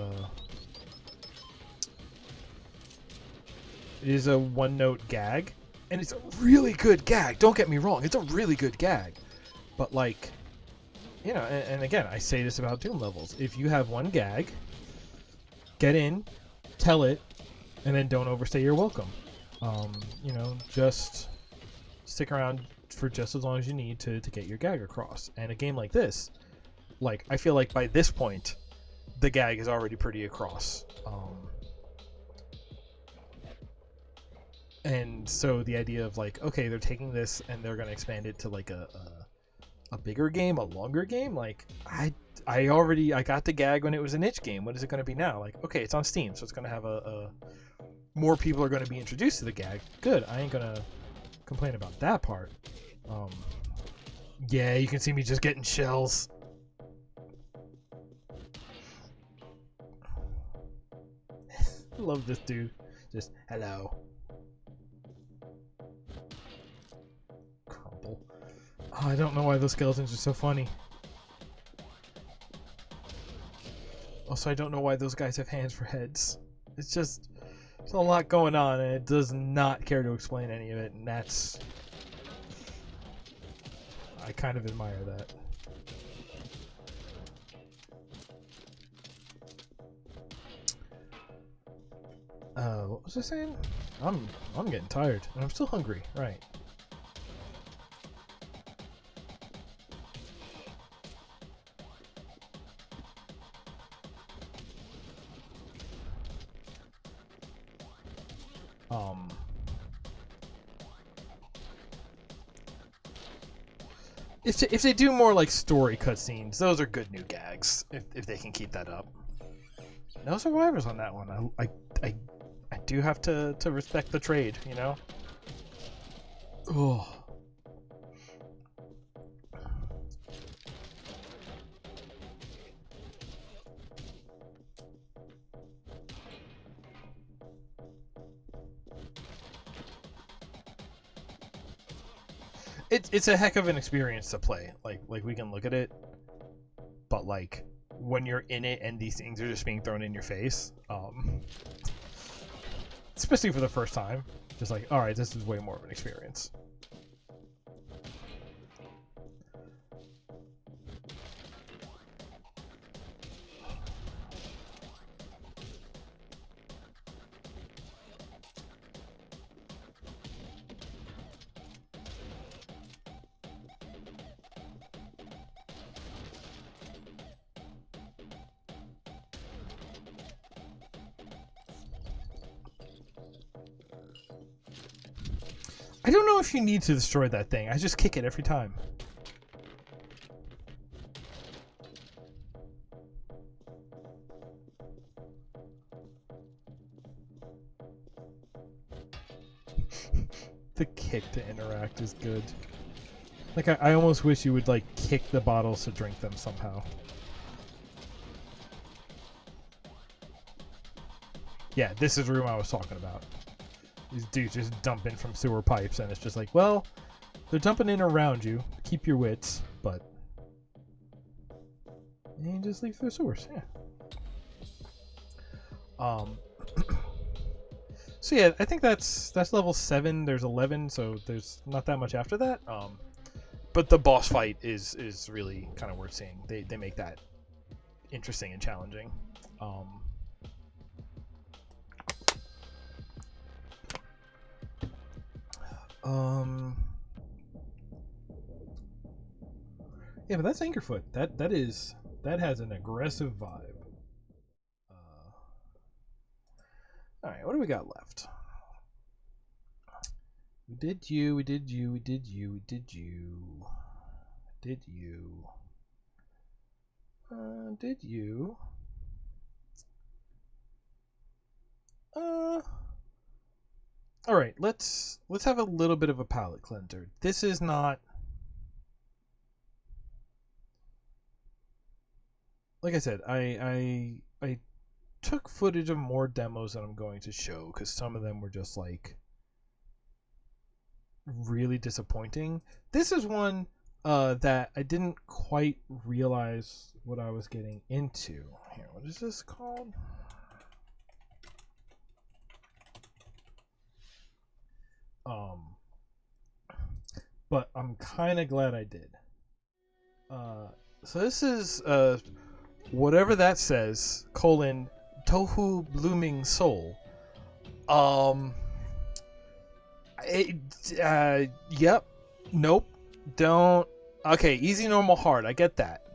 is a one-note gag, And it's a really good gag. Don't get me wrong, it's a really good gag. But like, you know, and again, I say this about Doom levels. If you have one gag, get in, tell it, and then don't overstay your welcome. You know, just stick around for just as long as you need to get your gag across. And a game like this, like, I feel like by this point, the gag is already pretty across. And so the idea of like, okay, they're taking this and they're going to expand it to like a bigger game, a longer game. Like, I got the gag when it was an itch game. What is it going to be now? Like, okay, it's on Steam, so it's going to have a more people are going to be introduced to the gag. Good. I ain't going to complain about that part. Yeah, you can see me just getting shells. I love this dude. Just hello. Crumple. Oh, I don't know why those skeletons are so funny. Also, I don't know why those guys have hands for heads. It's just, there's a lot going on, and it does not care to explain any of it, and that's... I kind of admire that. What was I saying? I'm getting tired, and I'm still hungry, right. If they do more like story cutscenes, those are good new gags. If they can keep that up. No survivors on that one. I do have to respect the trade, you know. Oh. It's a heck of an experience to play. Like we can look at it, but like when you're in it and these things are just being thrown in your face, especially for the first time, just like, all right, this is way more of an experience. I don't know if you need to destroy that thing. I just kick it every time. The kick to interact is good. Like, I almost wish you would, like, kick the bottles to drink them somehow. Yeah, this is the room I was talking about. These dudes just dumping from sewer pipes, and it's just like, well, they're dumping in around you. Keep your wits, but you just leave through the sewers. Yeah. So yeah, I think that's level 7. There's 11, so there's not that much after that. But the boss fight is really kind of worth seeing. They make that interesting and challenging. Yeah, but that's Anchorfoot. That has an aggressive vibe. All right, what do we got left? We did you. We did you. We did you. We did you. Did you? Did you? All right, let's have a little bit of a palate cleanser. This is not, like I said, I took footage of more demos that I'm going to show because some of them were just like really disappointing. This is one that I didn't quite realize what I was getting into. Here, what is this called? but I'm kind of glad I did. So this is whatever that says, colon, Touhou Blooming Soul. It, yep. Nope. Don't. Okay, easy, normal, hard. I get that.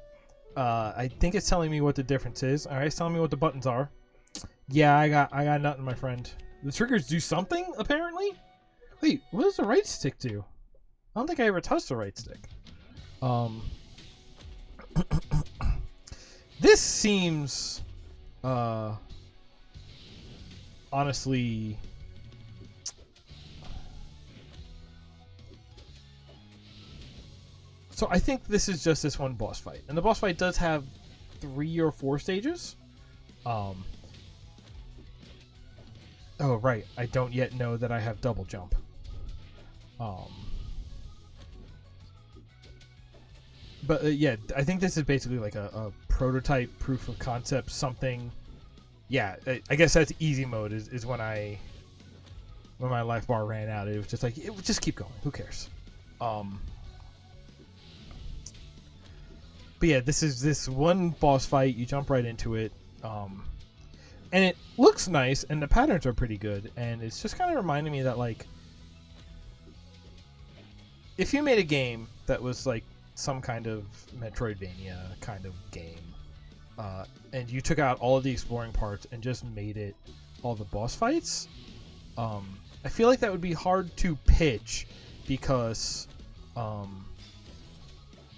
I think it's telling me what the difference is. All right, it's telling me what the buttons are. Yeah, I got nothing, my friend. The triggers do something, apparently? Wait, what does the right stick do? I don't think I ever touched the right stick. This seems, honestly, so I think this is just this one boss fight, and the boss fight does have 3 or 4 stages. Oh right, I don't yet know that I have double jump. But yeah, I think this is basically like a prototype proof of concept something. Yeah, I guess that's easy mode is when my life bar ran out. It was just like, it would just keep going. Who cares? But yeah, this is this one boss fight. You jump right into it. And it looks nice, and the patterns are pretty good, and it's just kind of reminding me that, like, if you made a game that was like some kind of Metroidvania kind of game, and you took out all of the exploring parts and just made it all the boss fights, I feel like that would be hard to pitch, because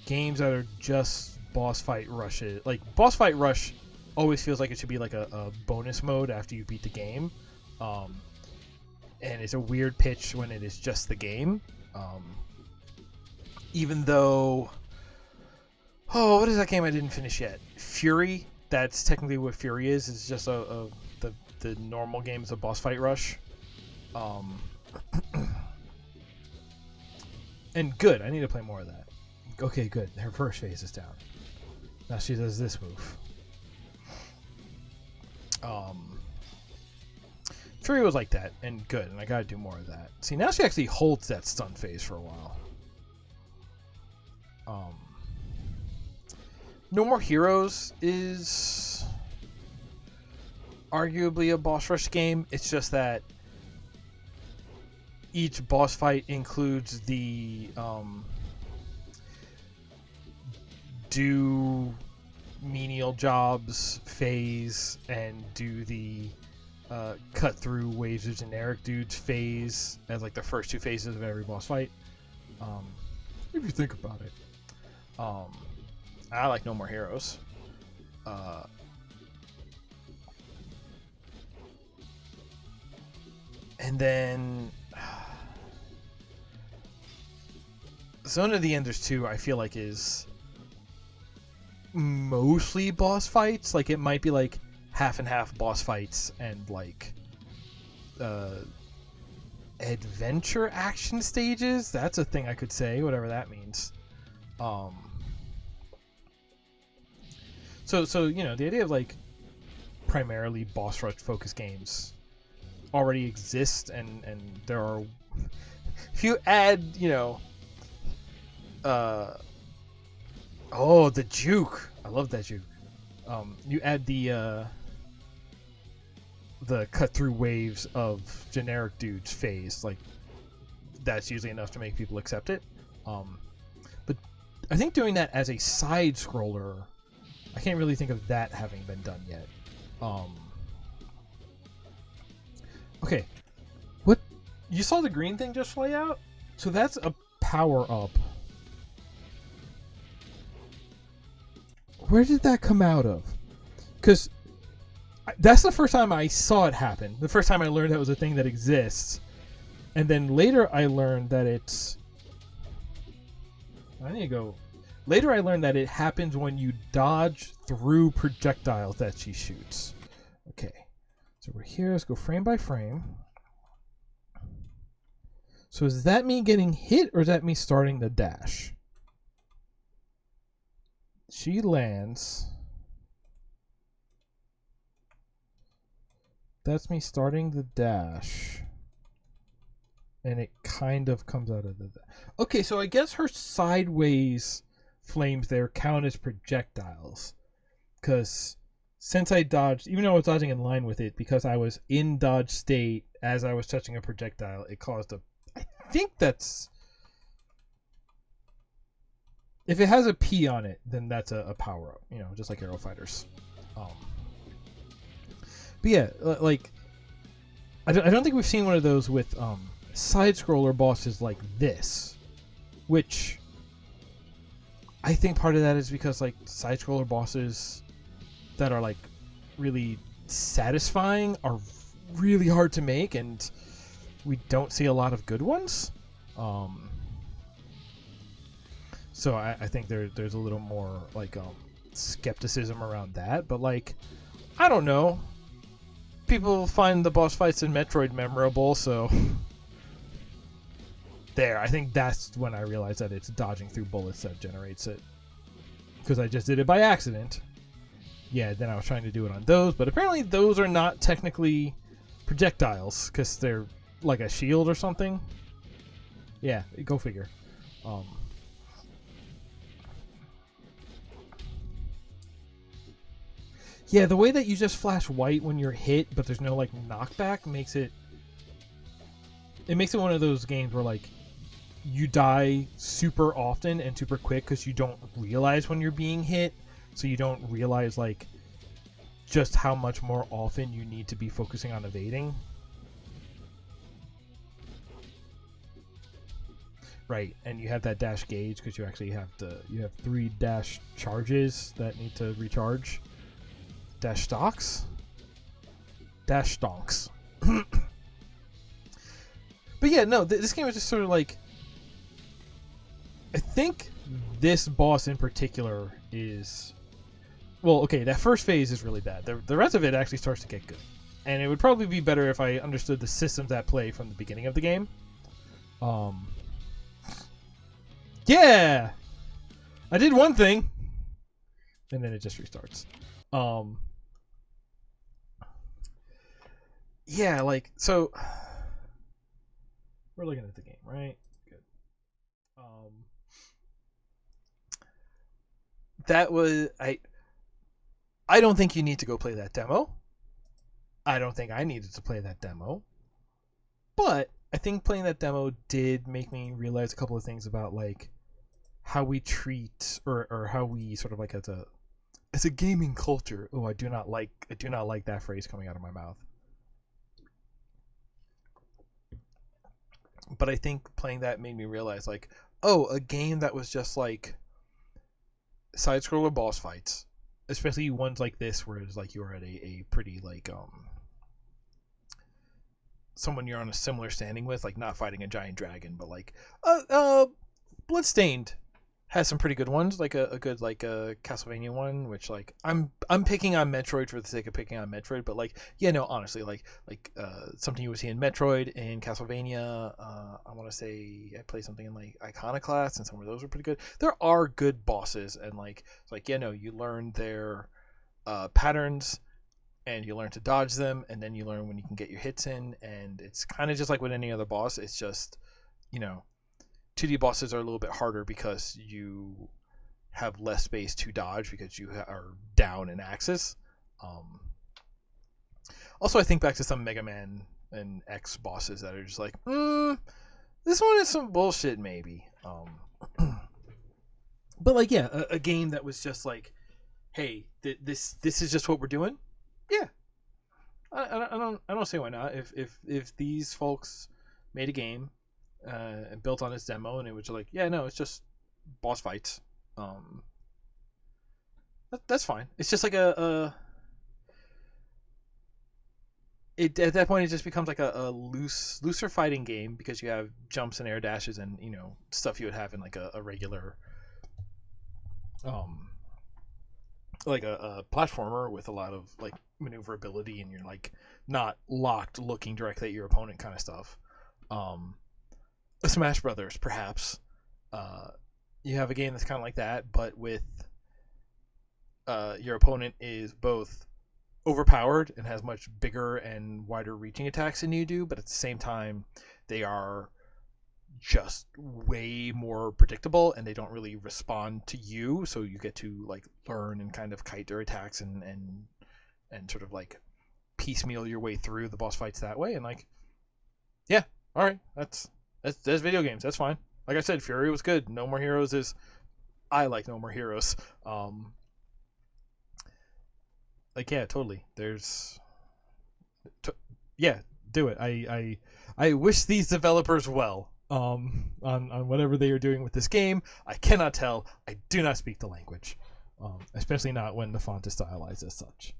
games that are just boss fight rushes, like boss fight rush always feels like it should be like a bonus mode after you beat the game, and it's a weird pitch when it is just the game, even though, what is that game I didn't finish yet? Fury. That's technically what Fury is. It's just the normal game is a boss fight rush, and good. I need to play more of that. Okay, good. Her first phase is down. Now she does this move. Fury was like that, and good, and I gotta do more of that. See, now she actually holds that stun phase for a while. No More Heroes is arguably a boss rush game. It's just that each boss fight includes the do menial jobs phase and do the cut through waves of generic dudes phase as like the first 2 phases of every boss fight. If you think about it, I like No More Heroes. And then Zone of the Enders 2, I feel like is mostly boss fights. Like, it might be like half and half boss fights and like adventure action stages. That's a thing I could say, whatever that means. So you know, the idea of like primarily boss rush focused games already exist, and there are, if you add, you know, the juke, I love that juke. You add the cut through waves of generic dudes phase, like that's usually enough to make people accept it. But I think doing that as a side scroller, I can't really think of that having been done yet. Okay, what, you saw the green thing just fly out? So that's a power up. Where did that come out of? Because that's the first time I saw it happen. The first time I learned that was a thing that exists. And then later I learned that it's... I need to go... Later I learned that it happens when you dodge through projectiles that she shoots. Okay. So we're here. Let's go frame by frame. So is that me getting hit, or is that me starting the dash? She lands. That's me starting the dash. and it kind of comes out of the. Okay, so I guess her sideways flames there count as projectiles, because since I dodged, even though I was dodging in line with it, because I was in dodge state as I was touching a projectile, it caused a. I think that's. If it has a P on it, then that's a power up, just like Arrow Fighters. But yeah, like I don't think we've seen one of those with side scroller bosses like this, which I think part of that is because like side scroller bosses that are like really satisfying are really hard to make, and we don't see a lot of good ones. So I think there's a little more like skepticism around that, but like I don't know. People find the boss fights in Metroid memorable, so there. I think that's when I realized that it's dodging through bullets that generates it, because I just did it by accident. Yeah, then I was trying to do it on those, but apparently those are not technically projectiles because they're like a shield or something. Yeah, go figure. Yeah, the way that you just flash white when you're hit, but there's no like knockback, makes it one of those games where like you die super often and super quick because you don't realize when you're being hit, so you don't realize like just how much more often you need to be focusing on evading. Right, and you have that dash gauge because you actually have 3 dash charges that need to recharge. Dash stocks? Dash stonks. But yeah, no, this game is just sort of like... I think this boss in particular is... Well, okay, that first phase is really bad. The rest of it actually starts to get good. And it would probably be better if I understood the systems at play from the beginning of the game. Yeah! I did one thing! And then it just restarts. Yeah, like, so we're looking at the game, right? Good. That was I don't think you need to go play that demo. I don't think I needed to play that demo. But I think playing that demo did make me realize a couple of things about like how we treat or how we sort of like as a gaming culture. Oh, I do not like that phrase coming out of my mouth. But I think playing that made me realize like, oh, a game that was just like side scroller boss fights, especially ones like this where it's like you're at a pretty like someone you're on a similar standing with, like not fighting a giant dragon, but like Bloodstained has some pretty good ones, like a good like a Castlevania one, which like I'm picking on Metroid for the sake of picking on Metroid, but like yeah, no, honestly, like something you would see in Metroid and Castlevania. I want to say I played something in like Iconoclast, and some of those were pretty good. There are good bosses, and like it's like yeah, no, you learn their patterns, and you learn to dodge them, and then you learn when you can get your hits in, and it's kind of just like with any other boss. It's just 2D bosses are a little bit harder because you have less space to dodge because you are down in axis. Also, I think back to some Mega Man and X bosses that are just like, this one is some bullshit, maybe. But like, yeah, a game that was just like, hey, this is just what we're doing. Yeah, I don't see why not. If these folks made a game and built on its demo, and it was like, yeah, no, it's just boss fights. That's fine. It's just like at that point it just becomes like a looser fighting game because you have jumps and air dashes and stuff you would have in like a regular like a platformer with a lot of like maneuverability, and you're like not locked looking directly at your opponent kind of stuff. A Smash Brothers, perhaps. You have a game that's kind of like that, but with your opponent is both overpowered and has much bigger and wider reaching attacks than you do, but at the same time, they are just way more predictable, and they don't really respond to you, so you get to like learn and kind of kite their attacks and sort of like piecemeal your way through the boss fights that way. And like, yeah, all right, that's video games. That's fine. Like I said, Fury was good. No More Heroes is, I like No More Heroes. Like, yeah, totally. Yeah, do it. I wish these developers well. On whatever they are doing with this game. I cannot tell. I do not speak the language, especially not when the font is stylized as such.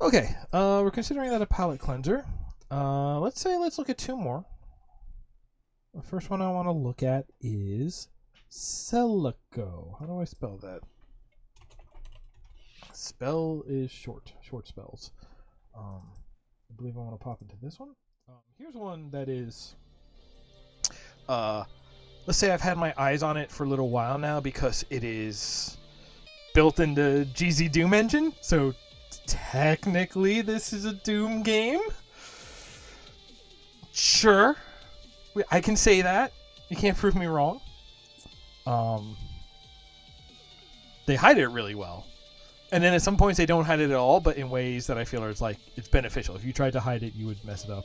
Okay, we're considering that a palette cleanser. Let's look at two more. The first one I want to look at is Selaco. How do I spell that? Spell is short spells. I believe I want to pop into this one. Here's one that is, let's say I've had my eyes on it for a little while now because it is built into GZ Doom engine. So technically, this is a Doom game. Sure, I can say that. You can't prove me wrong. They hide it really well. And then at some points they don't hide it at all, but in ways that I feel are it's beneficial. If you tried to hide it, you would mess it up.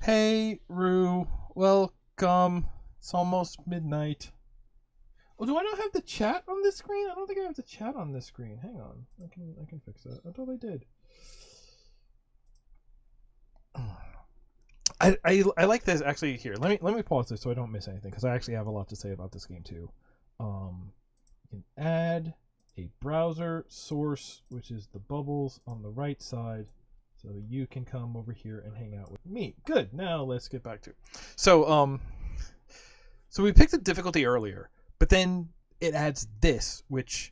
Hey, Rue, welcome. It's almost midnight. Oh, do I not have the chat on this screen? I don't think I have the chat on this screen. Hang on, I can fix that. I thought I did. I like this actually. Here, let me pause this so I don't miss anything because I actually have a lot to say about this game too. You can add a browser source, which is the bubbles on the right side, so you can come over here and hang out with me. Good. Now let's get back to it. So we picked the difficulty earlier, but then it adds this, which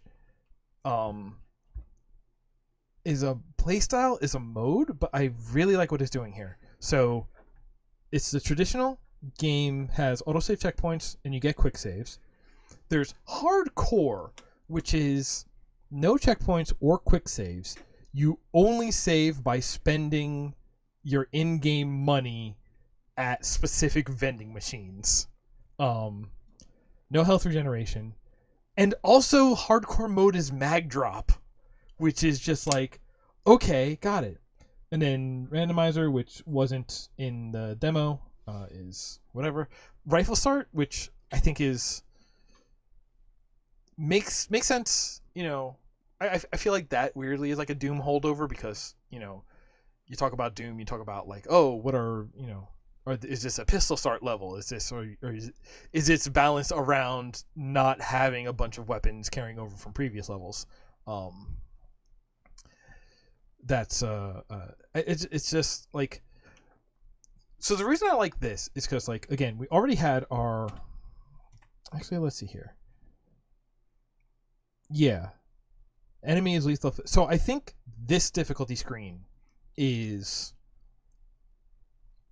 is a playstyle, is a mode, but I really like what it's doing here. So it's the traditional game, has autosave checkpoints, and you get quick saves. There's hardcore, which is no checkpoints or quick saves. You only save by spending your in-game money at specific vending machines. No health regeneration. And also hardcore mode is mag drop, which is just like, okay, got it. And then randomizer, which wasn't in the demo, is whatever. Rifle start, which I think is makes sense. You know, I feel like that weirdly is like a Doom holdover because, you know, you talk about Doom, you talk about like, oh, what are, you know, or is this a pistol start level? Is this or is it's balanced around not having a bunch of weapons carrying over from previous levels? That's it's just like, so the reason I like this is because, like, again, we already had our, actually, let's see here. Yeah, enemy is lethal. So I think this difficulty screen is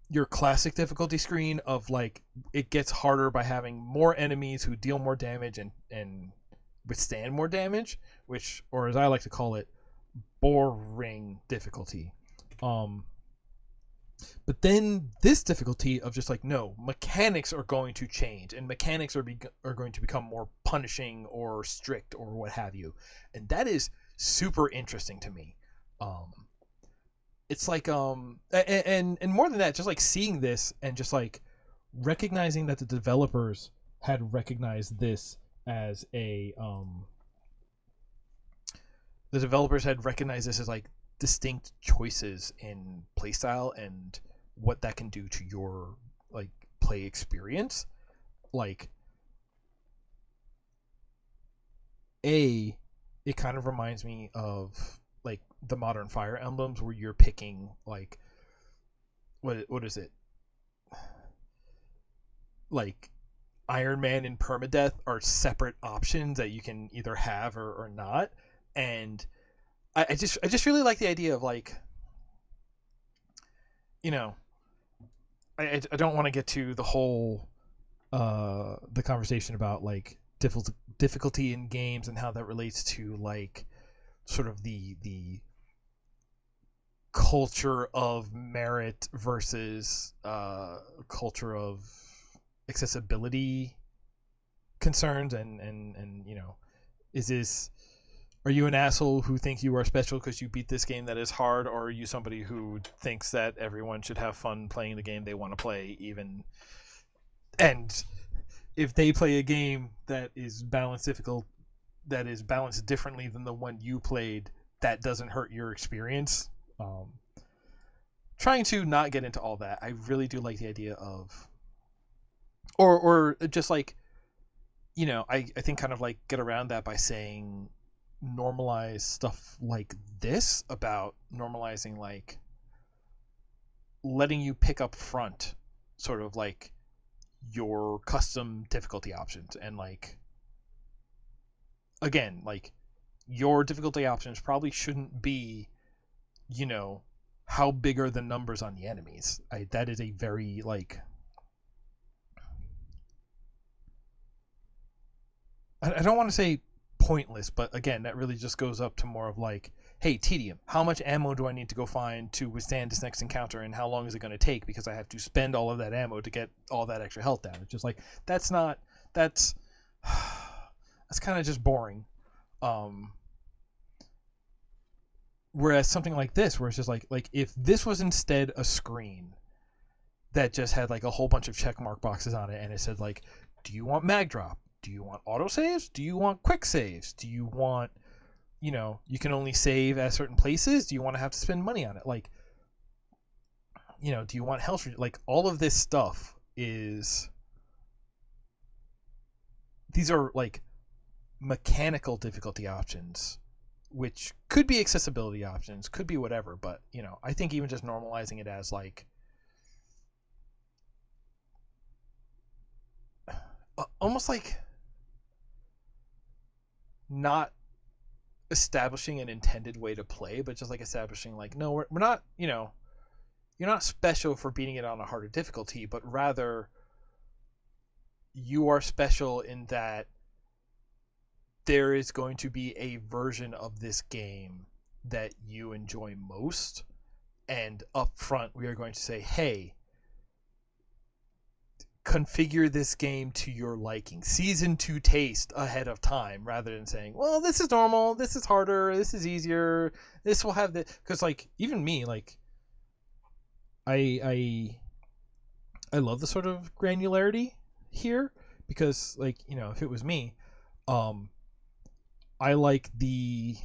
your classic difficulty screen of like, it gets harder by having more enemies who deal more damage and withstand more damage, which, or as I like to call it, boring difficulty. But then this difficulty of just like, no, mechanics are going to change, and mechanics are going to become more punishing or strict or what have you, and that is super interesting to me. It's like and more than that, just like seeing this and just like recognizing that the developers had recognized this as a the developers had recognized this as like distinct choices in playstyle and what that can do to your like play experience. Like, it kind of reminds me of like the modern Fire Emblems where you're picking like, what is it, like Iron Man and permadeath are separate options that you can either have or not. And I just really like the idea of like, you know, I don't want to get to the whole the conversation about like difficulty in games and how that relates to like sort of the culture of merit versus culture of accessibility concerns and is this, are you an asshole who thinks you are special because you beat this game that is hard, or are you somebody who thinks that everyone should have fun playing the game they want to play, even, and if they play a game that is balanced differently than the one you played, that doesn't hurt your experience. Trying to not get into all that. I really do like the idea of, or just like, I think kind of like get around that by saying normalize stuff like this, about normalizing like letting you pick up front sort of like your custom difficulty options, and like, again, like your difficulty options probably shouldn't be, how big are the numbers on the enemies. That is a very like, I don't want to say pointless, but again, that really just goes up to more of like, hey, tedium, how much ammo do I need to go find to withstand this next encounter, and how long is it going to take because I have to spend all of that ammo to get all that extra health down. It's just like, that's kind of just boring. Whereas something like this, where it's just like if this was instead a screen that just had like a whole bunch of checkmark boxes on it, and it said like, do you want mag drop? Do you want autosaves? Do you want quick saves? Do you want, you can only save at certain places? Do you want to have to spend money on it? Like, do you want health? Like, all of this stuff is, these are like mechanical difficulty options, which could be accessibility options, could be whatever. But, I think even just normalizing it as like, almost like not establishing an intended way to play, but just like establishing like, no, we're not, you're not special for beating it on a harder difficulty, but rather you are special in that there is going to be a version of this game that you enjoy most, and up front we are going to say, hey, configure this game to your liking, season to taste ahead of time, rather than saying, well, this is normal, this is harder, this is easier, this will have the, because like even me, like I love the sort of granularity here, because like, if it was me, I like the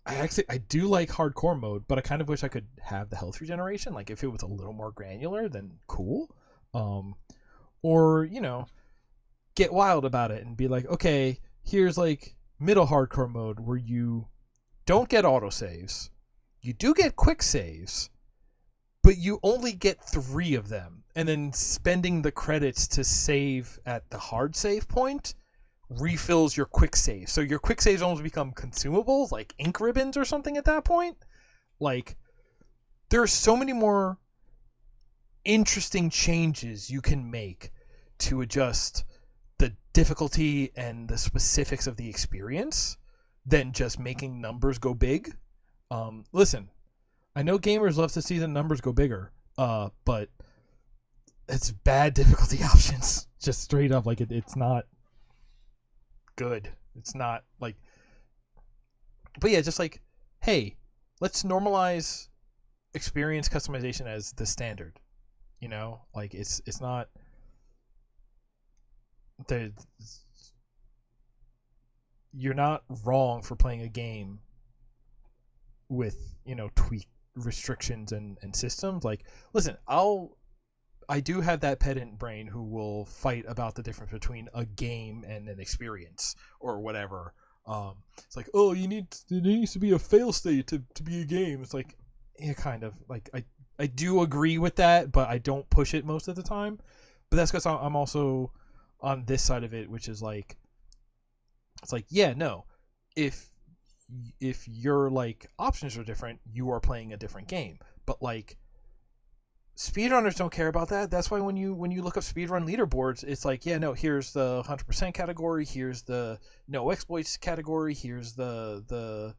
I do like hardcore mode, but I kind of wish I could have the health regeneration. Like, if it was a little more granular, then cool. Or, get wild about it and be like, okay, here's like middle hardcore mode where you don't get autosaves. You do get quick saves, but you only get 3 of them. And then spending the credits to save at the hard save point refills your quick save. So your quick saves almost become consumables, like ink ribbons or something at that point. Like, there are so many more interesting changes you can make to adjust the difficulty and the specifics of the experience than just making numbers go big. Listen, I know gamers love to see the numbers go bigger, but it's bad difficulty options. Just straight up, like it's not good. It's not like, but yeah, just like, hey, let's normalize experience customization as the standard. Like it's not the, you're not wrong for playing a game with tweak restrictions and systems. Like, listen, I do have that pedant brain who will fight about the difference between a game and an experience or whatever. It's like, oh, there needs to be a fail state to be a game. It's like, yeah, kind of. Like, I do agree with that, but I don't push it most of the time. But that's because I'm also on this side of it, which is like, it's like, yeah, no, if your like options are different, you are playing a different game. But like, speedrunners don't care about that. That's why when you look up speedrun leaderboards, it's like, yeah, no, here's the 100% category, here's the no exploits category, here's the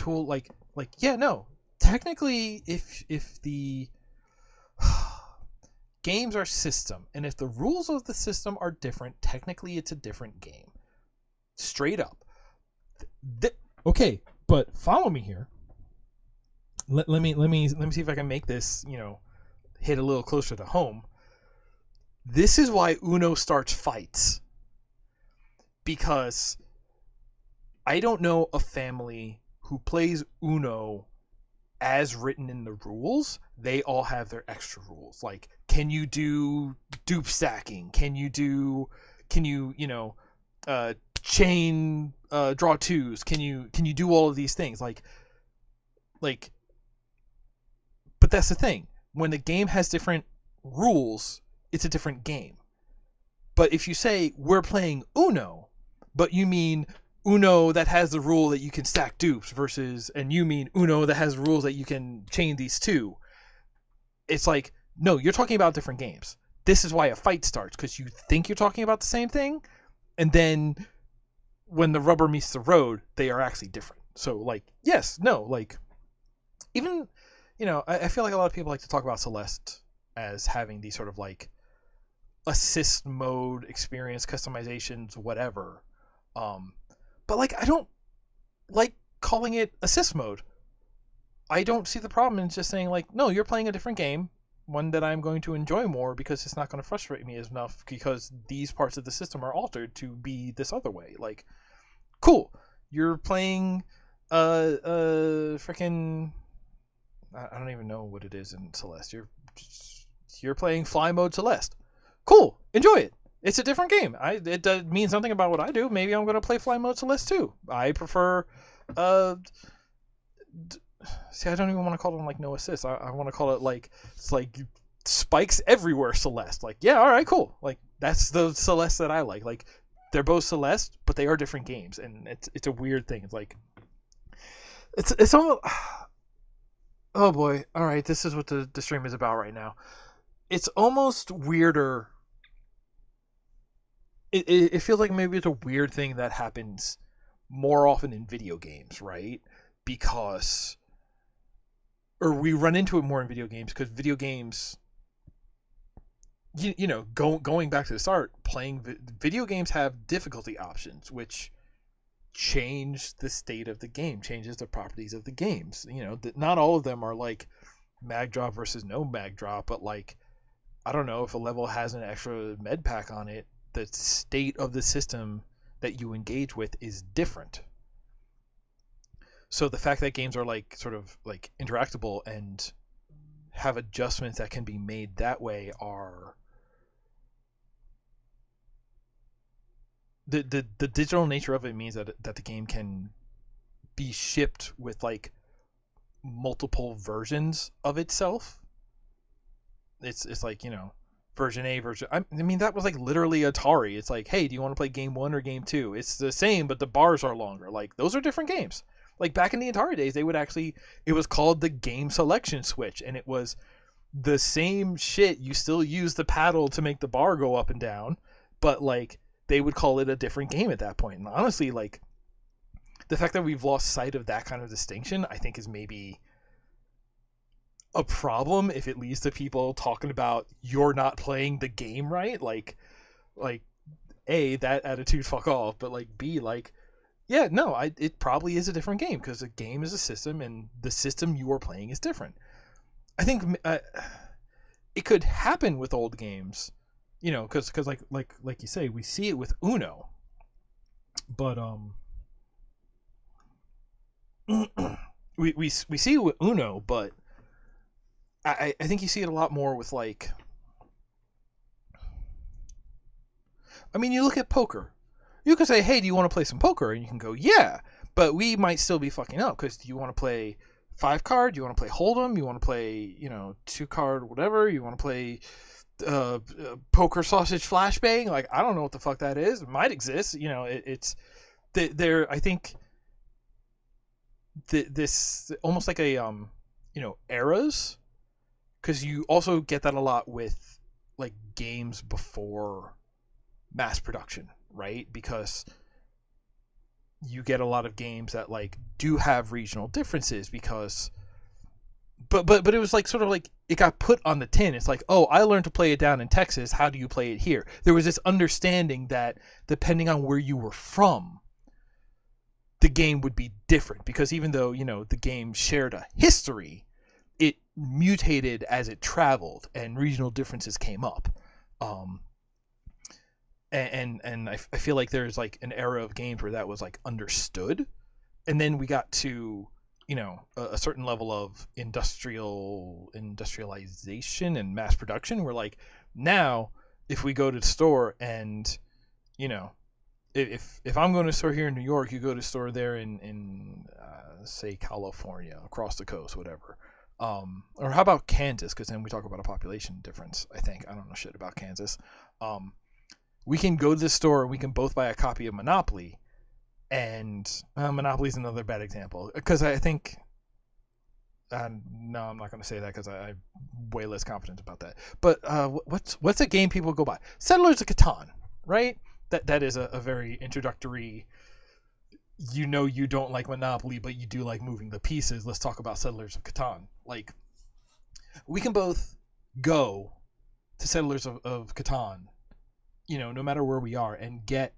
tool like yeah, no. Technically, if the games are system, and if the rules of the system are different, technically it's a different game. Straight up. Okay, but follow me here. Let me see if I can make this, hit a little closer to home. This is why Uno starts fights. Because I don't know a family who plays Uno as written in the rules. They all have their extra rules. Like, can you do dupe stacking? Can you chain draw twos? Can you do all of these things? Like, but that's the thing. When the game has different rules, it's a different game. But if you say we're playing Uno, but you mean Uno that has the rule that you can stack dupes and you mean Uno that has rules that you can chain these two, it's like, no, you're talking about different games. This is why a fight starts, because you think you're talking about the same thing, and then when the rubber meets the road, they are actually different. So, like, yes, no, like, even, I feel like a lot of people like to talk about Celeste as having these sort of, like, assist mode experience, customizations, whatever. But, like, I don't like calling it assist mode. I don't see the problem in just saying, like, no, you're playing a different game, one that I'm going to enjoy more because it's not going to frustrate me as enough because these parts of the system are altered to be this other way. Like, cool, you're playing freaking, I don't even know what it is in Celeste. You're playing fly mode Celeste. Cool, enjoy it. It's a different game. It does mean something about what I do. Maybe I'm going to play fly mode Celeste too. I prefer see, I don't even want to call them like no assist. I want to call it like, it's like spikes everywhere Celeste. Like, yeah, all right, cool. Like, that's the Celeste that I like. Like, they're both Celeste, but they are different games, and it's a weird thing. It's like, it's all. Oh boy! All right, this is what the stream is about right now. It's almost weirder. It feels like maybe it's a weird thing that happens more often in video games, right? Because, or we run into it more in video games because video games, going back to the start, playing video games have difficulty options, which change the state of the game, changes the properties of the games. Not all of them are like mag drop versus no mag drop, but like, I don't know, if a level has an extra med pack on it, the state of the system that you engage with is different. So the fact that games are like sort of like interactable and have adjustments that can be made that way are the digital nature of it means that the game can be shipped with like multiple versions of itself. It's like, version A, version. I mean, that was like literally Atari. It's like, hey, do you want to play game 1 or game 2? It's the same, but the bars are longer. Like, those are different games. Like, back in the Atari days, they would actually, it was called the game selection switch, and it was the same shit. You still use the paddle to make the bar go up and down, but like, they would call it a different game at that point. And honestly, like, the fact that we've lost sight of that kind of distinction, I think, is maybe a problem if it leads to people talking about you're not playing the game right. Like A, that attitude, fuck off, but like B, like, yeah, no, it probably is a different game because a game is a system and the system you are playing is different. I think it could happen with old games, because like you say, we see it with Uno, but we see it with Uno, but I think you see it a lot more with, like, I mean, you look at poker. You can say, hey, do you want to play some poker? And you can go, yeah, but we might still be fucking up because do you want to play 5 card? Do you want to play Hold'em? You want to play, 2 card, whatever? You want to play poker sausage flashbang? Like, I don't know what the fuck that is. It might exist. It's there. I think this almost like a eras. Because you also get that a lot with, like, games before mass production, right? Because you get a lot of games that like do have regional differences because but it was like sort of like it got put on the tin. It's like, oh, I learned to play it down in Texas. How do you play it here? There was this understanding that depending on where you were from, the game would be different because even though, the game shared a history, it mutated as it traveled and regional differences came up. Um, and I feel like there's like an era of games where that was like understood, and then we got to a certain level of industrialization and mass production where like now if we go to the store and you know if I'm going to a store here in New York, you go to a store there in say California across the coast, whatever. Or how about Kansas? Because then we talk about a population difference. I think I don't know shit about Kansas. We can go to the store and we can both buy a copy of Monopoly, and Monopoly is another bad example because I think no, I'm not going to say that because I'm way less confident about that. But what's a game people go by? Settlers of Catan, right? That is a very introductory. You don't like Monopoly, but you do like moving the pieces. Let's talk about Settlers of Catan. Like, we can both go to Settlers of Catan, no matter where we are, and get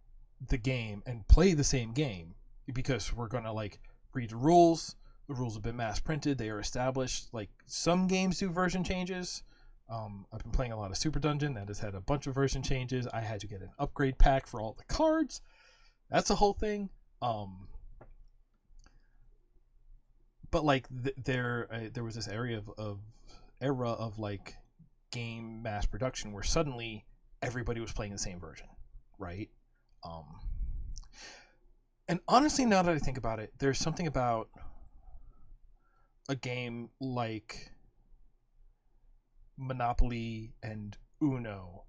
the game and play the same game because we're gonna like read the rules. The rules have been mass printed. They are established. Like some games do version changes. I've been playing a lot of Super Dungeon that has had a bunch of version changes. I had to get an upgrade pack for all the cards. That's a whole thing. But like there was this era of like game mass production where suddenly everybody was playing the same version, right? And honestly, now that I think about it, there's something about a game like Monopoly and Uno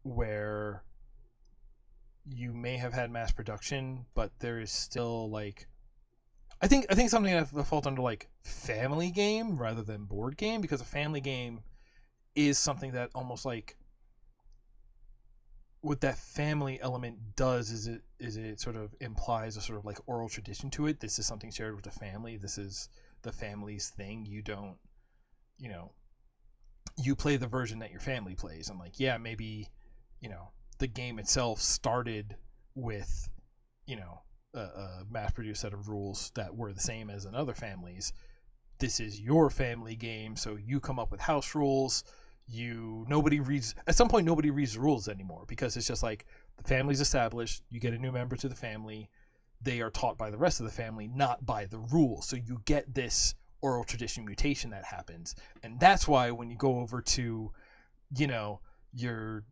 where you may have had mass production, but there is still like I think something that falls under like family game rather than board game, because a family game is something that almost like what that family element does is it sort of implies a sort of like oral tradition to it. This is something shared with the family. This is the family's thing. You don't, you play the version that your family plays, and like, yeah, maybe, the game itself started with, a mass-produced set of rules that were the same as in other families. This is your family game, so you come up with house rules. Nobody reads at some point. Nobody reads the rules anymore because it's just like the family's established. You get a new member to the family. They are taught by the rest of the family, not by the rules. So you get this oral tradition mutation that happens, and that's why when you go over to, your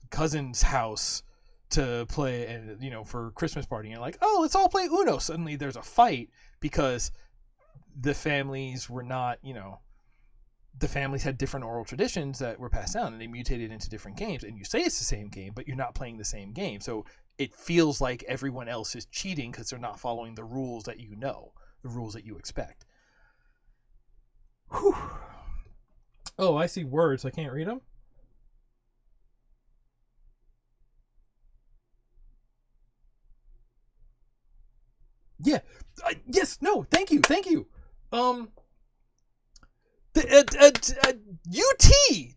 cousin's house to play, and for Christmas party, and you're like, oh, let's all play Uno. Suddenly there's a fight because the families were not, the families had different oral traditions that were passed down, and they mutated into different games. And you say it's the same game, but you're not playing the same game. So it feels like everyone else is cheating because they're not following the rules that the rules that you expect. Whew. Oh, I see words. I can't read them. Yeah. Yes. No. Thank you. Thank you. UT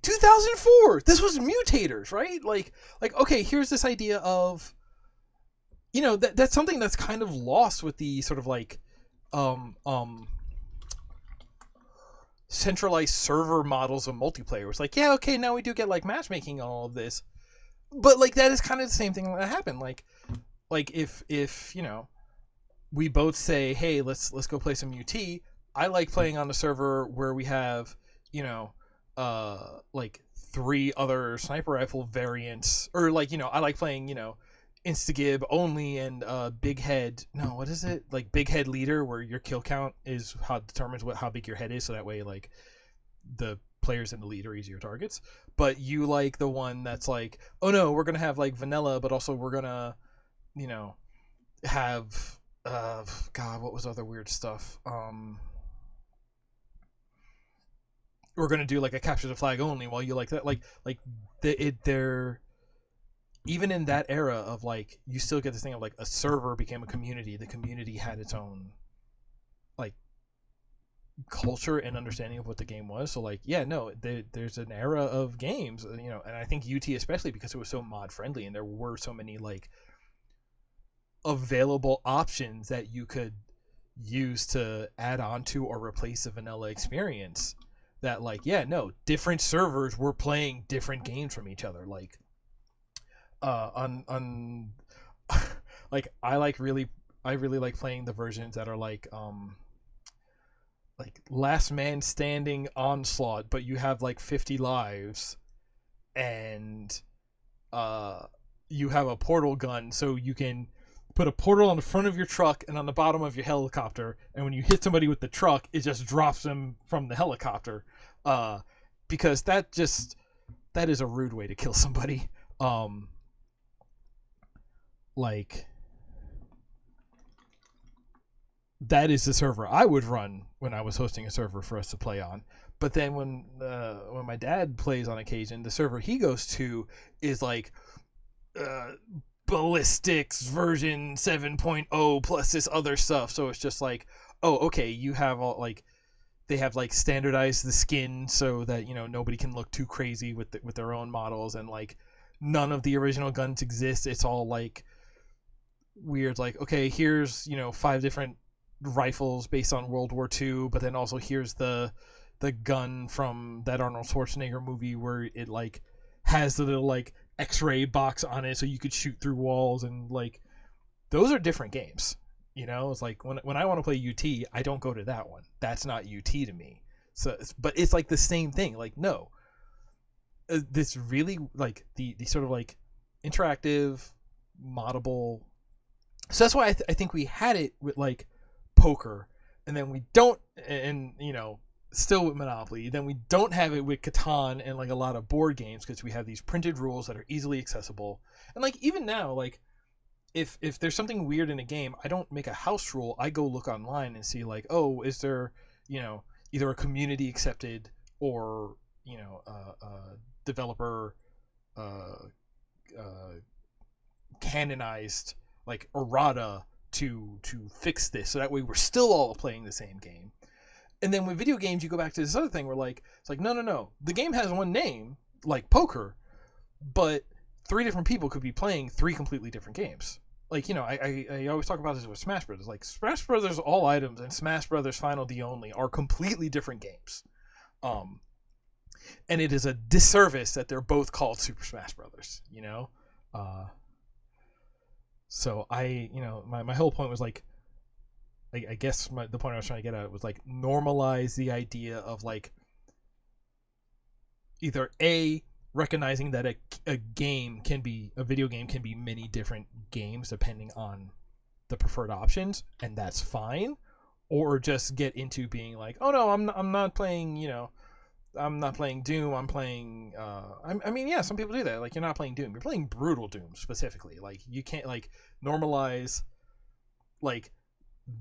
2004. This was mutators, right? Like okay, here's this idea of that's something that's kind of lost with the sort of like centralized server models of multiplayer. It's like, yeah, okay, now we do get like matchmaking on all of this, but like that is kind of the same thing that happened. Like if we both say, hey, let's go play some UT. I like playing on the server where we have, like 3 other sniper rifle variants, or like, I like playing, Instagib only and big head. No, what is it? Like big head leader, where your kill count is how determines how big your head is, so that way like the players in the lead are easier targets. But you like the one that's like, oh no, we're gonna have like vanilla, but also we're gonna, have God, what was other weird stuff? We're gonna do like a capture the flag only, while you like that, they're even in that era of like, you still get this thing of like a server became a community. The community had its own like culture and understanding of what the game was. So like, yeah, no, there's an era of games, and I think UT especially because it was so mod friendly and there were so many like available options that you could use to add on to or replace a vanilla experience, that like, yeah, no, different servers were playing different games from each other. Like on like I really like playing the versions that are like last man standing onslaught, but you have like 50 lives, and you have a portal gun, so you can put a portal on the front of your truck and on the bottom of your helicopter, and when you hit somebody with the truck, it just drops them from the helicopter, because that is a rude way to kill somebody. Like, that is the server I would run when I was hosting a server for us to play on. But then when my dad plays on occasion, the server he goes to is like ballistics version 7.0 plus this other stuff. So it's just like, oh, okay, you have all like, they have like standardized the skin so that nobody can look too crazy with their own models, and like none of the original guns exist. It's all like weird, like, okay, here's 5 different rifles based on World War II, but then also here's the gun from that Arnold Schwarzenegger movie where it like has the little like X-ray box on it so you could shoot through walls, and like those are different games. It's like when I want to play UT, I don't go to that one. That's not UT to me. So, but it's like the same thing. Like, no, this really like the sort of like interactive, moddable. So that's why I think we had it with like poker, and then we don't, and still with Monopoly, then we don't have it with Catan and like a lot of board games, because we have these printed rules that are easily accessible. And like even now, like if there's something weird in a game, I don't make a house rule. I go look online and see like, oh, is there either a community accepted or developer canonized like errata to fix this, so that way we're still all playing the same game. And then with video games, you go back to this other thing where like it's like, no, the game has one name like poker, but 3 different people could be playing 3 completely different games. Like, I always talk about this with Smash Brothers. Like, Smash Brothers All Items and Smash Brothers Final D Only are completely different games. And it is a disservice that they're both called Super Smash Brothers, So my whole point was like, I guess the point I was trying to get at was like normalize the idea of like either recognizing that a video game can be many different games depending on the preferred options, and that's fine, or just get into being like, oh no, I'm not playing, I'm not playing Doom, I'm playing I mean, yeah, some people do that. Like, you're not playing Doom, you're playing Brutal Doom specifically. Like, you can't like normalize like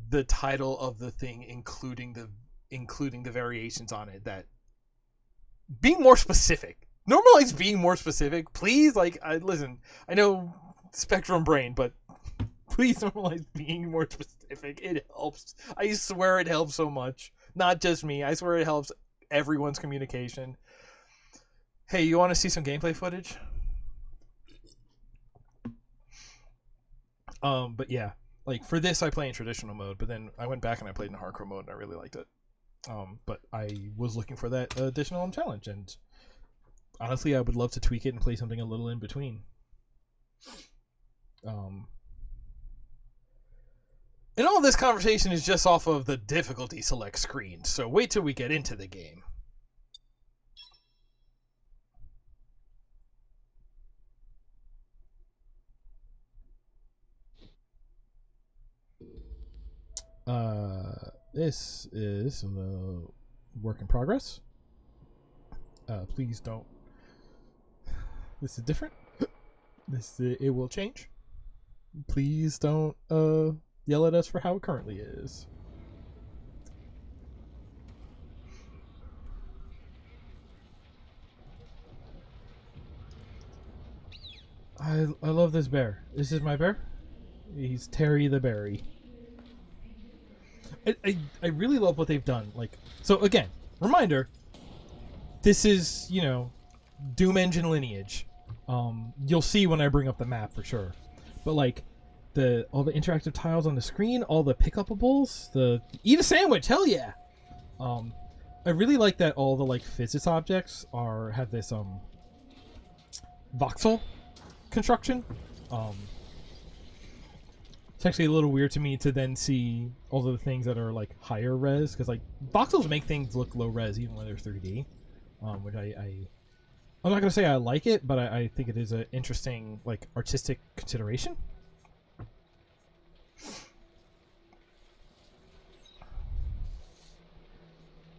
the title of the thing including the variations on it. That being more specific, normalize being more specific, please. Like, I know Spectrum Brain, but please normalize being more specific. It helps. I swear it helps so much. Not just me. I swear it helps everyone's communication. Hey, you want to see some gameplay footage? But yeah, like for this, I play in traditional mode, but then I went back and I played in hardcore mode, and I really liked it. But I was looking for that additional challenge, and honestly, I would love to tweak it and play something a little in between. And all this conversation is just off of the difficulty select screen, so wait till we get into the game. This is a work in progress. Please don't. This is different. It will change. Please don't yell at us for how it currently is. I love this bear. This is my bear. He's Terry the Berry. I really love what they've done. Like, so again, reminder. This is, you know, Doom Engine lineage. You'll see when I bring up the map for sure. But like, all the interactive tiles on the screen, all the pick-upables, the eat a sandwich, hell yeah. I really like that all the like physics objects have this voxel construction. It's actually a little weird to me to then see all of the things that are like higher res, because like voxels make things look low res even when they're 3D, which I'm not gonna say I like it, but I think it is an interesting like artistic consideration.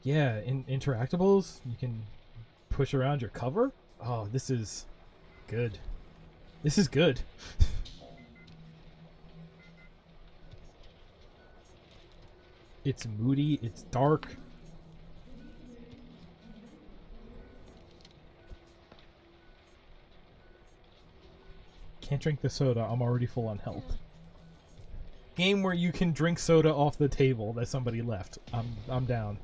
Yeah, in interactables, you can push around your cover. Oh, this is good. This is good. It's moody, it's dark. Can't drink the soda, I'm already full on health. Game where you can drink soda off the table that somebody left. I'm down.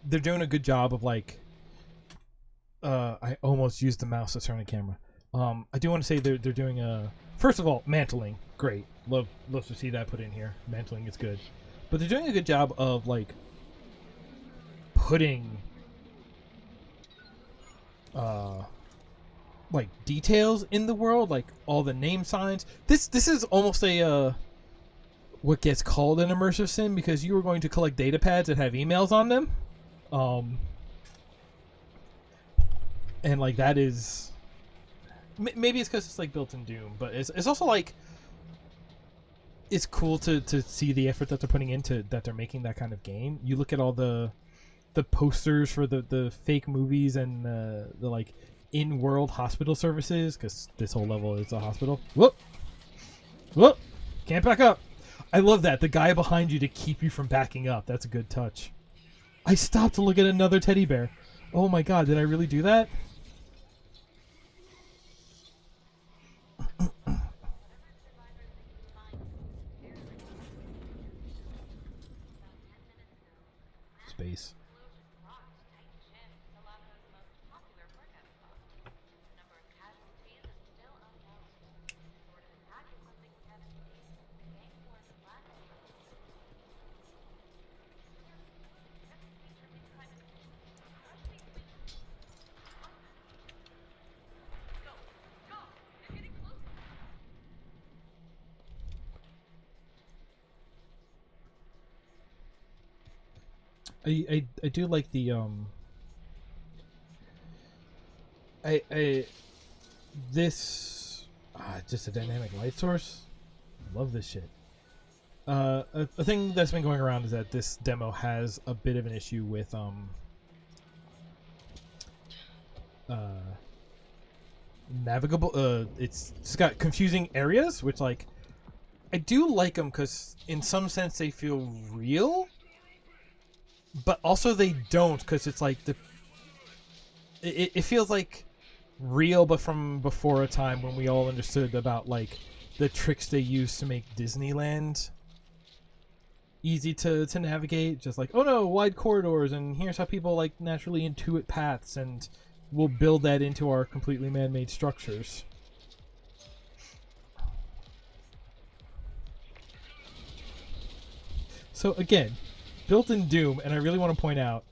They're doing a good job of like I almost used the mouse to turn the camera. I do want to say they're doing a, first of all, mantling, great. Love to see that put in here. Mantling is good. But they're doing a good job of like putting like details in the world, like all the name signs. This is almost a what gets called an immersive sim, because you are going to collect data pads that have emails on them. And like that is maybe it's because it's like built in Doom, but it's also like it's cool to see the effort that they're putting into that they're making that kind of game. You look at all the posters for the fake movies and the like in-world hospital services, because this whole level is a hospital. Whoop, can't back up. I love that, the guy behind you to keep you from backing up. That's a good touch. I stopped to look at another teddy bear. Oh my god, did I really do that? Space. I do like the this just a dynamic light source. Love this shit. A thing that's been going around is that this demo has a bit of an issue with navigable. It's got confusing areas, which like I do like them because in some sense they feel real. But also they don't, because it's like it feels like real, but from before a time when we all understood about like the tricks they used to make Disneyland easy to navigate. Just like, oh no, wide corridors, and here's how people like naturally intuit paths, and we'll build that into our completely man-made structures. So again, built in Doom, and I really want to point out,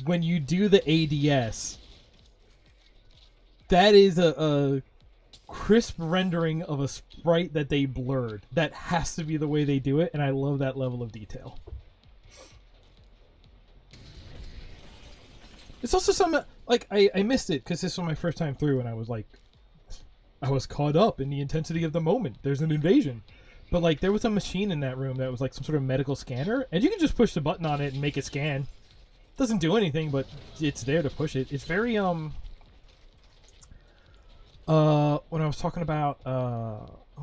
when you do the ADS, that is a crisp rendering of a sprite that they blurred. That has to be the way they do it, and I love that level of detail. It's also some, like, I missed it, because this was my first time through, and I was like, I was caught up in the intensity of the moment. There's an invasion. But like there was a machine in that room that was like some sort of medical scanner, and you can just push the button on it and make it scan. It doesn't do anything, but it's there to push it. It's very When I was talking about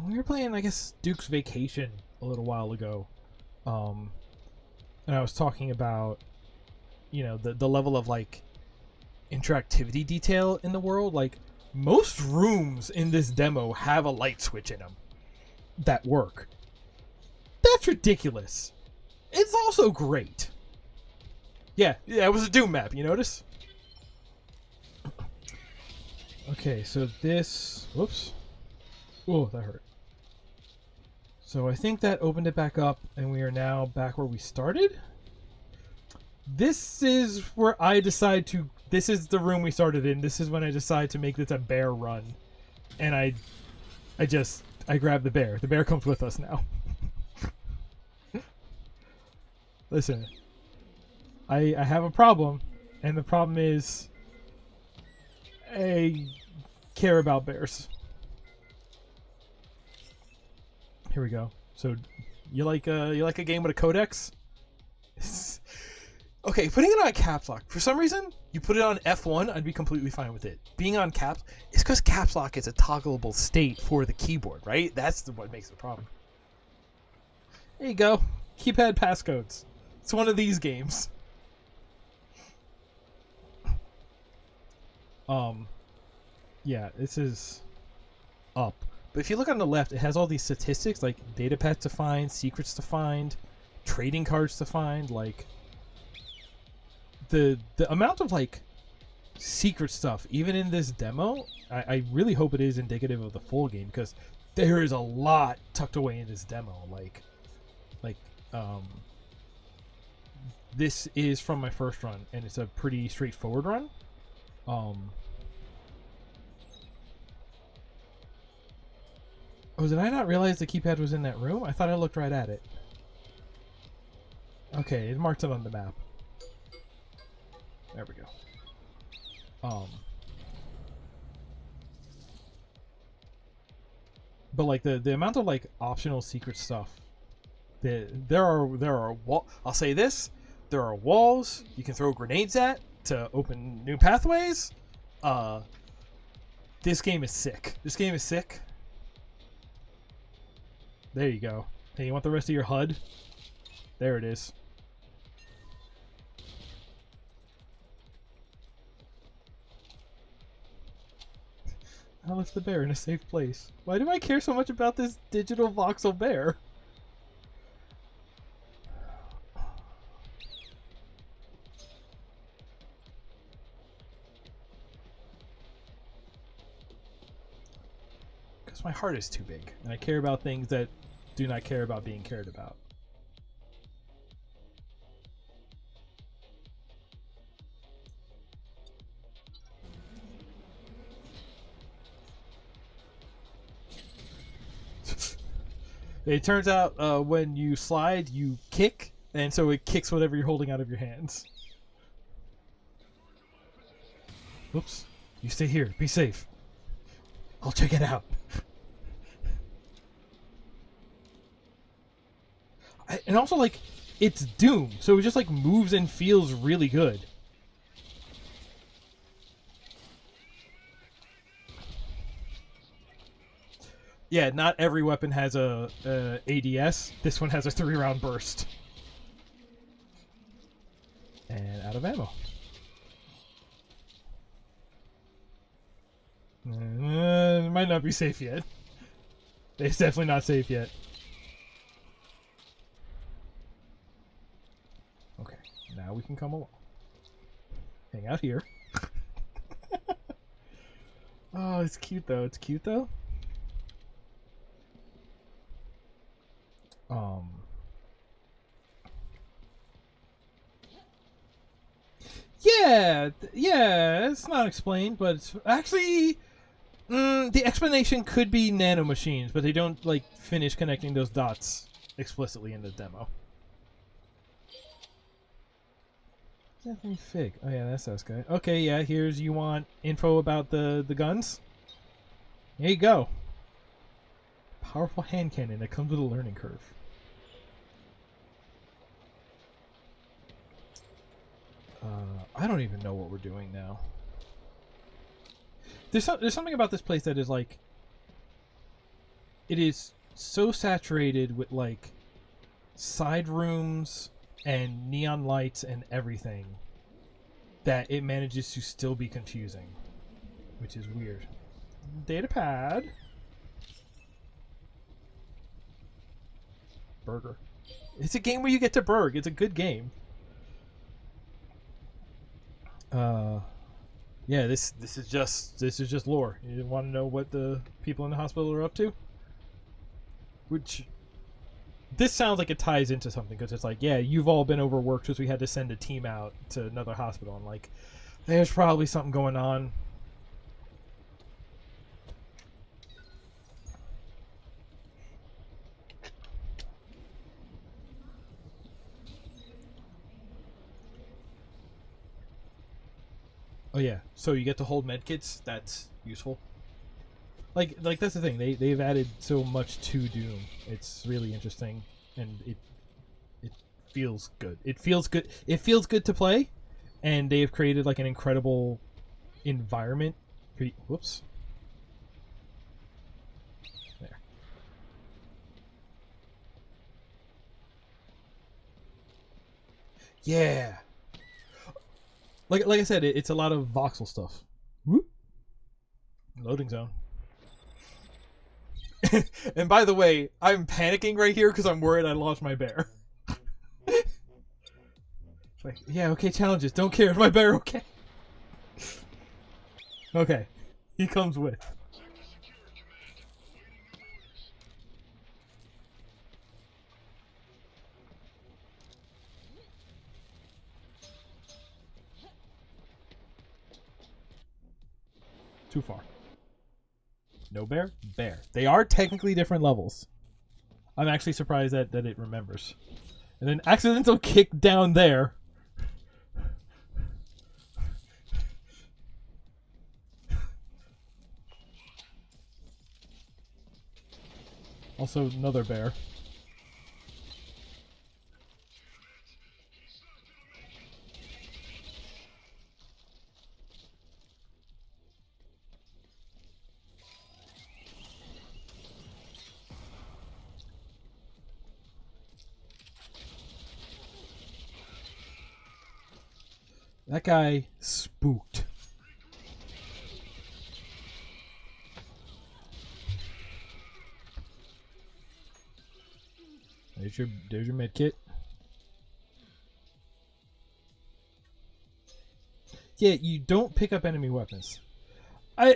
we were playing, I guess, Duke's Vacation a little while ago, um, and I was talking about, you know, the level of like interactivity detail in the world. Like most rooms in this demo have a light switch in them that work. That's ridiculous. It's also great. Yeah, it was a Doom map. You notice? Okay, so this. Whoops. Oh, that hurt. So I think that opened it back up, and we are now back where we started. This is where I decide to. This is the room we started in. This is when I decide to make this a bear run, and I grab the bear. The bear comes with us now. Listen, I have a problem, and the problem is I care about bears. Here we go. So, you like a game with a codex? Okay, putting it on caps lock. For some reason, you put it on F1, I'd be completely fine with it. Being on caps, it's because caps lock is a toggleable state for the keyboard, right? That's what makes the problem. There you go. Keypad passcodes. It's one of these games. Yeah, this is up. But if you look on the left, it has all these statistics, like data pads to find, secrets to find, trading cards to find. Like the amount of like secret stuff, even in this demo, I really hope it is indicative of the full game, because there is a lot tucked away in this demo. Like this is from my first run, and it's a pretty straightforward run. Oh, did I not realize the keypad was in that room? I thought I looked right at it. Okay, it marked it on the map. There we go. But like the amount of like optional secret stuff. There are I'll say this: there are walls you can throw grenades at to open new pathways. This game is sick. This game is sick. There you go. Hey, you want the rest of your HUD? There it is. I left the bear in a safe place. Why do I care so much about this digital voxel bear? Because my heart is too big, and I care about things that do not care about being cared about. It turns out when you slide, you kick, and so it kicks whatever you're holding out of your hands. Oops. You stay here. Be safe. I'll check it out. And also, like, it's Doom, so it just, like, moves and feels really good. Yeah, not every weapon has a ADS. This one has a 3-round burst. And out of ammo. It might not be safe yet. It's definitely not safe yet. Okay, now we can come along. Hang out here. Oh, it's cute though. It's cute though. Yeah, it's not explained, but it's actually the explanation could be nanomachines, but they don't like finish connecting those dots explicitly in the demo. Definitely fig. Oh yeah, that's us guy. Okay, yeah. Here's you want info about the guns. There you go. Powerful hand cannon that comes with a learning curve. I don't even know what we're doing now. there's something about this place that is like, it is so saturated with like side rooms and neon lights and everything that it manages to still be confusing, which is weird. Datapad. Burger. It's a game where you get to burg. It's a good game. Yeah, this is just lore. You want to know what the people in the hospital are up to? Which, this sounds like it ties into something, because it's like, yeah, you've all been overworked because we had to send a team out to another hospital, and like, there's probably something going on. Oh yeah, so you get to hold medkits. That's useful. Like that's the thing. They've added so much to Doom. It's really interesting, and it feels good. It feels good. It feels good to play, and they have created like an incredible environment. Whoops. There. Yeah. Like I said, it's a lot of voxel stuff. Whoop. Loading zone. And by the way, I'm panicking right here because I'm worried I lost my bear. It's like, yeah, okay, challenges. Don't care. Is my bear okay? Okay. He comes with. Too far. No bear? Bear. They are technically different levels. I'm actually surprised that it remembers. And then accidental kick down there. Also another bear. That guy spooked. There's your med kit. Yeah, you don't pick up enemy weapons. Our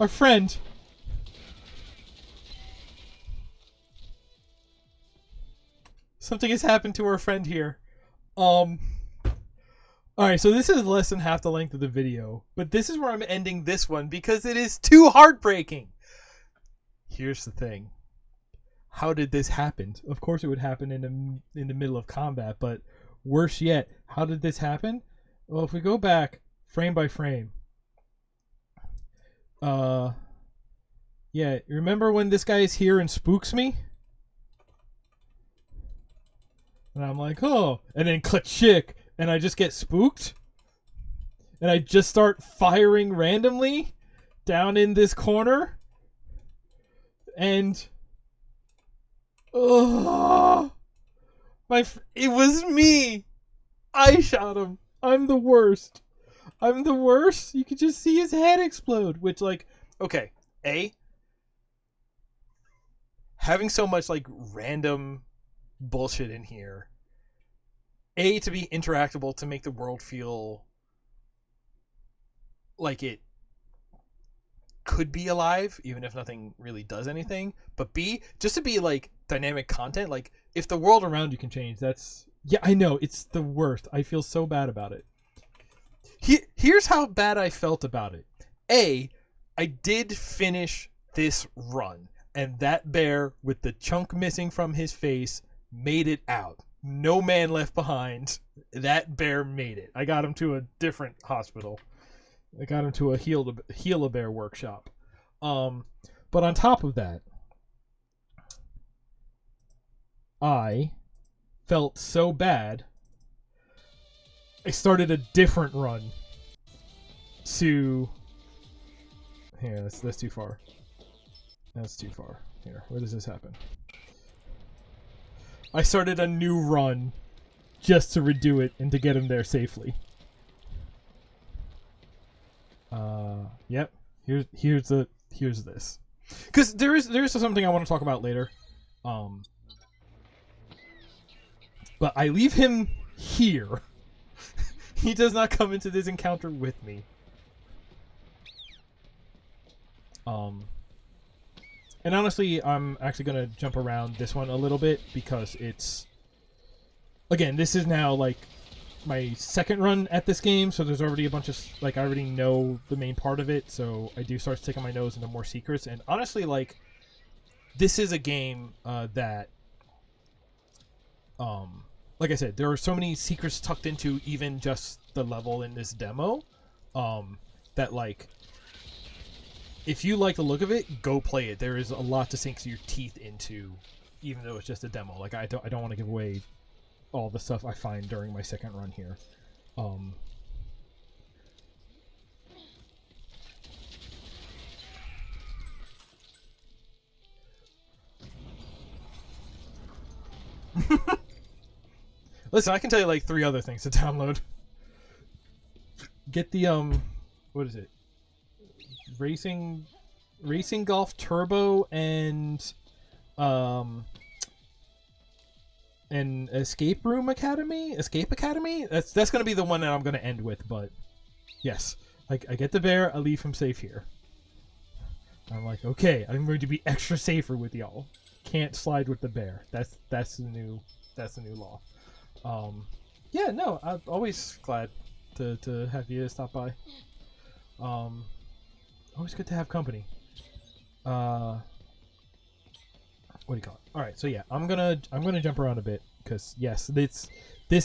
friend. Something has happened to our friend here. Alright, so this is less than half the length of the video, but this is where I'm ending this one because it is too heartbreaking. Here's the thing. How did this happen? Of course it would happen in the middle of combat, but worse yet, how did this happen? Well, if we go back frame by frame. Yeah, remember when this guy is here and spooks me? And I'm like, oh, and then chick, and I just get spooked, and I just start firing randomly down in this corner, and it was me. I shot him. I'm the worst. I'm the worst. You could just see his head explode, which, like, okay, having so much like random bullshit in here, to be interactable, to make the world feel like it could be alive even if nothing really does anything, but B, just to be like dynamic content. Like, if the world around you can change, that's, yeah, I know, it's the worst. I feel so bad about it. Here's how bad I felt about it. I did finish this run, and that bear with the chunk missing from his face made it out. No man left behind. That bear made it. I got him to a different hospital. I got him to a Heal-A-Bear workshop. But on top of that, I felt so bad, I started a different run. to... Here, that's too far. That's too far. Here, where does this happen? I started a new run just to redo it and to get him there safely. Yep. Here's this. Because there is something I want to talk about later. But I leave him here. He does not come into this encounter with me. And honestly, I'm actually going to jump around this one a little bit because it's... Again, this is now, like, my second run at this game, so there's already a bunch of... Like, I already know the main part of it, so I do start sticking my nose into more secrets. And honestly, like, this is a game that... like I said, there are so many secrets tucked into even just the level in this demo that, like... If you like the look of it, go play it. There is a lot to sink your teeth into, even though it's just a demo. Like I don't want to give away all the stuff I find during my second run here. Listen, I can tell you like 3 other things to download. Get the what is it? Racing Golf Turbo and Escape Academy. That's gonna be the one that I'm gonna end with. But yes, I get the bear. I leave him safe here. I'm like, okay, I'm going to be extra safer with y'all. Can't slide with the bear. That's the new law. Yeah, no, I'm always glad to have you stop by. Always good to have company. What do you call it? All right, so yeah, I'm gonna jump around a bit because yes, this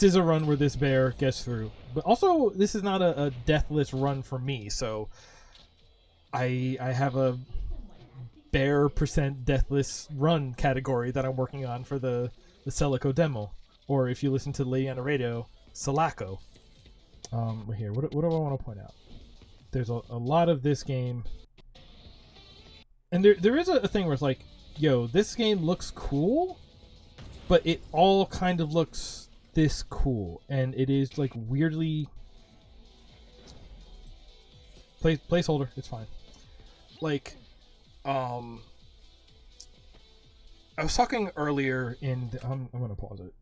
is a run where this bear gets through, but also this is not a deathless run for me. So I have a bear % deathless run category that I'm working on for the Selaco demo, or if you listen to the lady on the radio, Selaco. Here, what do I want to point out? There's a lot of this game, and there is a thing where it's like, yo, this game looks cool, but it all kind of looks this cool, and it is like weirdly placeholder. It's fine. Like, I was talking earlier in I'm gonna pause it.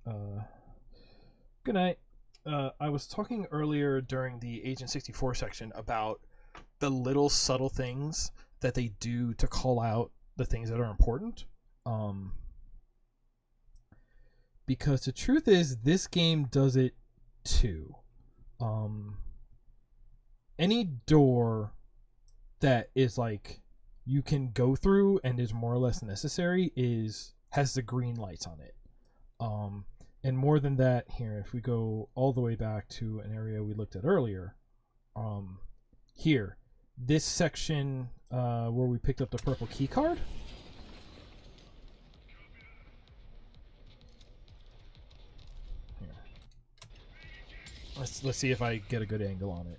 Good night. I was talking earlier during the Agent 64 section about the little subtle things that they do to call out the things that are important. Because the truth is, this game does it too. Any door that is like you can go through and is more or less necessary has the green lights on it. And more than that, here, if we go all the way back to an area we looked at earlier, here, this section where we picked up the purple key card. Here. Let's see if I get a good angle on it.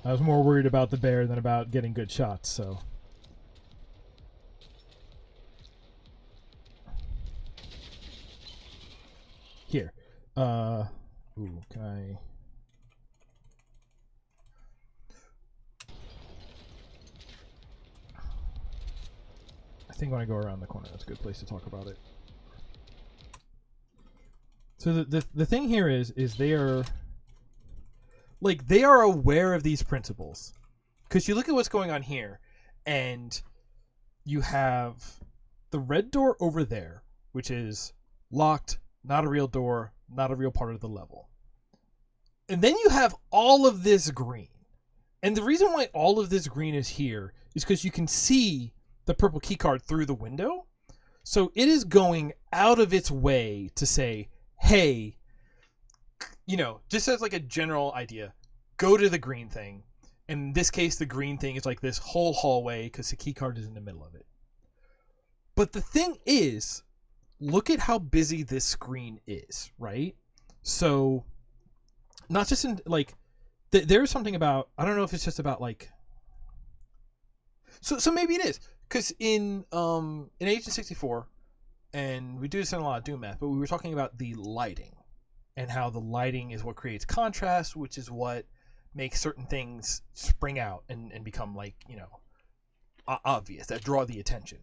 I was more worried about the bear than about getting good shots, so. Here. Ooh, can I... I think when I go around the corner, that's a good place to talk about it. So the thing here is they are... Like, they are aware of these principles. Because you look at what's going on here, and you have the red door over there, which is locked, not a real door, not a real part of the level. And then you have all of this green. And the reason why all of this green is here is because you can see the purple keycard through the window. So it is going out of its way to say, hey, you know, just as like a general idea, go to the green thing. In this case, the green thing is like this whole hallway because the keycard is in the middle of it. But the thing is, look at how busy this screen is, right? So, not just in, like, there's something about, I don't know if it's just about like, so maybe it is, because in Agent 64, and we do this in a lot of Doom math, but we were talking about the lighting and how the lighting is what creates contrast, which is what makes certain things spring out and become like, you know, obvious, that draw the attention.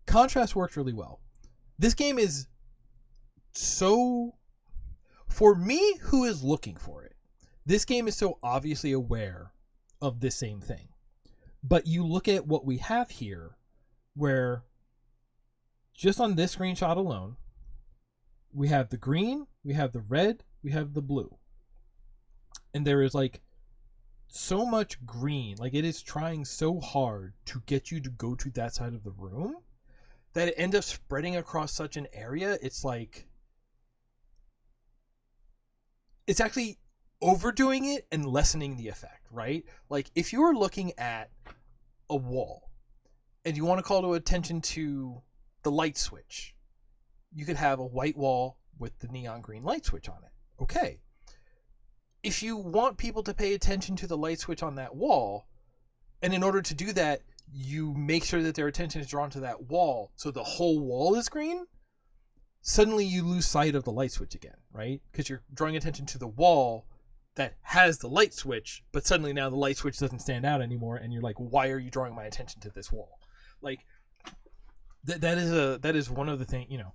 Contrast works really well. This game is so, for me who is looking for it, this game is so obviously aware of this same thing. But you look at what we have here, where just on this screenshot alone, we have the green, we have the red, we have the blue. And there is like so much green, like it is trying so hard to get you to go to that side of the room that it ends up spreading across such an area. It's like, it's actually overdoing it and lessening the effect, right? Like if you're looking at a wall and you want to call to attention to the light switch, you could have a white wall with the neon green light switch on it. Okay. If you want people to pay attention to the light switch on that wall, and in order to do that, you make sure that their attention is drawn to that wall, so the whole wall is green, suddenly you lose sight of the light switch again, right? Because you're drawing attention to the wall that has the light switch, but suddenly now the light switch doesn't stand out anymore, and you're like, why are you drawing my attention to this wall? Like, that is one of the things, you know.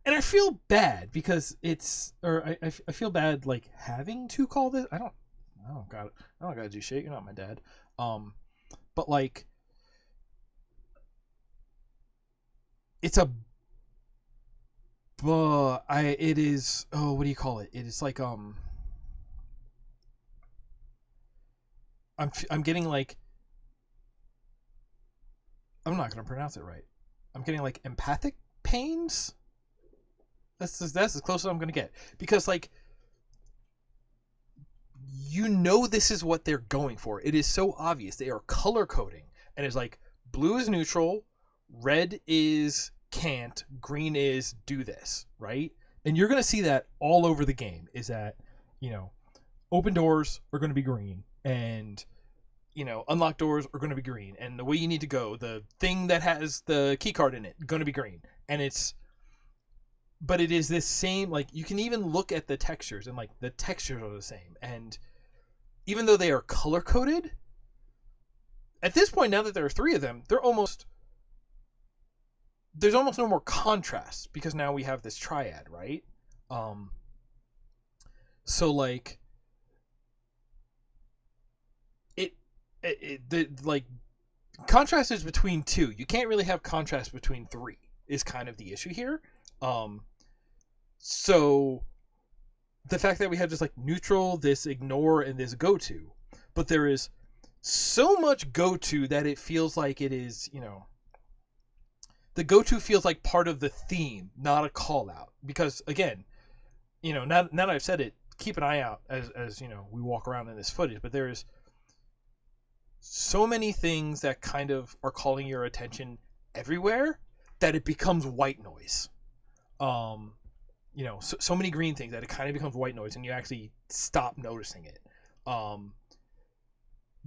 And I feel bad because it's, or I feel bad like having to call this. I don't gotta do shit. You're not my dad. But like, it's a, it is, oh, what do you call it? It is like, I'm getting like, I'm not gonna pronounce it right. I'm getting like empathic pains. That's as close as I'm gonna get, because like, you know, this is what they're going for. It is so obvious. They are color coding, and it's like blue is neutral, red is can't, green is do this, right? And you're gonna see that all over the game. Is that, you know, open doors are gonna be green, and you know, unlocked doors are gonna be green, and the way you need to go, the thing that has the key card in it, gonna be green, and it's. But it is this same, like, you can even look at the textures, and like the textures are the same, and even though they are color coded, at this point, now that there are three of them, there's almost no more contrast, because now we have this triad, right? So like like contrast is between two. You can't really have contrast between three, is kind of the issue here. So the fact that we have just like neutral, this ignore, and this go to, but there is so much go to that it feels like it is, you know, the go to feels like part of the theme, not a call out. Because again, you know, now that I've said it, keep an eye out as you know, we walk around in this footage, but there is so many things that kind of are calling your attention everywhere that it becomes white noise. You know, so many green things that it kind of becomes white noise, and you actually stop noticing it.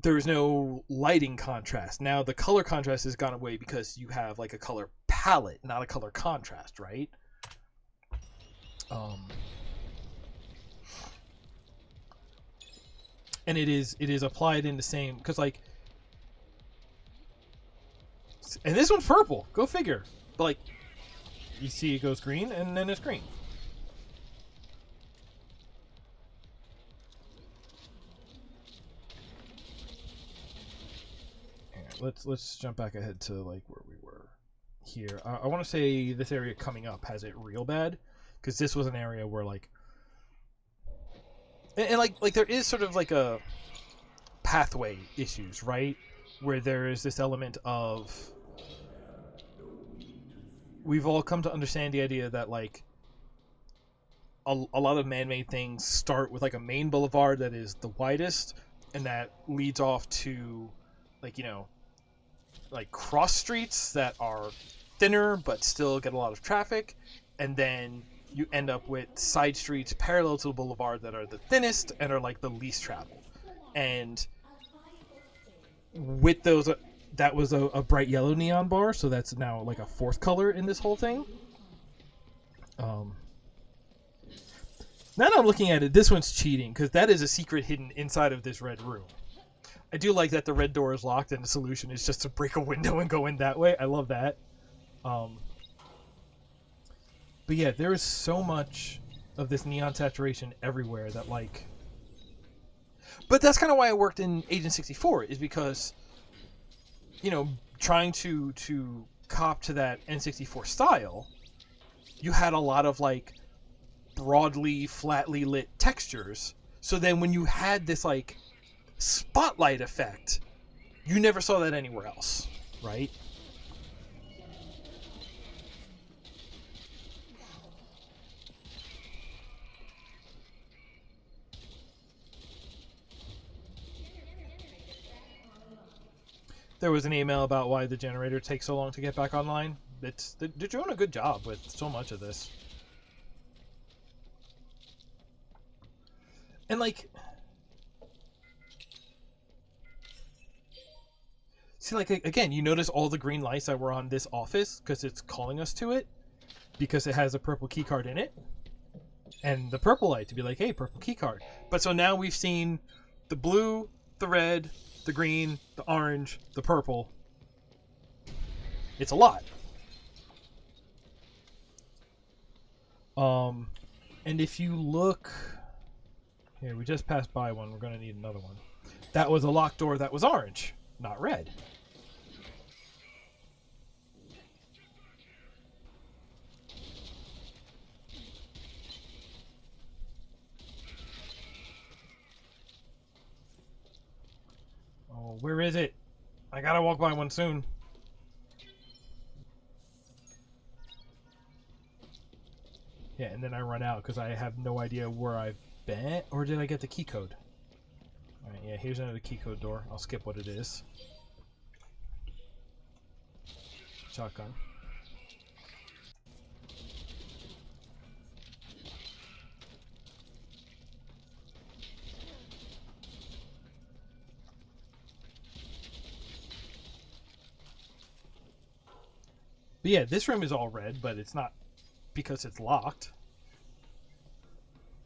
There's no lighting contrast. Now the color contrast has gone away because you have like a color palette, not a color contrast, right? And it is applied in the same, because like, and this one's purple. Go figure. But like, you see it goes green, and then it's green. Let's jump back ahead to like where we were here. I want to say this area coming up has it real bad, because this was an area where like, and like there is sort of like a pathway issues, right? Where there is this element of, we've all come to understand the idea that like a lot of man-made things start with like a main boulevard that is the widest, and that leads off to like, you know, like cross streets that are thinner but still get a lot of traffic, and then you end up with side streets parallel to the boulevard that are the thinnest and are like the least traveled. And with those, that was a bright yellow neon bar, so that's now like a fourth color in this whole thing. Now that I'm looking at it, this one's cheating because that is a secret hidden inside of this red room. I do like that the red door is locked and the solution is just to break a window and go in that way. I love that. But yeah, there is so much of this neon saturation everywhere that like... But that's kind of why I worked in Agent 64, is because, you know, trying to cop to that N64 style, you had a lot of like broadly, flatly lit textures. So then when you had this like spotlight effect, you never saw that anywhere else, right? There was an email about why the generator takes so long to get back online. They're doing a good job with so much of this. And like, see, like, again, you notice all the green lights that were on this office because it's calling us to it because it has a purple key card in it, and the purple light to be like, hey, purple key card. But so now we've seen the blue, the red, the green, the orange, the purple. It's a lot. And if you look here, we just passed by one. We're going to need another one. That was a locked door that was orange, not red. Oh, where is it? I gotta walk by one soon. Yeah, and then I run out because I have no idea where I've been. Or did I get the key code? Alright, yeah, here's another key code door. I'll skip what it is. Shotgun. But yeah, this room is all red, but it's not because it's locked.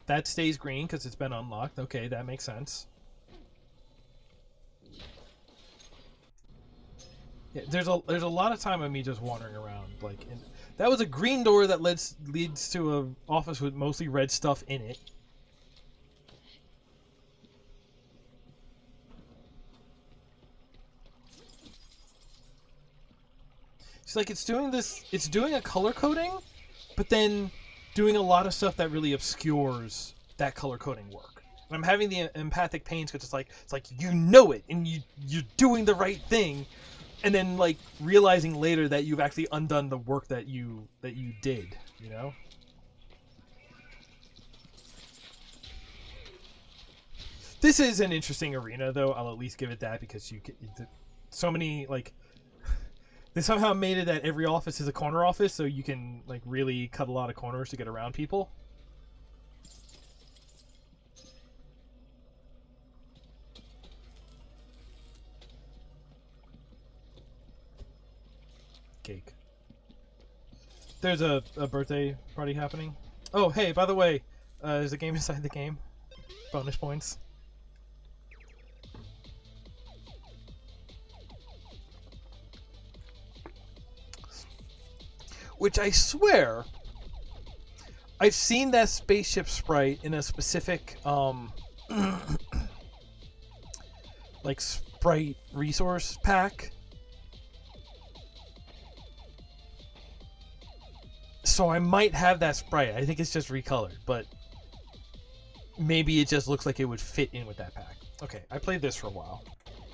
That stays green because it's been unlocked. Okay, that makes sense. Yeah, there's a lot of time of me just wandering around. Like, that was a green door that leads to a office with mostly red stuff in it. It's like it's doing a color coding, but then doing a lot of stuff that really obscures that color coding work. And I'm having the empathic pains because it's like you know it and you're doing the right thing, and then like realizing later that you've actually undone the work that you did, you know? This is an interesting arena, though. I'll at least give it that because you get so many like. They somehow made it that every office is a corner office, so you can like really cut a lot of corners to get around people. Cake. There's a birthday party happening. Oh, hey, by the way, there's a game inside the game. Bonus points. Which I swear, I've seen that spaceship sprite in a specific, like sprite resource pack. So I might have that sprite. I think it's just recolored, but maybe it just looks like it would fit in with that pack. Okay, I played this for a while.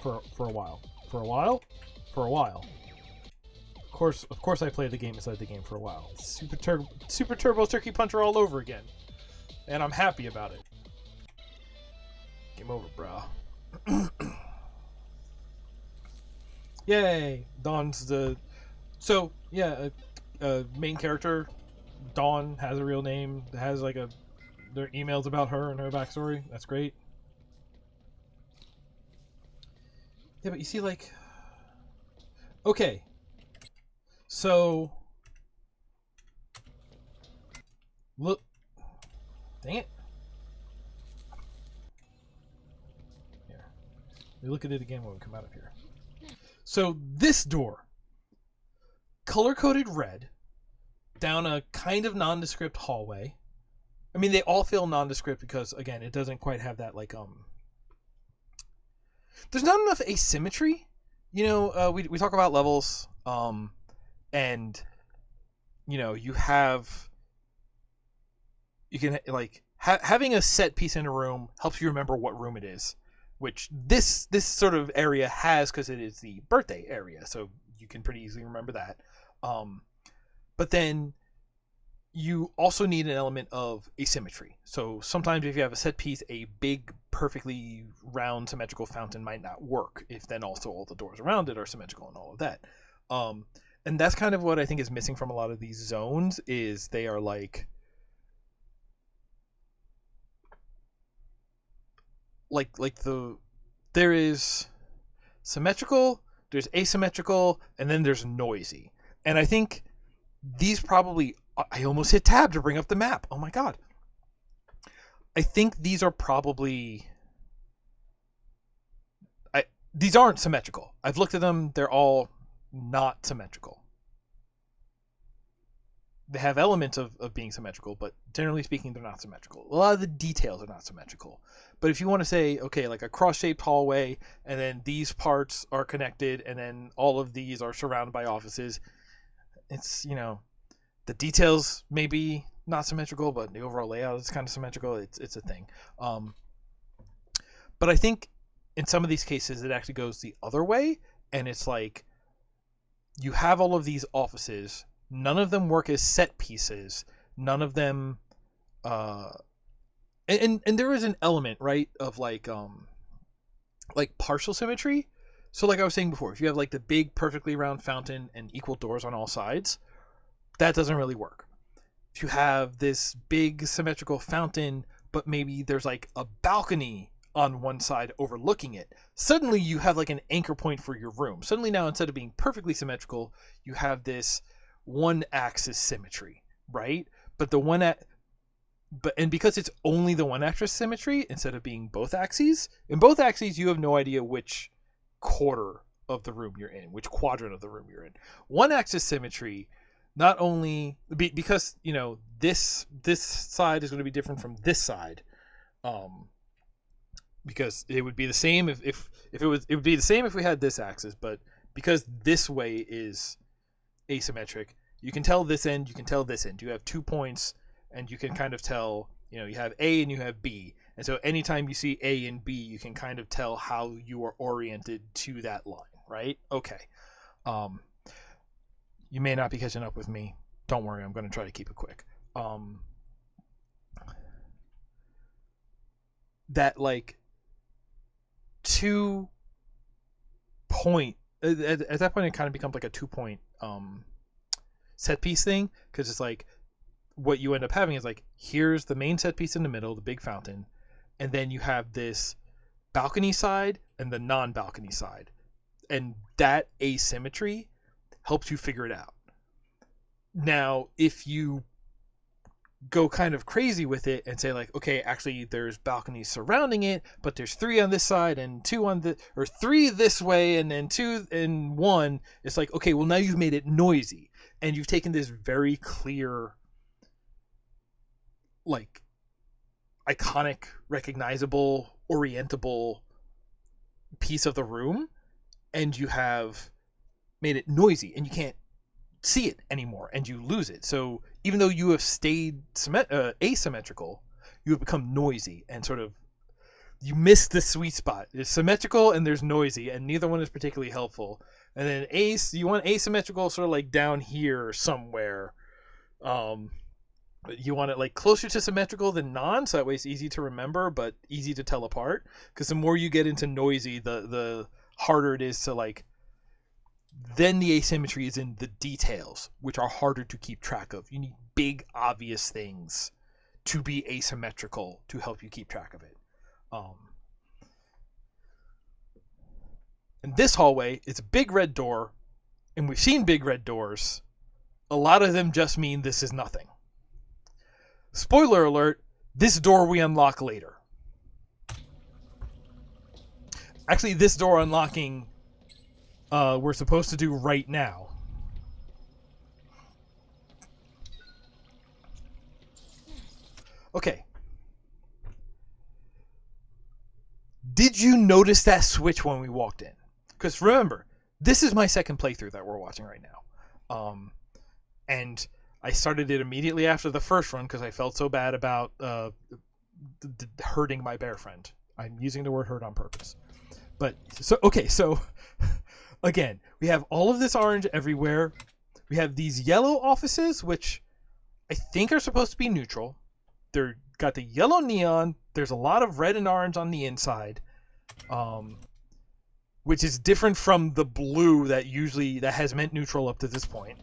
For a while. Of course I played the game inside the game for a while. Super Turbo Turkey Puncher all over again. And I'm happy about it. Game over, bro. Yay! Dons the So yeah, main character Dawn has a real name. Has like their emails about her and her backstory. That's great. Yeah, but you see, like, okay, so look, dang it. Here, we look at it again when we come out of here. So this door, color coded red, down a kind of nondescript hallway. I mean, they all feel nondescript because again, it doesn't quite have that like There's not enough asymmetry. You know, we talk about levels, and you know, you can like having a set piece in a room helps you remember what room it is, which this sort of area has because it is the birthday area, so you can pretty easily remember that. But then you also need an element of asymmetry. So sometimes if you have a set piece, a big, perfectly round, symmetrical fountain might not work if then also all the doors around it are symmetrical and all of that. And that's kind of what I think is missing from a lot of these zones is they are like there is symmetrical, there's asymmetrical, and then there's noisy. And I think these probably I almost hit tab to bring up the map. Oh my god. I think these are probably these aren't symmetrical. I've looked at them, they're all not symmetrical. They have elements of being symmetrical, but generally speaking, they're not symmetrical. A lot of the details are not symmetrical. But if you want to say, okay, like a cross-shaped hallway, and then these parts are connected, and then all of these are surrounded by offices, it's, you know, the details may be not symmetrical, but the overall layout is kind of symmetrical. It's a thing. But I think in some of these cases, it actually goes the other way, and it's like you have all of these offices. None of them work as set pieces. None of them, and there is an element, right, of like partial symmetry. So like I was saying before, if you have like the big perfectly round fountain and equal doors on all sides, that doesn't really work. If you have this big symmetrical fountain, but maybe there's like a balcony on one side overlooking it, suddenly you have like an anchor point for your room. Suddenly now, instead of being perfectly symmetrical, you have this one axis symmetry, right? But and because it's only the one axis symmetry instead of being both axes, in both axes you have no idea which quarter of the room you're in, which quadrant of the room you're in. One axis symmetry, not only because you know this side is going to be different from this side, because it would be the same if it would be the same if we had this axis, but because this way is asymmetric, you can tell this end, you can tell this end. You have 2 points, and you can kind of tell, you know, you have A and you have B, and so anytime you see A and B, you can kind of tell how you are oriented to that line, right? Okay. You may not be catching up with me. Don't worry, I'm going to try to keep it quick. That like 2 point at that point it kind of becomes like a 2 point set piece thing, because it's like what you end up having is like here's the main set piece in the middle, the big fountain, and then you have this balcony side and the non-balcony side, and that asymmetry helps you figure it out. Now, if you go kind of crazy with it and say like, okay, actually there's balconies surrounding it, but there's 3 on this side and 2 on the, or 3 this way and then 2 and 1, it's like, okay, well now you've made it noisy and you've taken this very clear, like iconic, recognizable, orientable piece of the room, and you have made it noisy and you can't see it anymore and you lose it. So even though you have stayed asymmetrical, you have become noisy and sort of you miss the sweet spot. There's symmetrical and there's noisy, and neither one is particularly helpful. And then you want asymmetrical sort of like down here somewhere. You want it like closer to symmetrical than non, so that way it's easy to remember but easy to tell apart, because the more you get into noisy, the harder it is to like Then the asymmetry is in the details, which are harder to keep track of. You need big, obvious things to be asymmetrical to help you keep track of it. And this hallway is a big red door, and we've seen big red doors. A lot of them just mean this is nothing. Spoiler alert, this door we unlock later. Actually, this door unlocking we're supposed to do right now. Okay. Did you notice that switch when we walked in? Because remember, this is my second playthrough that we're watching right now. And I started it immediately after the first run because I felt so bad about hurting my bear friend. I'm using the word hurt on purpose. But, so again, we have all of this orange everywhere. We have these yellow offices, which I think are supposed to be neutral. They're got the yellow neon. There's a lot of red and orange on the inside, which is different from the blue that has meant neutral up to this point.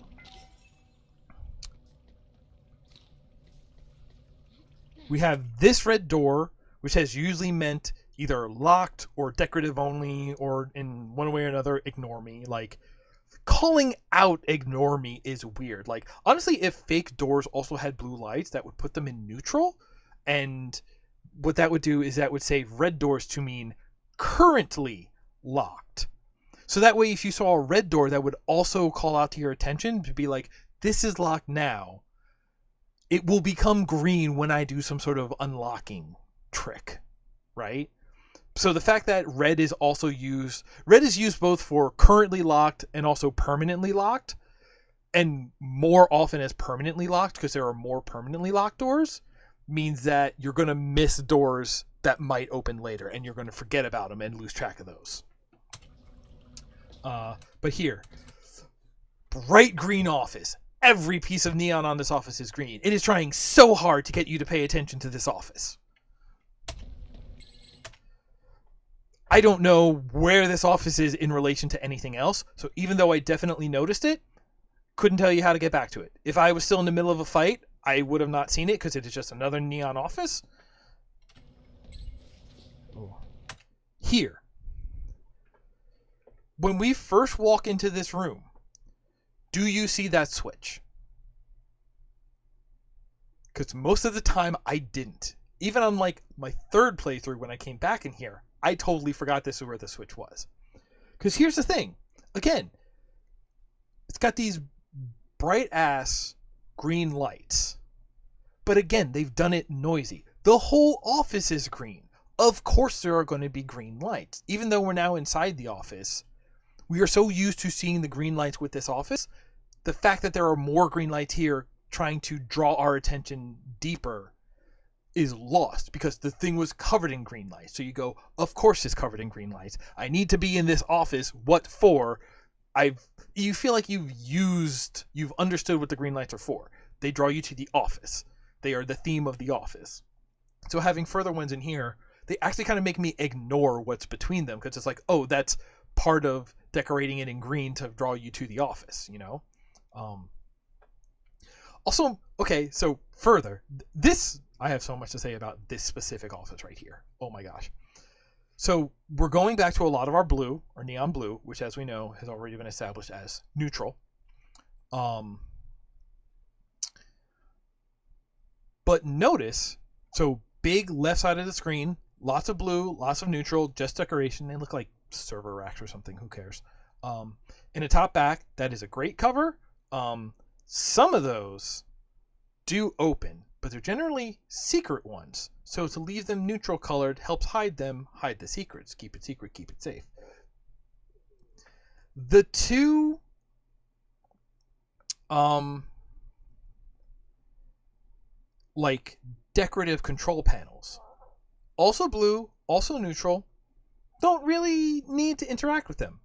We have this red door, which has usually meant either locked or decorative only, or in one way or another, ignore me. Like, calling out ignore me is weird. Like, honestly, if fake doors also had blue lights, that would put them in neutral. And what that would do is that would say red doors to mean currently locked. So that way, if you saw a red door, that would also call out to your attention to be like, this is locked now. It will become green when I do some sort of unlocking trick, right? So the fact that red is used both for currently locked and also permanently locked, and more often as permanently locked because there are more permanently locked doors, means that you're going to miss doors that might open later, and you're going to forget about them and lose track of those. But here, bright green office. Every piece of neon on this office is green. It is trying so hard to get you to pay attention to this office. I don't know where this office is in relation to anything else, so even though I definitely noticed it, couldn't tell you how to get back to it. If I was still in the middle of a fight, I would have not seen it because it is just another neon office. Here. When we first walk into this room, do you see that switch? Because most of the time I didn't. Even on like my third playthrough when I came back in here, I totally forgot this is where the switch was. Because here's the thing. Again, it's got these bright ass green lights. But again, they've done it noisy. The whole office is green. Of course there are going to be green lights. Even though we're now inside the office, we are so used to seeing the green lights with this office. The fact that there are more green lights here trying to draw our attention deeper is lost because the thing was covered in green lights. So you go, of course it's covered in green lights. I need to be in this office. What for? You feel like you've understood what the green lights are for. They draw you to the office. They are the theme of the office. So having further ones in here, they actually kind of make me ignore what's between them because it's like, oh, that's part of decorating it in green to draw you to the office, you know? Also, okay, so further, I have so much to say about this specific office right here. Oh my gosh. So we're going back to a lot of our blue, or neon blue, which as we know has already been established as neutral. But notice, so big left side of the screen, lots of blue, lots of neutral, just decoration. They look like server racks or something, who cares? In a top back, that is a great cover. Some of those do open, but they're generally secret ones. So to leave them neutral colored helps hide the secrets. Keep it secret, keep it safe. The two like decorative control panels, also blue, also neutral, don't really need to interact with them.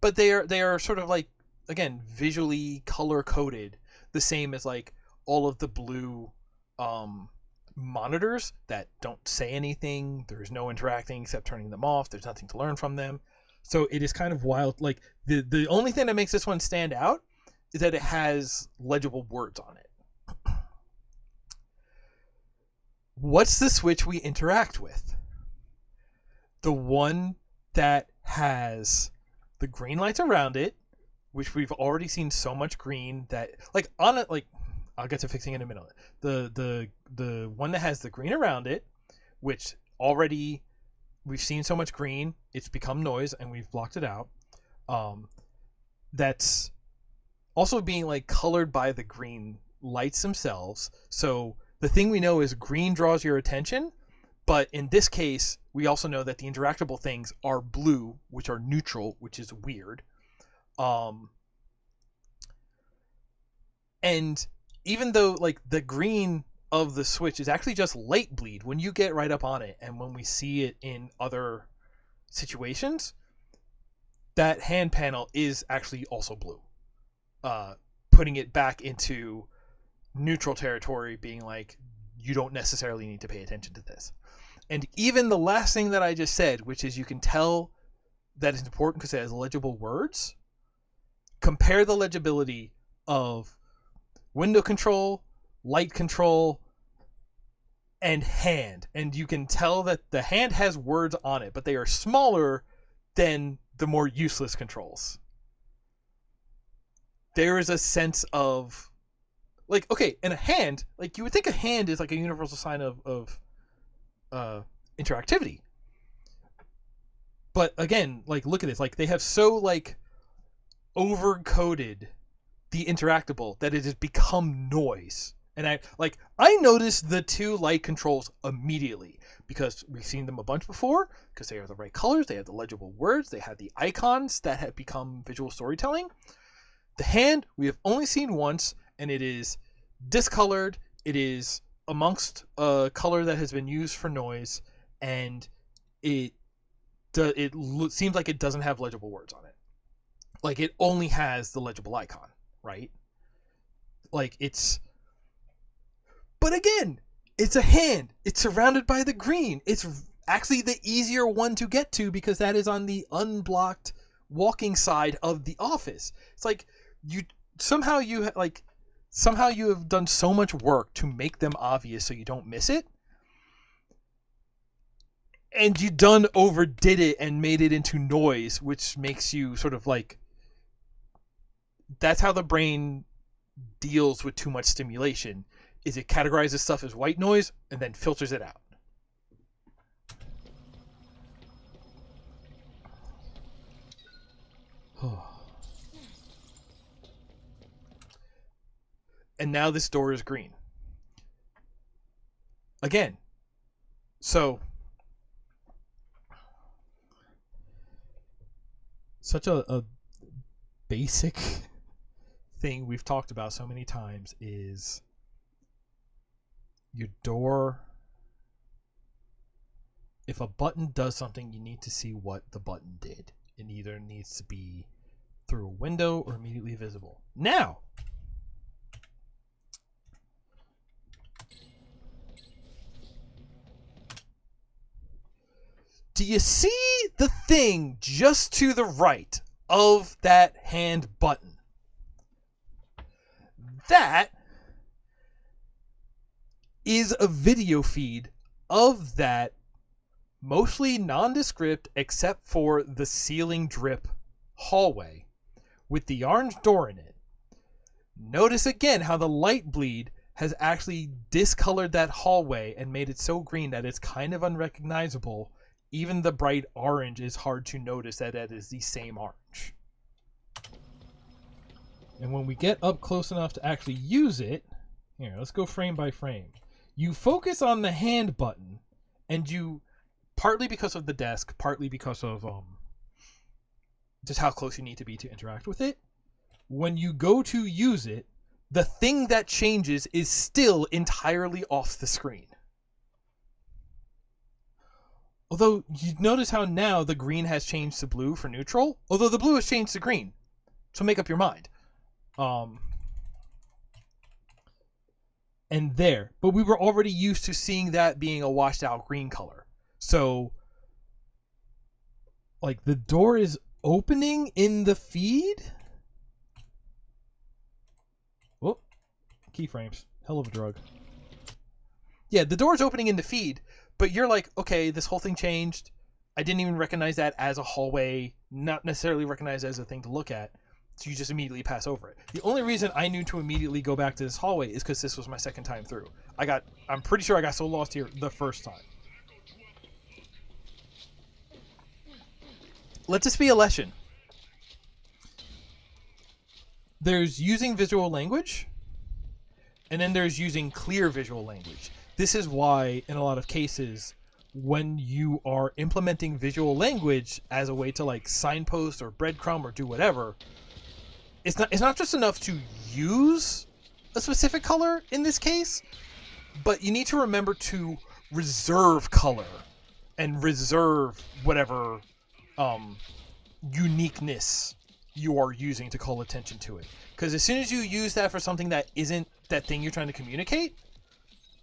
But they are sort of like, again, visually color coded, the same as like all of the blue monitors that don't say anything. There's no interacting except turning them off. There's nothing to learn from them. So it is kind of wild. Like the only thing that makes this one stand out is that it has legible words on it. What's the switch we interact with? The one that has the green lights around it, which we've already seen so much green that like on it, like I'll get to fixing it in a minute. The one that has the green around it, which already we've seen so much green, it's become noise and we've blocked it out. That's also being like colored by the green lights themselves. So the thing we know is green draws your attention, but in this case, we also know that the interactable things are blue, which are neutral, which is weird. And even though like the green of the switch is actually just light bleed, when you get right up on it and when we see it in other situations, that hand panel is actually also blue. Putting it back into neutral territory, being like, you don't necessarily need to pay attention to this. And even the last thing that I just said, which is you can tell that it's important because it has legible words, compare the legibility of window control, light control, and hand. And you can tell that the hand has words on it, but they are smaller than the more useless controls. There is a sense of like, okay, and a hand, like you would think a hand is like a universal sign of interactivity. But again, like look at this, like they have so like over-coded the interactable that it has become noise. And I noticed the two light controls immediately because we've seen them a bunch before because they are the right colors, they have the legible words, they have the icons that have become visual storytelling. The hand we have only seen once, and it is discolored. It is amongst a color that has been used for noise, and it seems like it doesn't have legible words on it. Like it only has the legible icon, right? Like it's, but again, it's a hand. It's surrounded by the green. It's actually the easier one to get to because that is on the unblocked walking side of the office. It's like somehow you have done so much work to make them obvious so you don't miss it, and you overdid it and made it into noise, which makes you sort of like, that's how the brain deals with too much stimulation, is it categorizes stuff as white noise and then filters it out. And now this door is green. Again. So such a basic thing we've talked about so many times is your door. If a button does something, you need to see what the button did. It either needs to be through a window or immediately visible. Now, do you see the thing just to the right of that hand button? That is a video feed of that mostly nondescript except for the ceiling drip hallway with the orange door in it. Notice again how the light bleed has actually discolored that hallway and made it so green that it's kind of unrecognizable. Even the bright orange is hard to notice that is the same orange. And when we get up close enough to actually use it, here, let's go frame by frame. You focus on the hand button, and you, partly because of the desk, partly because of just how close you need to be to interact with it, when you go to use it, the thing that changes is still entirely off the screen. Although you notice how now the green has changed to blue for neutral, although the blue has changed to green. So make up your mind. And there. But we were already used to seeing that being a washed out green color. So Like, the door is opening in the feed? Oh, keyframes. Hell of a drug. Yeah, the door's opening in the feed, but you're like, okay, this whole thing changed. I didn't even recognize that as a hallway, not necessarily recognize it as a thing to look at. So you just immediately pass over it. The only reason I knew to immediately go back to this hallway is because this was my second time through. I'm pretty sure I got so lost here the first time. Let this be a lesson. There's using visual language, and then there's using clear visual language. This is why, in a lot of cases, when you are implementing visual language as a way to like signpost or breadcrumb or do whatever, it's not just enough to use a specific color in this case, but you need to remember to reserve color and reserve whatever uniqueness you are using to call attention to it. Because as soon as you use that for something that isn't that thing you're trying to communicate,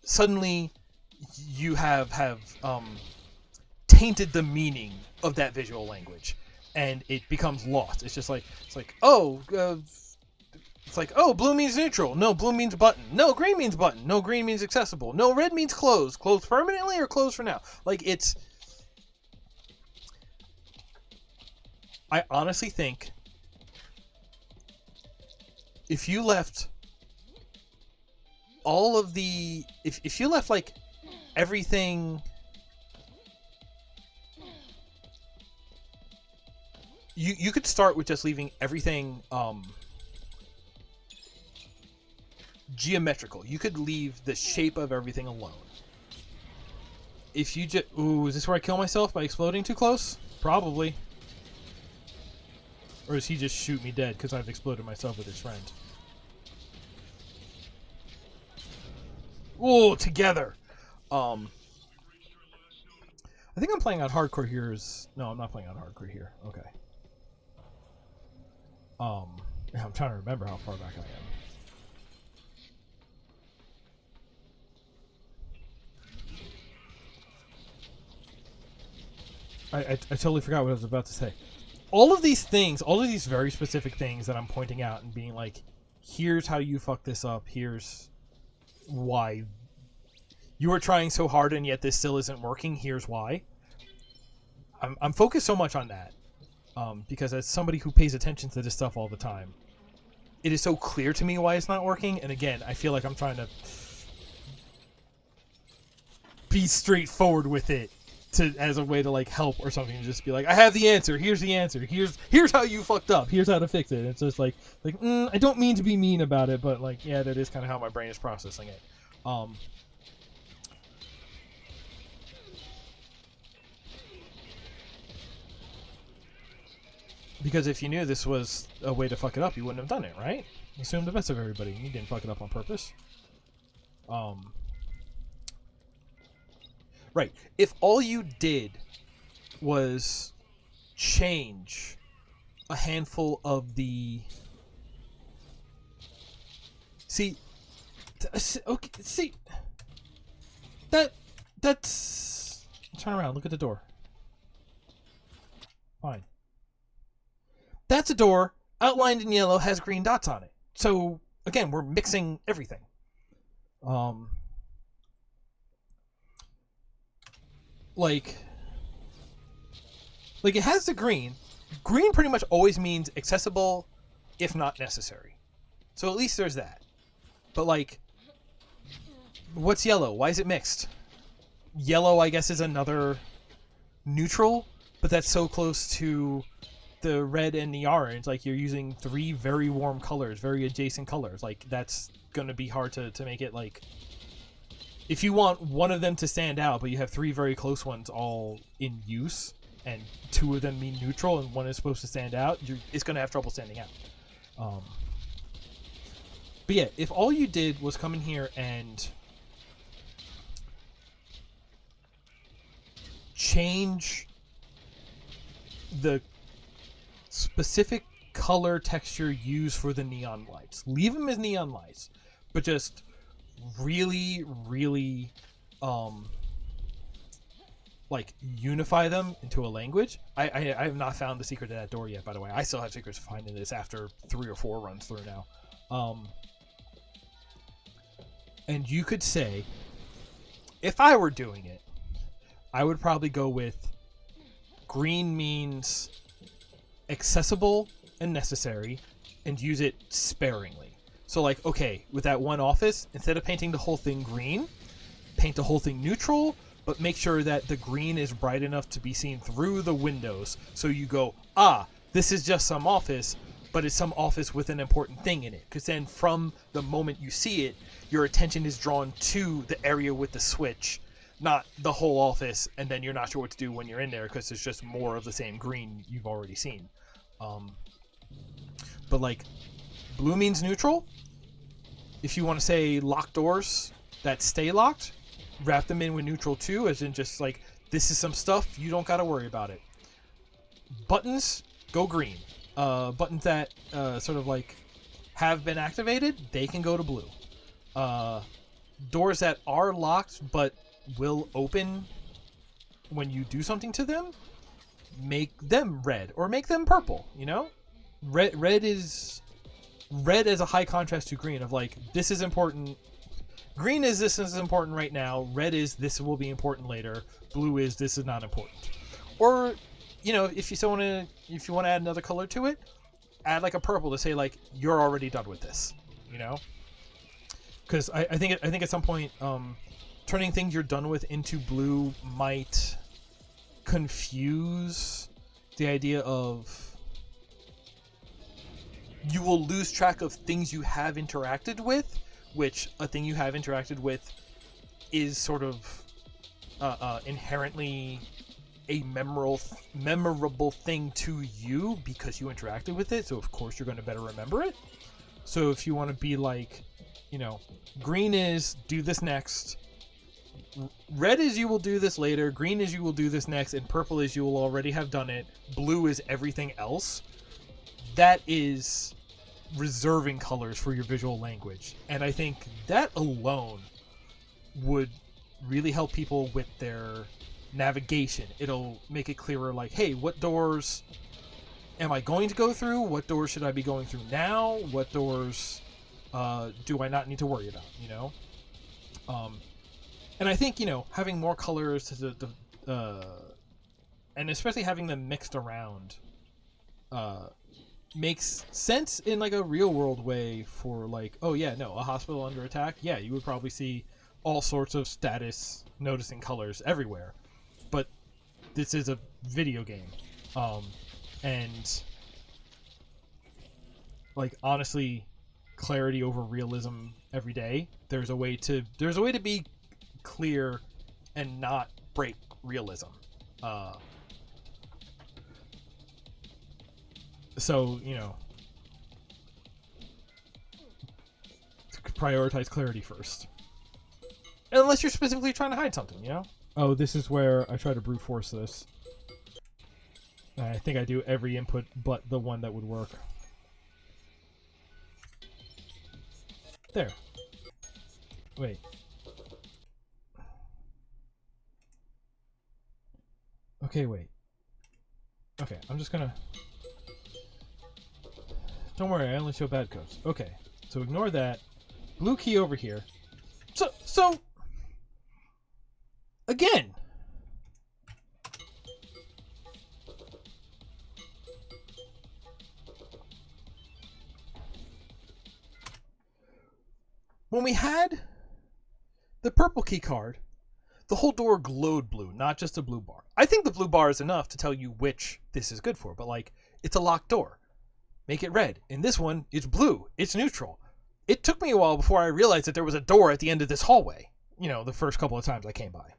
suddenly you have tainted the meaning of that visual language, and it becomes lost. It's like oh, blue means neutral. No, blue means button. No, green means button. No, green means accessible. No, red means closed. Closed permanently or closed for now. Like, it's... I honestly think if you left all of the... If you left, like, everything... You could start with just leaving everything geometrical. You could leave the shape of everything alone. If you just... Ooh, is this where I kill myself by exploding too close? Probably. Or does he just shoot me dead because I've exploded myself with his friend? Ooh, together! I think I'm playing on hardcore here. No, I'm not playing on hardcore here. Okay. I'm trying to remember how far back I am. I totally forgot what I was about to say. All of these things, all of these very specific things that I'm pointing out and being like, here's how you fuck this up, here's why you are trying so hard and yet this still isn't working, here's why. I'm focused so much on that. Because as somebody who pays attention to this stuff all the time, it is so clear to me why it's not working. And again, I feel like I'm trying to be straightforward with it as a way to like help or something, and just be like, I have the answer. Here's the answer. Here's how you fucked up. Here's how to fix it. It's just like I don't mean to be mean about it, but like, yeah, that is kind of how my brain is processing it. Because if you knew this was a way to fuck it up, you wouldn't have done it, right? Assume the best of everybody. You didn't fuck it up on purpose. Right. If all you did was change a handful of the... See... Okay, see... That's... Turn around, look at the door. Fine. That's a door, outlined in yellow, has green dots on it. So, again, we're mixing everything. Like it has the green. Green pretty much always means accessible, if not necessary. So at least there's that. But like, what's yellow? Why is it mixed? Yellow, I guess, is another neutral, but that's so close to the red and the orange. Like, you're using three very warm colors, very adjacent colors. Like, that's gonna be hard to make it like... If you want one of them to stand out, but you have three very close ones all in use, and two of them mean neutral, and one is supposed to stand out, it's going to have trouble standing out. But yeah, if all you did was come in here and change the specific color texture used for the neon lights, leave them as neon lights, but just really like unify them into a language. I have not found the secret to that door yet, by the way. I still have secrets to finding this after 3 or 4 runs through now. And you could say, if I were doing it, I would probably go with green means accessible and necessary, and use it sparingly. So like, okay, with that one office, instead of painting the whole thing green, paint the whole thing neutral, but make sure that the green is bright enough to be seen through the windows. So you go, this is just some office, but it's some office with an important thing in it. Because then from the moment you see it, your attention is drawn to the area with the switch, not the whole office, and then you're not sure what to do when you're in there because it's just more of the same green you've already seen. But like, blue means neutral. If you want to say locked doors that stay locked, wrap them in with neutral too, as in just like, this is some stuff, you don't got to worry about it. Buttons, go green. Buttons that sort of like have been activated, they can go to blue. Doors that are locked but will open when you do something to them, make them red or make them purple. You know, red is a high contrast to green of like, this is important. Green is this is important right now. Red is this will be important later. Blue is this is not important. Or, you know, if you want to add another color to it, add like a purple to say like, you're already done with this. You know, because I think at some point, turning things you're done with into blue might confuse the idea of you will lose track of things you have interacted with, which a thing you have interacted with is sort of inherently a memorable thing to you because you interacted with it, so of course you're going to better remember it. So if you want to be like, you know, green is do this next, red is you will do this later, green is you will do this next, and purple is you will already have done it, blue is everything else, that is reserving colors for your visual language. And I think that alone would really help people with their navigation. It'll make it clearer like, hey, what doors am I going to go through? What doors should I be going through now? What doors do I not need to worry about, you know? And I think, you know, having more colors to and especially having them mixed around makes sense in like a real world way for like, oh yeah, no, a hospital under attack, yeah, you would probably see all sorts of status noticing colors everywhere. But this is a video game. And like, honestly, clarity over realism every day. There's a way to be clear and not break realism. So, you know, prioritize clarity first. Unless you're specifically trying to hide something, you know? Oh, this is where I try to brute force this. I think I do every input but the one that would work. There. Wait. Okay, wait. Okay, I'm just gonna... Don't worry, I only show bad codes. Okay, so ignore that. Blue key over here. So... Again! When we had the purple key card, the whole door glowed blue, not just a blue bar. I think the blue bar is enough to tell you which this is good for, but like, it's a locked door. Make it red. In this one, it's blue. It's neutral. It took me a while before I realized that there was a door at the end of this hallway. You know, the first couple of times I came by.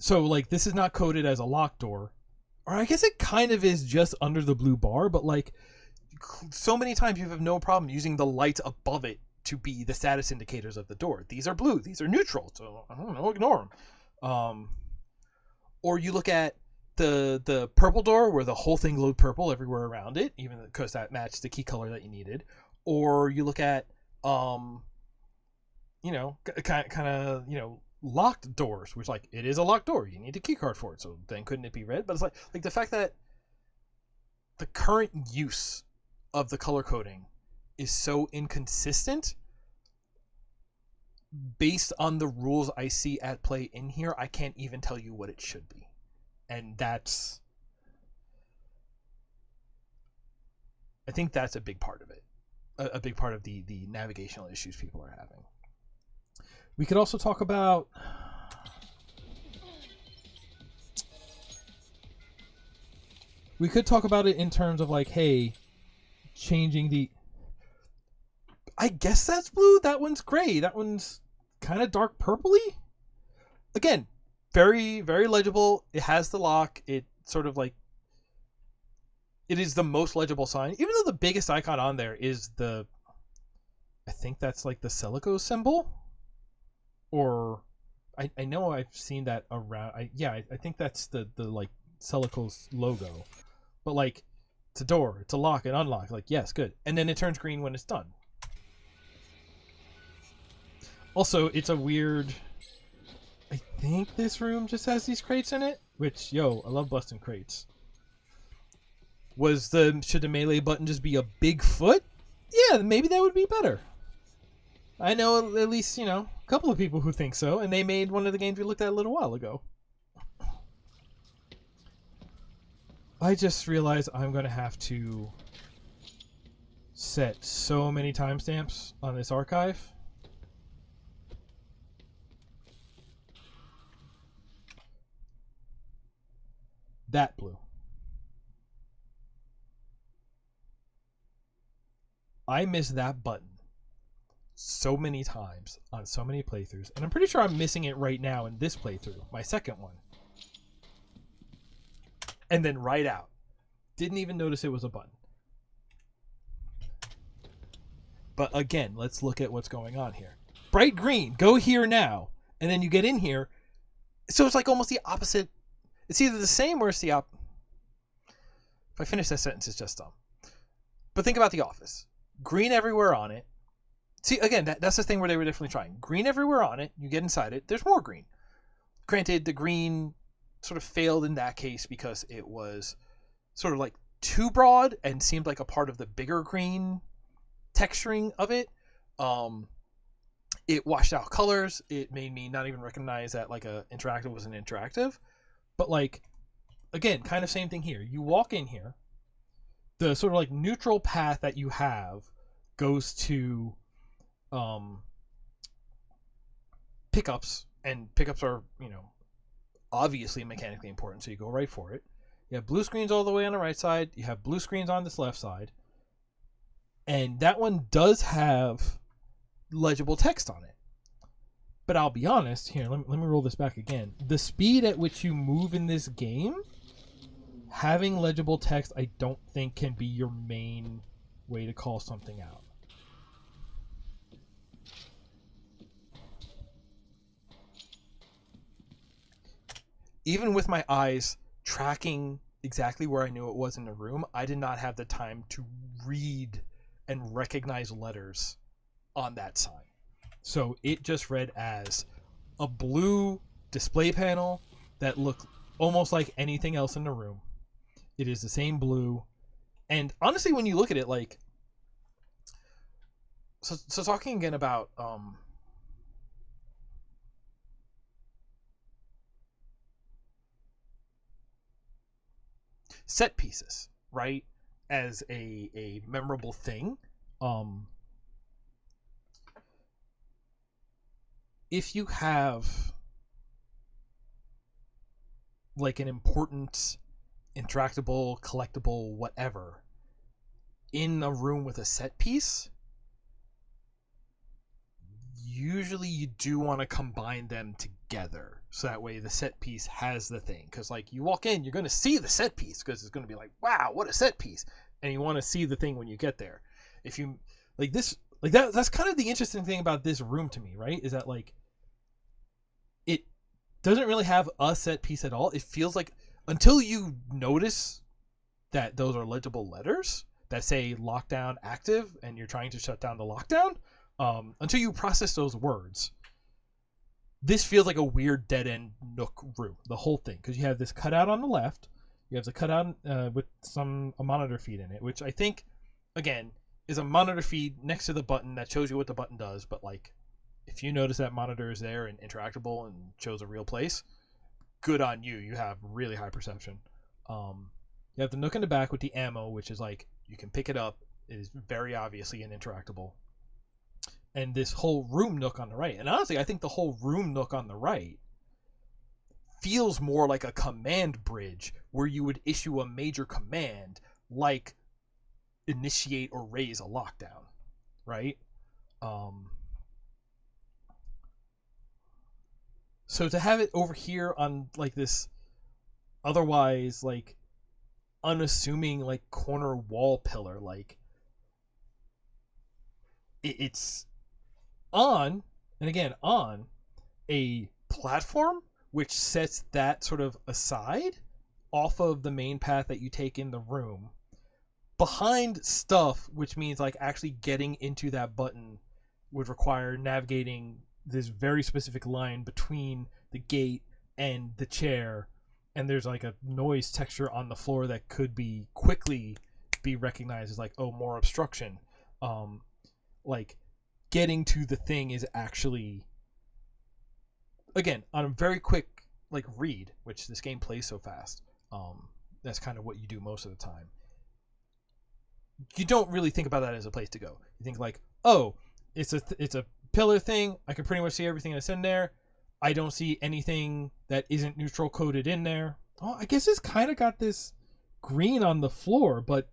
So like, this is not coded as a locked door. Or I guess it kind of is just under the blue bar, but like, so many times you have no problem using the lights above it to be the status indicators of the door. These are blue, these are neutral, so I don't know, ignore them. Or you look at the purple door where the whole thing glowed purple everywhere around it, even because that matched the key color that you needed. Or you look at kind of, locked doors, which like it is a locked door. You need a key card for it. So then couldn't it be red? But it's like the fact that the current use of the color coding is so inconsistent based on the rules I see at play in here. I can't even tell you what it should be. And I think that's a big part of it. A big part of the navigational issues people are having. We could also talk about it in terms of like, hey, changing the. I guess that's blue. That one's gray. That one's kind of dark purpley. Again, very, very legible. It has the lock. It sort of like. It is the most legible sign, even though the biggest icon on there is the. I think that's like the Selaco symbol. Or, I know I've seen that around. I think that's the like Selaco's logo, but like it's a door, it's a lock and unlock. Like yes, good, and then it turns green when it's done. Also, it's a weird. I think this room just has these crates in it, which I love busting crates. Should the melee button just be a big foot? Yeah, maybe that would be better. I know at least, a couple of people who think so, and they made one of the games we looked at a little while ago. I just realized I'm going to have to set so many timestamps on this archive. That blue. I missed that button so many times on so many playthroughs, and I'm pretty sure I'm missing it right now in this playthrough, my second one. And then right out. Didn't even notice it was a button. But again, let's look at what's going on here. Bright green, go here now. And then you get in here. So it's like almost the opposite. It's either the same or it's the opposite. If I finish that sentence, it's just dumb. But think about The Office. Green everywhere on it. See, again, that's the thing where they were definitely trying. Green everywhere on it. You get inside it. There's more green. Granted, the green sort of failed in that case because it was sort of like too broad and seemed like a part of the bigger green texturing of it. It washed out colors. It made me not even recognize that like a interactive was an interactive. But like, again, kind of same thing here. You walk in here. The sort of like neutral path that you have goes to pickups, and pickups are, obviously mechanically important, so you go right for it. You have blue screens all the way on the right side. You have blue screens on this left side. And that one does have legible text on it. But I'll be honest, here, let me roll this back again. The speed at which you move in this game, having legible text, I don't think can be your main way to call something out. Even with my eyes tracking exactly where I knew it was in the room, I did not have the time to read and recognize letters on that sign. So it just read as a blue display panel that looked almost like anything else in the room. It is the same blue. And honestly, when you look at it, like... So talking again about... set pieces, right, as a memorable thing. If you have like an important interactable, collectible, whatever in a room with a set piece, usually you do want to combine them together, so that way the set piece has the thing. Because like you walk in, you're going to see the set piece because it's going to be like, wow, what a set piece, and you want to see the thing when you get there. If you like this, like that's kind of the interesting thing about this room to me, right? Is that like it doesn't really have a set piece at all. It feels like until you notice that those are legible letters that say lockdown active and you're trying to shut down the lockdown, until you process those words, this feels like a weird dead end nook room, the whole thing, because you have this cutout on the left, you have the cutout with a monitor feed in it, which I think, again, is a monitor feed next to the button that shows you what the button does. But like, if you notice that monitor is there and interactable and shows a real place, good on you. You have really high perception. You have the nook in the back with the ammo, which is like, you can pick it up. It is very obviously an interactable. And this whole room nook on the right. And honestly, I think the whole room nook on the right feels more like a command bridge where you would issue a major command like initiate or raise a lockdown, right? So to have it over here on like this otherwise like unassuming like corner wall pillar, like it's on, and again on a platform which sets that sort of aside off of the main path that you take in the room, behind stuff, which means like actually getting into that button would require navigating this very specific line between the gate and the chair, and there's like a noise texture on the floor that could be quickly be recognized as like, oh, more obstruction. Like getting to the thing is actually, again, on a very quick like read, which this game plays so fast, that's kind of what you do most of the time. You don't really think about that as a place to go. You think like, oh, it's a pillar thing. I can pretty much see everything that's in there. I don't see anything that isn't neutral coded in there. Oh, I guess it's kind of got this green on the floor, but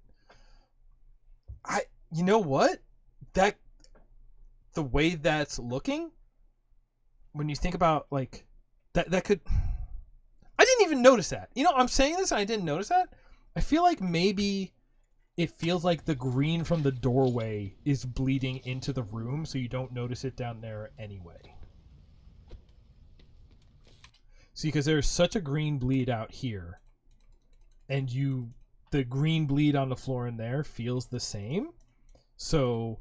you know what? That the way that's looking, when you think about like that could, I didn't even notice that. You know, I'm saying this and I didn't notice that. I feel like maybe it feels like the green from the doorway is bleeding into the room, so you don't notice it down there anyway. See, because there's such a green bleed out here, and the green bleed on the floor in there feels the same. So,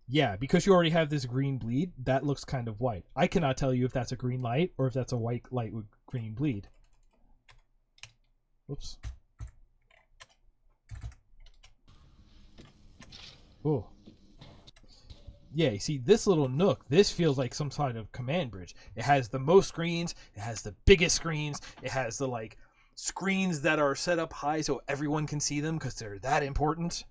yeah, because you already have this green bleed, that looks kind of white. I cannot tell you if that's a green light or if that's a white light with green bleed. Whoops. Oh. Yeah, you see, this little nook, this feels like some sort of command bridge. It has the most screens, it has the biggest screens, it has the, like, screens that are set up high so everyone can see them because they're that important.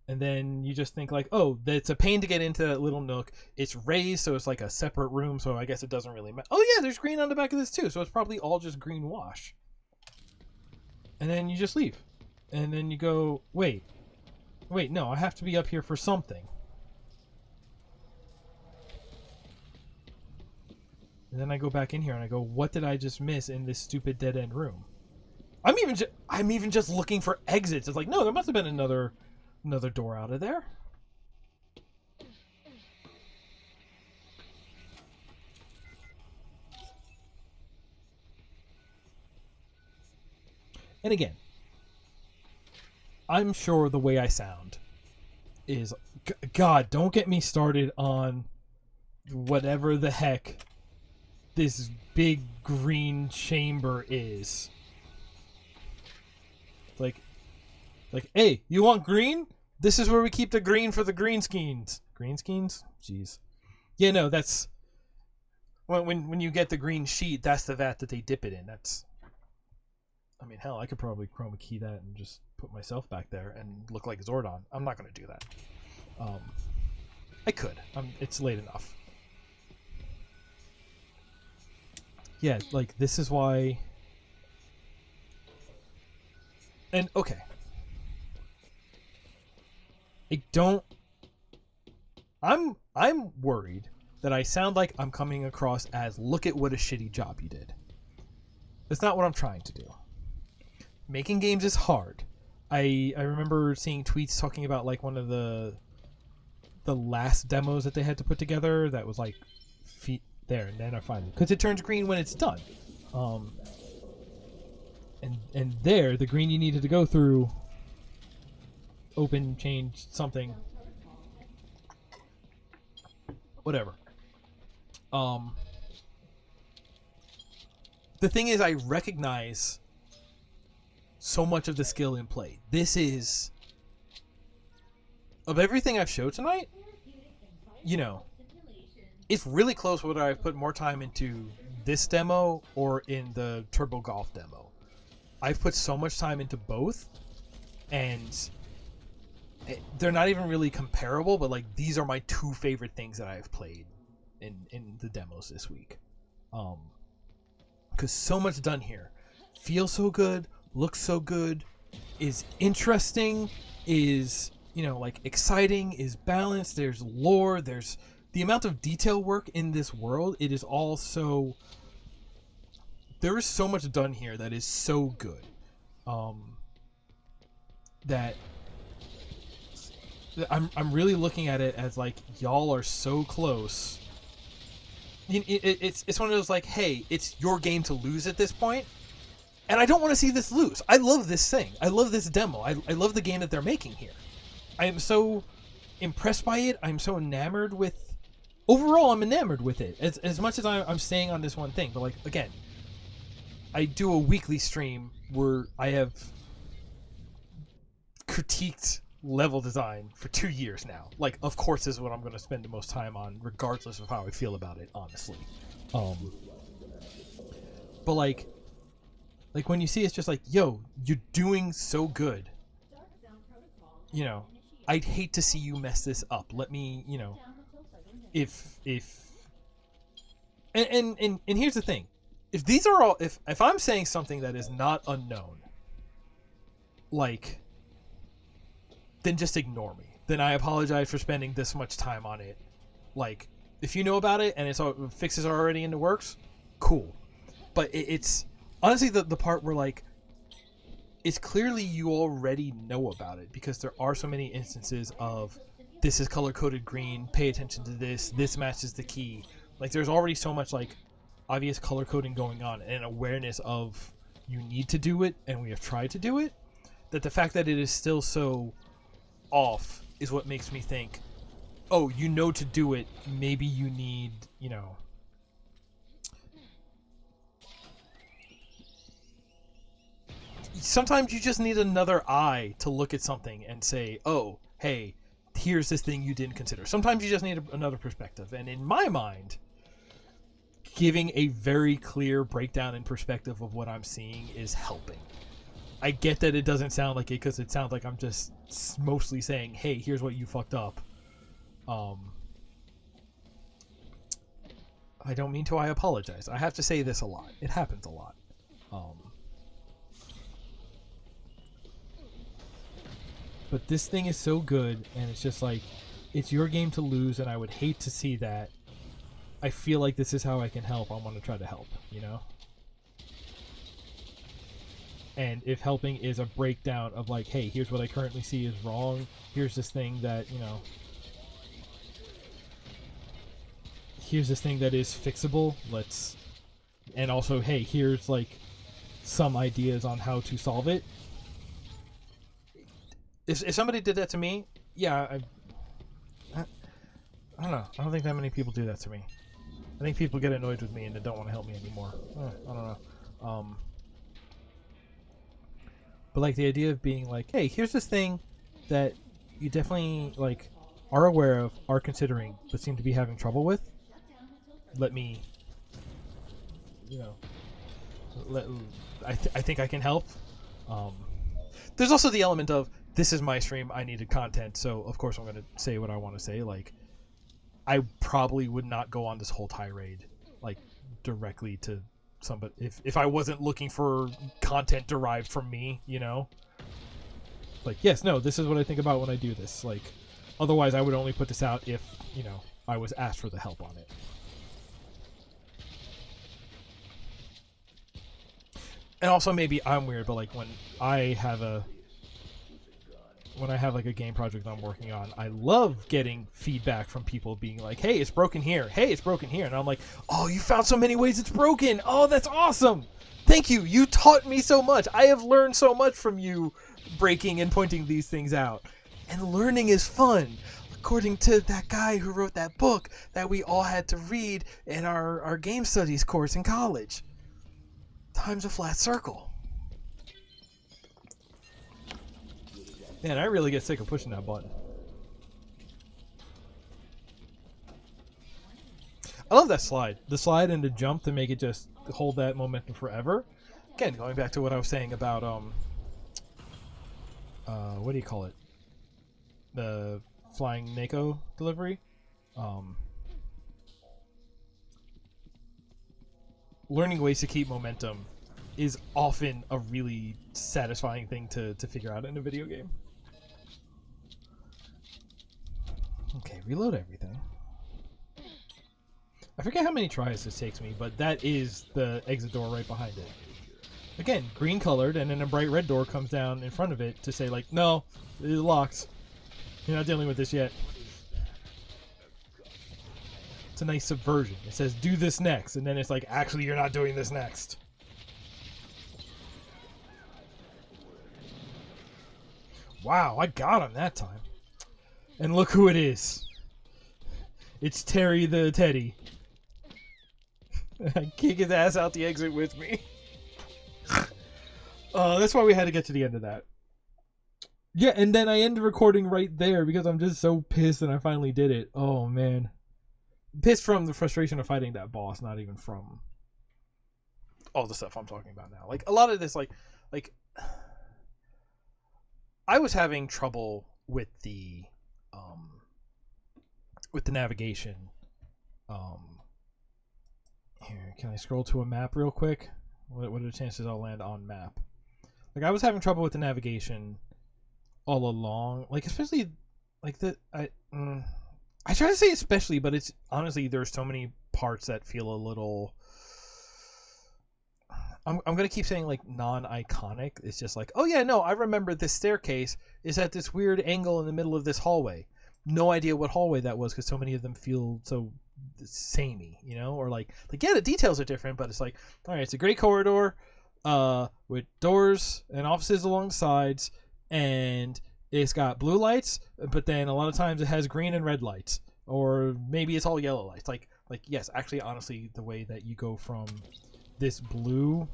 And then you just think, like, oh, it's a pain to get into that little nook. It's raised, so it's like a separate room, so I guess it doesn't really matter. Oh, yeah, there's green on the back of this, too, so it's probably all just green wash. And then you just leave. And then you go, wait, no, I have to be up here for something. And then I go back in here and I go, what did I just miss in this stupid dead end room? I'm even just looking for exits. It's like, no, there must have been another door out of there. And again, I'm sure the way I sound is, God, don't get me started on whatever the heck this big green chamber is. Like, hey, you want green? This is where we keep the green for the green skeins. Green skeins? Jeez. Yeah, no, that's when you get the green sheet, that's the vat that they dip it in. That's, I mean, hell, I could probably chroma key that and just put myself back there and look like Zordon. I'm not going to do that. I could. It's late enough. Yeah, like, this is why... And, okay. I'm worried that I sound like I'm coming across as, look at what a shitty job you did. That's not what I'm trying to do. Making games is hard. I remember seeing tweets talking about like one of the last demos that they had to put together that was like feet there, and then I find it because it turns green when it's done. And there the green you needed to go through open, change something, whatever. The thing is, I recognize so much of the skill in play. This is, of everything I've showed tonight, you know, it's really close whether I've put more time into this demo or in the Turbo Golf demo. I've put so much time into both, and they're not even really comparable, but like these are my two favorite things that I've played in the demos this week. Because so much done here. Feels so good, looks so good, is interesting, is, you know, like exciting, is balanced, there's lore, there's the amount of detail work in this world. It is all so, there is so much done here that is so good, that I'm really looking at it as like, y'all are so close. It's one of those like, hey, it's your game to lose at this point, and I don't want to see this lose. I love this thing. I love this demo. I love the game that they're making here. I am so impressed by it. I'm so enamored with. Overall, I'm enamored with it. As much as I'm staying on this one thing, but like again, I do a weekly stream where I have critiqued level design for 2 years now. Like, of course, this is what I'm going to spend the most time on, regardless of how I feel about it, honestly. But like when you see it's just like, yo, you're doing so good. You know, I'd hate to see you mess this up. Let me, you know, and here's the thing. If these are all, if I'm saying something that is not unknown, like, then just ignore me. Then I apologize for spending this much time on it. Like, if you know about it and it's all, fixes are already in the works, cool. But it's honestly the part where like, it's clearly you already know about it, because there are so many instances of this is color coded green, pay attention to this matches the key. Like, there's already so much like obvious color coding going on and awareness of you need to do it, and we have tried to do it, that the fact that it is still so off is what makes me think, oh, you know to do it, maybe you need, you know, sometimes you just need another eye to look at something and say, oh, hey, here's this thing you didn't consider. Sometimes you just need another perspective. And in my mind, giving a very clear breakdown and perspective of what I'm seeing is helping. I get that it doesn't sound like it, because it sounds like I'm just mostly saying, hey, here's what you fucked up. I don't mean to. I apologize. I have to say this a lot. It happens a lot. But this thing is so good, and it's just like, it's your game to lose, and I would hate to see that. I feel like this is how I can help. I want to try to help, you know? And if helping is a breakdown of like, hey, here's what I currently see is wrong, here's this thing that, you know, here's this thing that is fixable, let's, and also, hey, here's like some ideas on how to solve it. If somebody did that to me, yeah, I don't know. I don't think that many people do that to me. I think people get annoyed with me and they don't want to help me anymore. I don't know. But like the idea of being like, hey, here's this thing that you definitely like are aware of, are considering, but seem to be having trouble with. Let me, you know, I think I can help. There's also the element of, this is my stream, I needed content, so of course I'm going to say what I want to say. Like, I probably would not go on this whole tirade, like, directly to somebody if I wasn't looking for content derived from me, you know? Like, yes, no, this is what I think about when I do this. Like, otherwise I would only put this out if, you know, I was asked for the help on it. And also maybe I'm weird, but like when I have like a game project I'm working on, I love getting feedback from people being like, hey, it's broken here. Hey, it's broken here. And I'm like, oh, you found so many ways it's broken. Oh, that's awesome. Thank you. You taught me so much. I have learned so much from you breaking and pointing these things out. And learning is fun. According to that guy who wrote that book that we all had to read in our game studies course in college. Time's a flat circle. Man, I really get sick of pushing that button. I love that slide. The slide and the jump to make it just hold that momentum forever. Again, going back to what I was saying about what do you call it? The flying Neko delivery. Learning ways to keep momentum is often a really satisfying thing to figure out in a video game. Okay, reload everything. I forget how many tries this takes me, but that is the exit door right behind it. Again, green colored, and then a bright red door comes down in front of it to say, like, no, it locks. You're not dealing with this yet. It's a nice subversion. It says, do this next, and then it's like, actually, you're not doing this next. Wow, I got him that time. And look who it is. It's Terry the Teddy. I kick his ass out the exit with me. That's why we had to get to the end of that. Yeah, and then I ended recording right there because I'm just so pissed and I finally did it. Oh, man. Pissed from the frustration of fighting that boss, not even from all the stuff I'm talking about now. Like, a lot of this, like I was having trouble with the navigation. Here, can I scroll to a map real quick? What are the chances I'll land on map? Like, I was having trouble with the navigation all along. Like, especially, like, I try to say especially, but it's, honestly, there's so many parts that feel a little... I'm going to keep saying, like, non-iconic. It's just like, oh, yeah, no, I remember this staircase is at this weird angle in the middle of this hallway. No idea what hallway that was because so many of them feel so samey, you know? Or, like, yeah, the details are different, but it's like, all right, it's a great corridor with doors and offices along the sides, and it's got blue lights, but then a lot of times it has green and red lights. Or maybe it's all yellow lights. Like yes, actually, honestly, the way that you go from this blue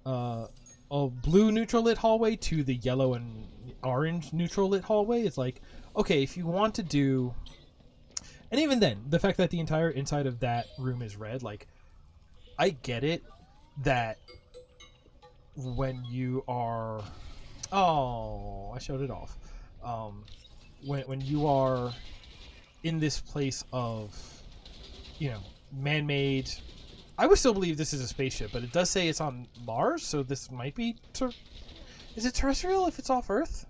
neutral lit hallway to the yellow and orange neutral lit hallway, it's like, okay, if you want to do, and even then, the fact that the entire inside of that room is red, like, I get it that when you are, oh, I showed it off, when you are in this place of, you know, man-made, I would still believe this is a spaceship, but it does say it's on Mars, so this might be... Is it terrestrial if it's off Earth?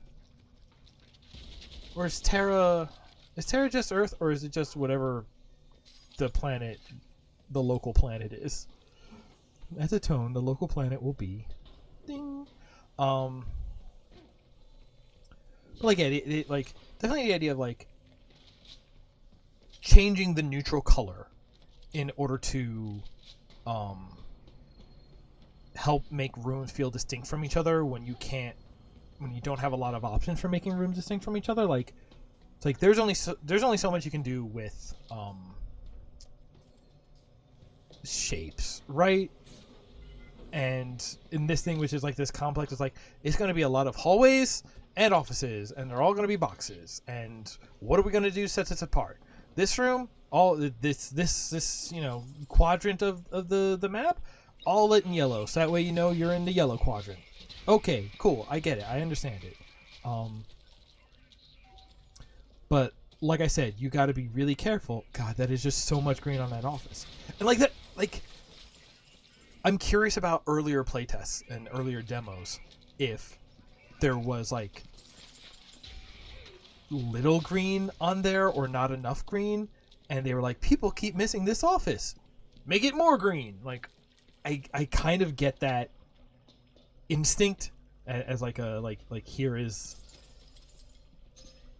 Or is Terra... Is Terra just Earth, or is it just whatever the planet, the local planet is? As a tone, the local planet will be... Ding! Like, it like, definitely the idea of, like, changing the neutral color in order to... help make rooms feel distinct from each other when you don't have a lot of options for making rooms distinct from each other. Like, it's like there's only so much you can do with shapes, right? And in this thing, which is like this complex, it's like it's going to be a lot of hallways and offices, and they're all going to be boxes. And what are we going to do to set this apart? This room, all this you know, quadrant of the map, all lit in yellow, so that way you know you're in the yellow quadrant. Okay, cool, I get it, I understand it. But like I said, you got to be really careful. God, that is just so much green on that office. And like that, like, I'm curious about earlier playtests and earlier demos if there was like little green on there or not enough green, and they were like, people keep missing this office, make it more green. Like, I kind of get that instinct as like a like here is,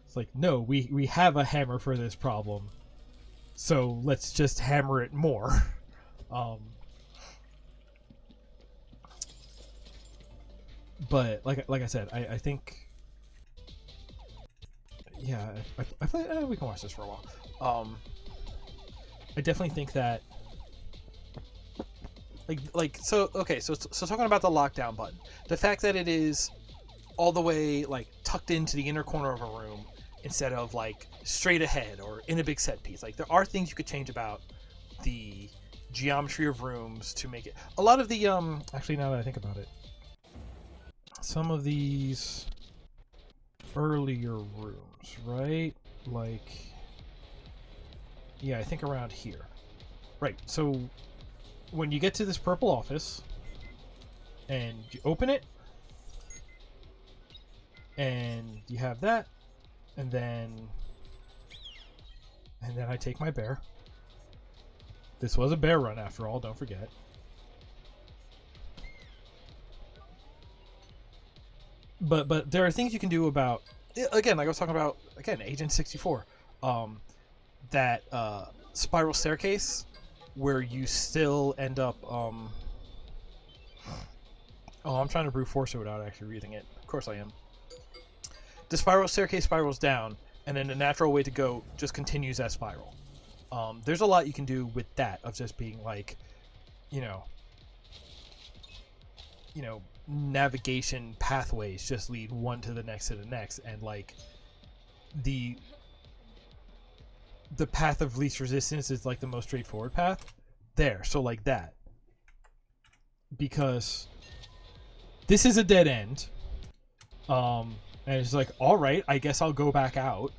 it's like, no, we have a hammer for this problem, so let's just hammer it more. But like I said, I think yeah, I think we can watch this for a while. I definitely think that so okay, so talking about the lockdown button, the fact that it is all the way like tucked into the inner corner of a room instead of like straight ahead or in a big set piece. Like there are things you could change about the geometry of rooms to make it a lot of the actually now that I think about it, some of these earlier rooms, right? Like yeah, I think around here. Right. So when you get to this purple office and you open it and you have that and then I take my bear. This was a bear run after all, don't forget. But there are things you can do about, again, like I was talking about, again, Agent 64, that spiral staircase where you still end up oh, I'm trying to brute force it without actually reading it. Of course I am. The spiral staircase spirals down, and then the natural way to go just continues that spiral. There's a lot you can do with that, of just being like, you know, navigation pathways just lead one to the next, and like the path of least resistance is like the most straightforward path there. So like that, because this is a dead end, and it's like, all right, I guess I'll go back out.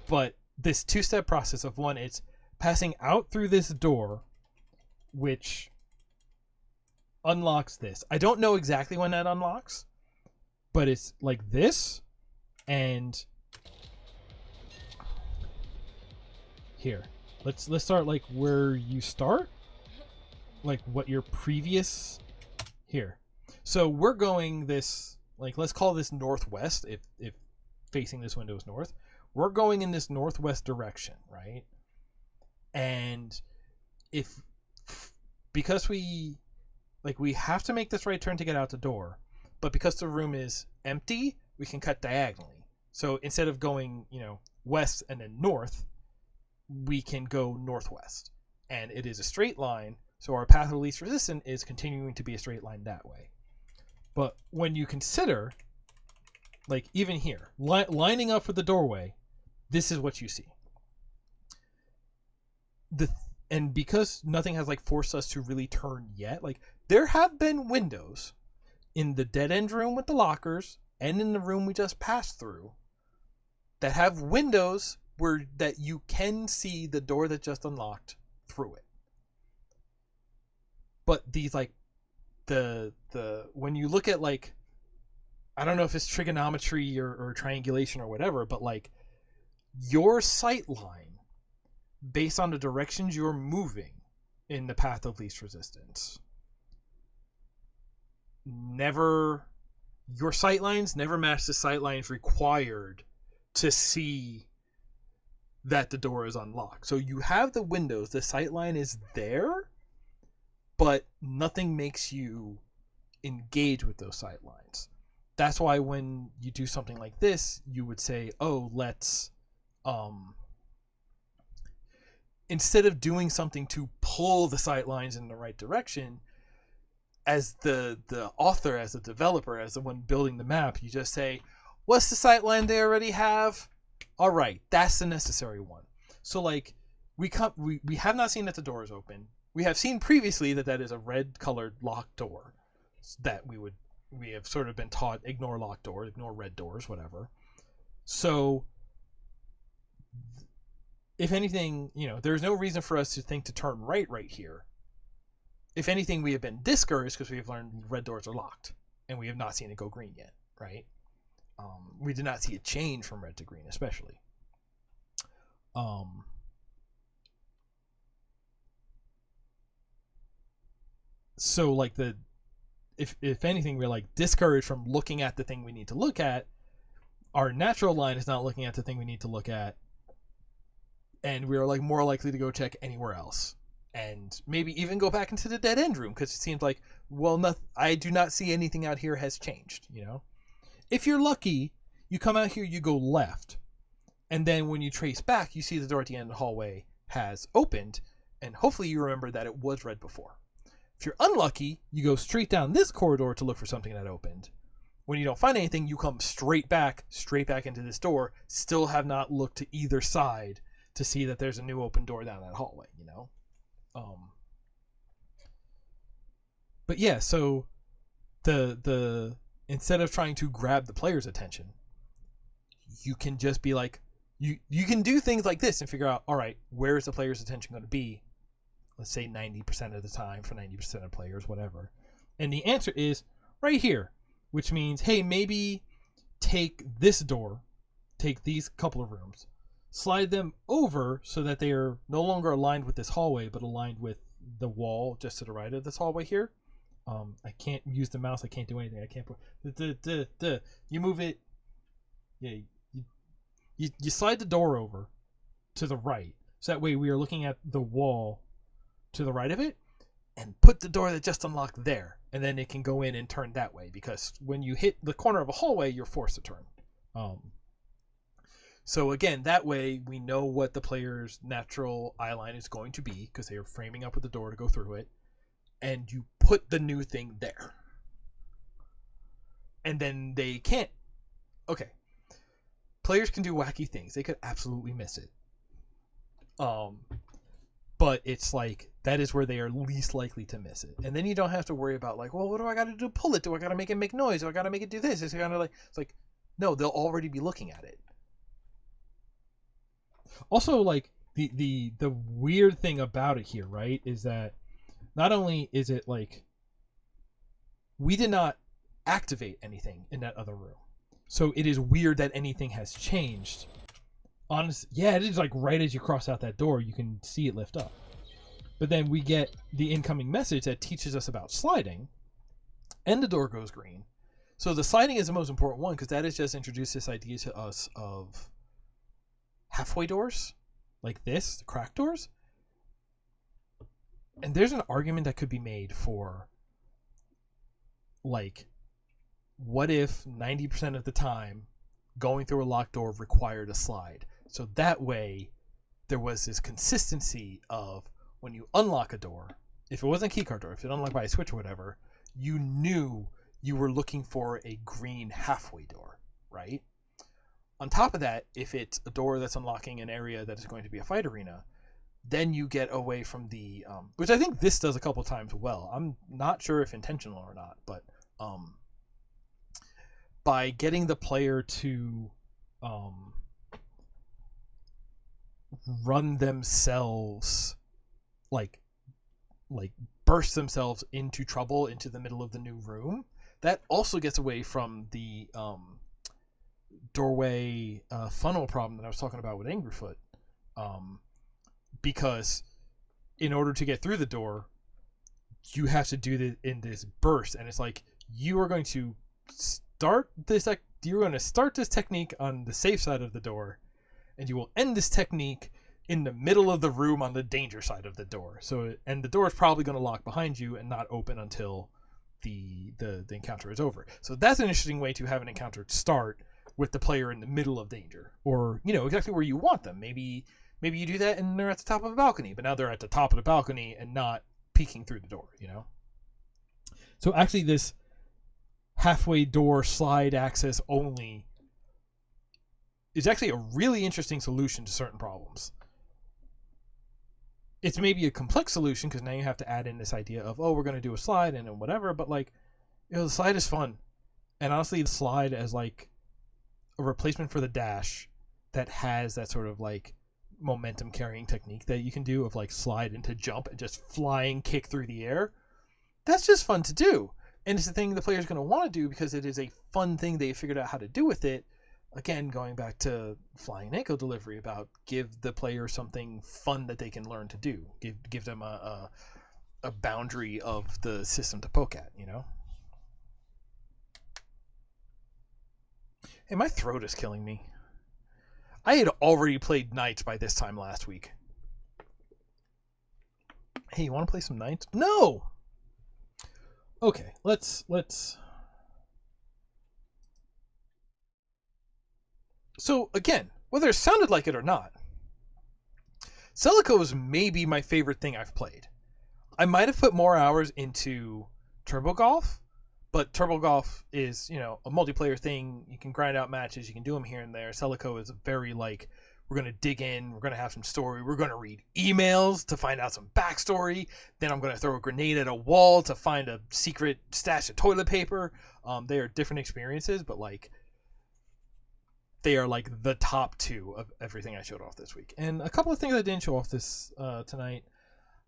But this two-step process of one, it's passing out through this door, which unlocks this. I don't know exactly when that unlocks, but it's like this, and here. Let's start like where you start, like what your previous here. So we're going this, like, let's call this northwest, if facing this window is north. We're going in this northwest direction, right? And because we have to make this right turn to get out the door, but because the room is empty, we can cut diagonally. So instead of going, west and then north, we can go northwest. And it is a straight line, so our path of least resistance is continuing to be a straight line that way. But when you consider, like even here, lining up for the doorway, this is what you see. And because nothing has like forced us to really turn yet, like there have been windows in the dead end room with the lockers and in the room we just passed through that have windows where that you can see the door that just unlocked through it. But these like the when you look at like, I don't know if it's trigonometry or triangulation or whatever, but like your sight line based on the directions you're moving in the path of least resistance, your sight lines never match the sight lines required to see that the door is unlocked. So you have the windows, the sight line is there, but nothing makes you engage with those sight lines. That's why when you do something like this, you would say, oh, let's instead of doing something to pull the sight lines in the right direction, as the author, as the developer, as the one building the map, you just say, what's the sight line they already have? All right, that's the necessary one. So like we have not seen that the door is open. We have seen previously that is a red colored locked door that we have sort of been taught, ignore locked doors, ignore red doors, whatever. So if anything, there's no reason for us to think to turn right here. If anything, we have been discouraged because we have learned red doors are locked and we have not seen it go green yet, right? We did not see it change from red to green, especially. So like if anything, we're like discouraged from looking at the thing we need to look at. Our natural line is not looking at the thing we need to look at, and we are like more likely to go check anywhere else, and maybe even go back into the dead end room because it seems like, well, I do not see anything out here has changed. If you're lucky, you come out here, you go left, and then when you trace back, you see the door at the end of the hallway has opened, and hopefully you remember that it was red before. If you're unlucky, you go straight down this corridor to look for something that opened. When you don't find anything, you come straight back into this door, still have not looked to either side to see that there's a new open door down that hallway, you know? But yeah, so the instead of trying to grab the player's attention, you can just be like, you can do things like this and figure out, all right, where is the player's attention going to be? Let's say 90% of the time for 90% of players, whatever. And the answer is right here, which means, hey, maybe take this door, take these couple of rooms, slide them over so that they are no longer aligned with this hallway, but aligned with the wall just to the right of this hallway here. I can't use the mouse. I can't do anything. I can't put... You move it... Yeah, you slide the door over to the right. So that way we are looking at the wall to the right of it, and put the door that just unlocked there, and then it can go in and turn that way, because when you hit the corner of a hallway, you're forced to turn. So again, that way we know what the player's natural eye line is going to be, because they are framing up with the door to go through it, and you put the new thing there. And then they can't... Okay. Players can do wacky things. They could absolutely miss it. But it's like, that is where they are least likely to miss it. And then you don't have to worry about like, well, what do I got to do? Pull it? Do I got to make it make noise? Do I got to make it do this? It's kind of like, it's like, no, they'll already be looking at it. Also, like, the weird thing about it here, right, is that not only is it like, we did not activate anything in that other room. So it is weird that anything has changed. Yeah, it is like right as you cross out that door, you can see it lift up. But then we get the incoming message that teaches us about sliding, and the door goes green. So the sliding is the most important one, because that has just introduced this idea to us of halfway doors, like this, the crack doors. And there's an argument that could be made for, like, what if 90% of the time going through a locked door required a slide? So that way, there was this consistency of when you unlock a door, if it wasn't a keycard door, if it unlocked by a switch or whatever, you knew you were looking for a green halfway door, right? On top of that, if it's a door that's unlocking an area that is going to be a fight arena, then you get away from the, which I think this does a couple times well. I'm not sure if intentional or not, but by getting the player to run themselves, like burst themselves into trouble into the middle of the new room, that also gets away from the doorway funnel problem that I was talking about with Angryfoot, because in order to get through the door, you have to do it in this burst, and it's like you are going to start this technique on the safe side of the door, and you will end this technique in the middle of the room on the danger side of the door. So, and the door is probably going to lock behind you and not open until the encounter is over. So that's an interesting way to have an encounter start with the player in the middle of danger, or exactly where you want them. Maybe you do that and they're at the top of a balcony, but now they're at the top of the balcony and not peeking through the door. So actually, this halfway door slide access only is actually a really interesting solution to certain problems. It's maybe a complex solution because now you have to add in this idea of, we're going to do a slide and then whatever, but like, the slide is fun. And honestly, the slide as like a replacement for the dash that has that sort of like momentum carrying technique that you can do of like slide into jump and just flying kick through the air. That's just fun to do. And it's the thing the player's going to want to do because it is a fun thing they figured out how to do with it. Again, going back to Flying Neko delivery about give the player something fun that they can learn to do. Give them a boundary of the system to poke at, Hey, my throat is killing me. I had already played Nite by this time last week. Hey, you want to play some Nite? No! Okay, let's So again, whether it sounded like it or not, Selaco is maybe my favorite thing I've played. I might have put more hours into Turbo Golf, but Turbo Golf is, a multiplayer thing. You can grind out matches, you can do them here and there. Selaco is very like, we're going to dig in, we're going to have some story, we're going to read emails to find out some backstory, then I'm going to throw a grenade at a wall to find a secret stash of toilet paper. They are different experiences, but like, they are like the top two of everything I showed off this week. And a couple of things I didn't show off this tonight.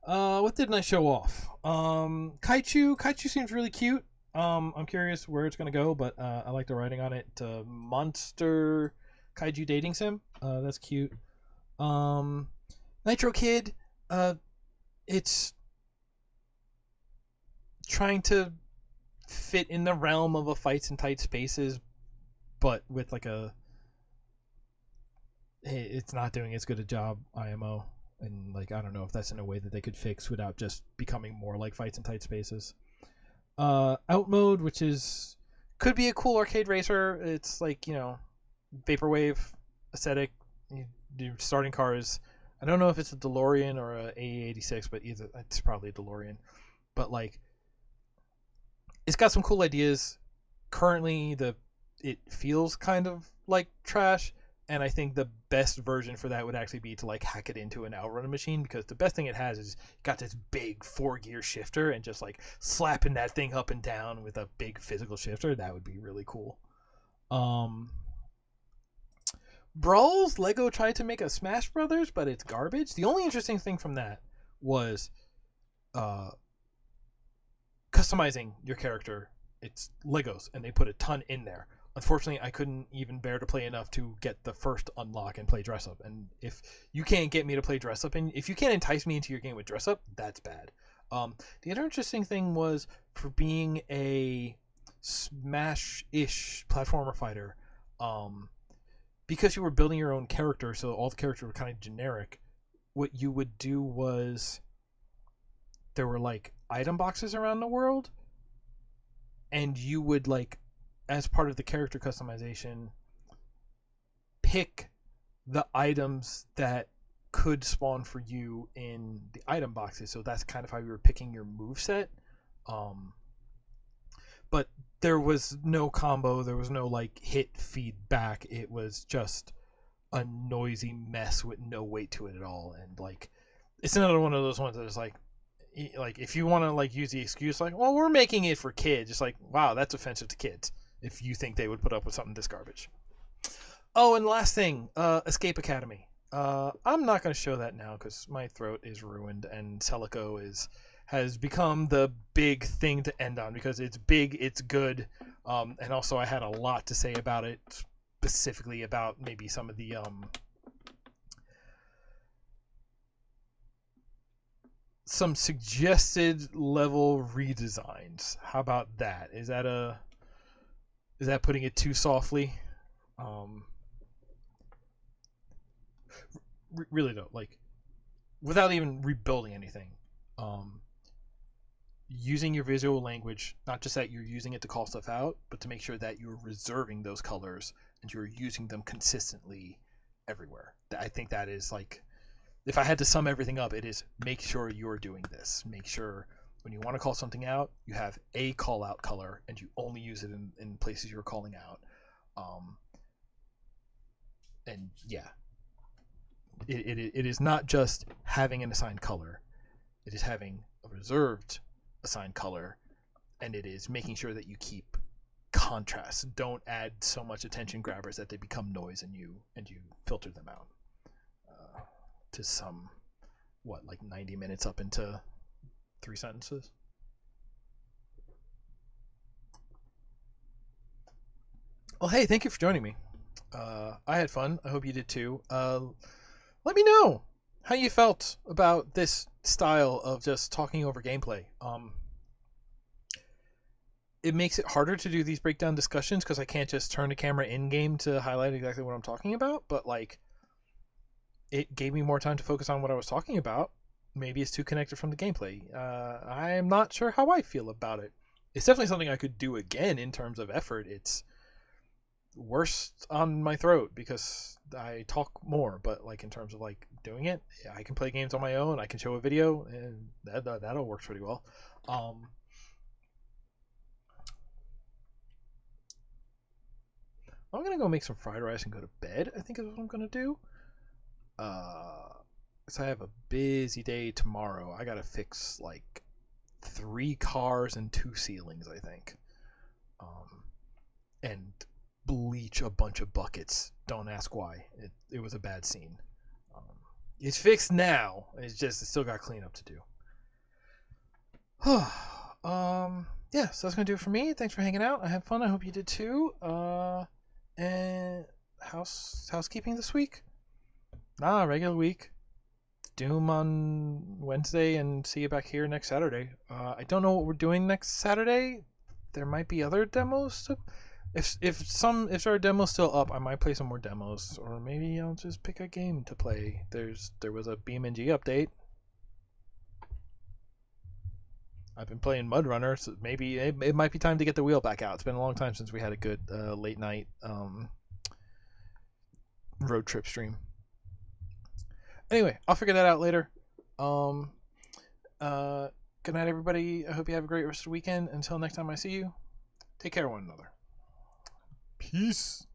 What didn't I show off? Kaichu. Kaichu seems really cute. I'm curious where it's gonna go, but I like the writing on it. Monster Kaiju dating sim. That's cute. Nitro Kid. It's trying to fit in the realm of a fights in tight spaces, but with like it's not doing as good a job IMO, and like I don't know if that's in a way that they could fix without just becoming more like fights in tight spaces. Out mode, which could be a cool arcade racer. It's like vaporwave aesthetic. Your starting car is, I don't know if it's a DeLorean or a AE86, but either it's probably a DeLorean. But like, it's got some cool ideas. Currently, it feels kind of like trash. And I think the best version for that would actually be to like hack it into an outrun machine, because the best thing it has is got this big 4-gear shifter, and just like slapping that thing up and down with a big physical shifter, that would be really cool. Brawls, Lego tried to make a Smash Brothers, but it's garbage. The only interesting thing from that was customizing your character. It's Legos, and they put a ton in there. Unfortunately, I couldn't even bear to play enough to get the first unlock and play dress up. And if you can't get me to play dress up, and if you can't entice me into your game with dress up, that's bad. The other interesting thing was, for being a Smash-ish platformer fighter, because you were building your own character, so all the characters were kind of generic, what you would do was there were like item boxes around the world, and you would like, as part of the character customization, pick the items that could spawn for you in the item boxes. So that's kind of how you were picking your moveset. But there was no combo, there was no like hit feedback. It was just a noisy mess with no weight to it at all. And like, it's another one of those ones that is like if you want to like use the excuse like, well, we're making it for kids, it's like, wow, that's offensive to kids if you think they would put up with something this garbage. Oh, and last thing, Escape Academy. I'm not going to show that now because my throat is ruined, and Selaco has become the big thing to end on because it's big, it's good, and also I had a lot to say about it, specifically about maybe some of the some suggested level redesigns. How about that? Is that putting it too softly? Really though, like, without even rebuilding anything, using your visual language, not just that you're using it to call stuff out, but to make sure that you're reserving those colors and you're using them consistently everywhere. I think that is like, if I had to sum everything up, it is make sure you're doing this. Make sure when you want to call something out, you have a call out color and you only use it in places you're calling out. And yeah, it is not just having an assigned color. It is having a reserved assigned color, and it is making sure that you keep contrast. Don't add so much attention grabbers that they become noise and you filter them out. To some, like 90 minutes up into 3 sentences. Well, hey, thank you for joining me. I had fun. I hope you did too. Let me know how you felt about this style of just talking over gameplay. It makes it harder to do these breakdown discussions because I can't just turn the camera in game to highlight exactly what I'm talking about, but like, it gave me more time to focus on what I was talking about. Maybe it's too connected from the gameplay. I am not sure how I feel about it. It's definitely something I could do again in terms of effort. It's worse on my throat because I talk more. But like in terms of like doing it, yeah, I can play games on my own. I can show a video, and that all works pretty well. I'm gonna go make some fried rice and go to bed. I think is what I'm gonna do. So I have a busy day tomorrow. I gotta fix like 3 cars and 2 ceilings, I think. And bleach a bunch of buckets. Don't ask why. It was a bad scene. Um, it's fixed now. It's still got cleanup to do. Yeah, so that's gonna do it for me. Thanks for hanging out. I had fun. I hope you did too. And housekeeping this week? Regular week. Doom on Wednesday and see you back here next Saturday. I don't know what we're doing next Saturday. There might be other demos. If our demo's still up, I might play some more demos, or maybe I'll just pick a game to play. There was a BeamNG update. I've been playing Mud Runner, so maybe it might be time to get the wheel back out. It's been a long time since we had a good late night road trip stream. Anyway, I'll figure that out later. Good night, everybody. I hope you have a great rest of the weekend. Until next time I see you, take care of one another. Peace.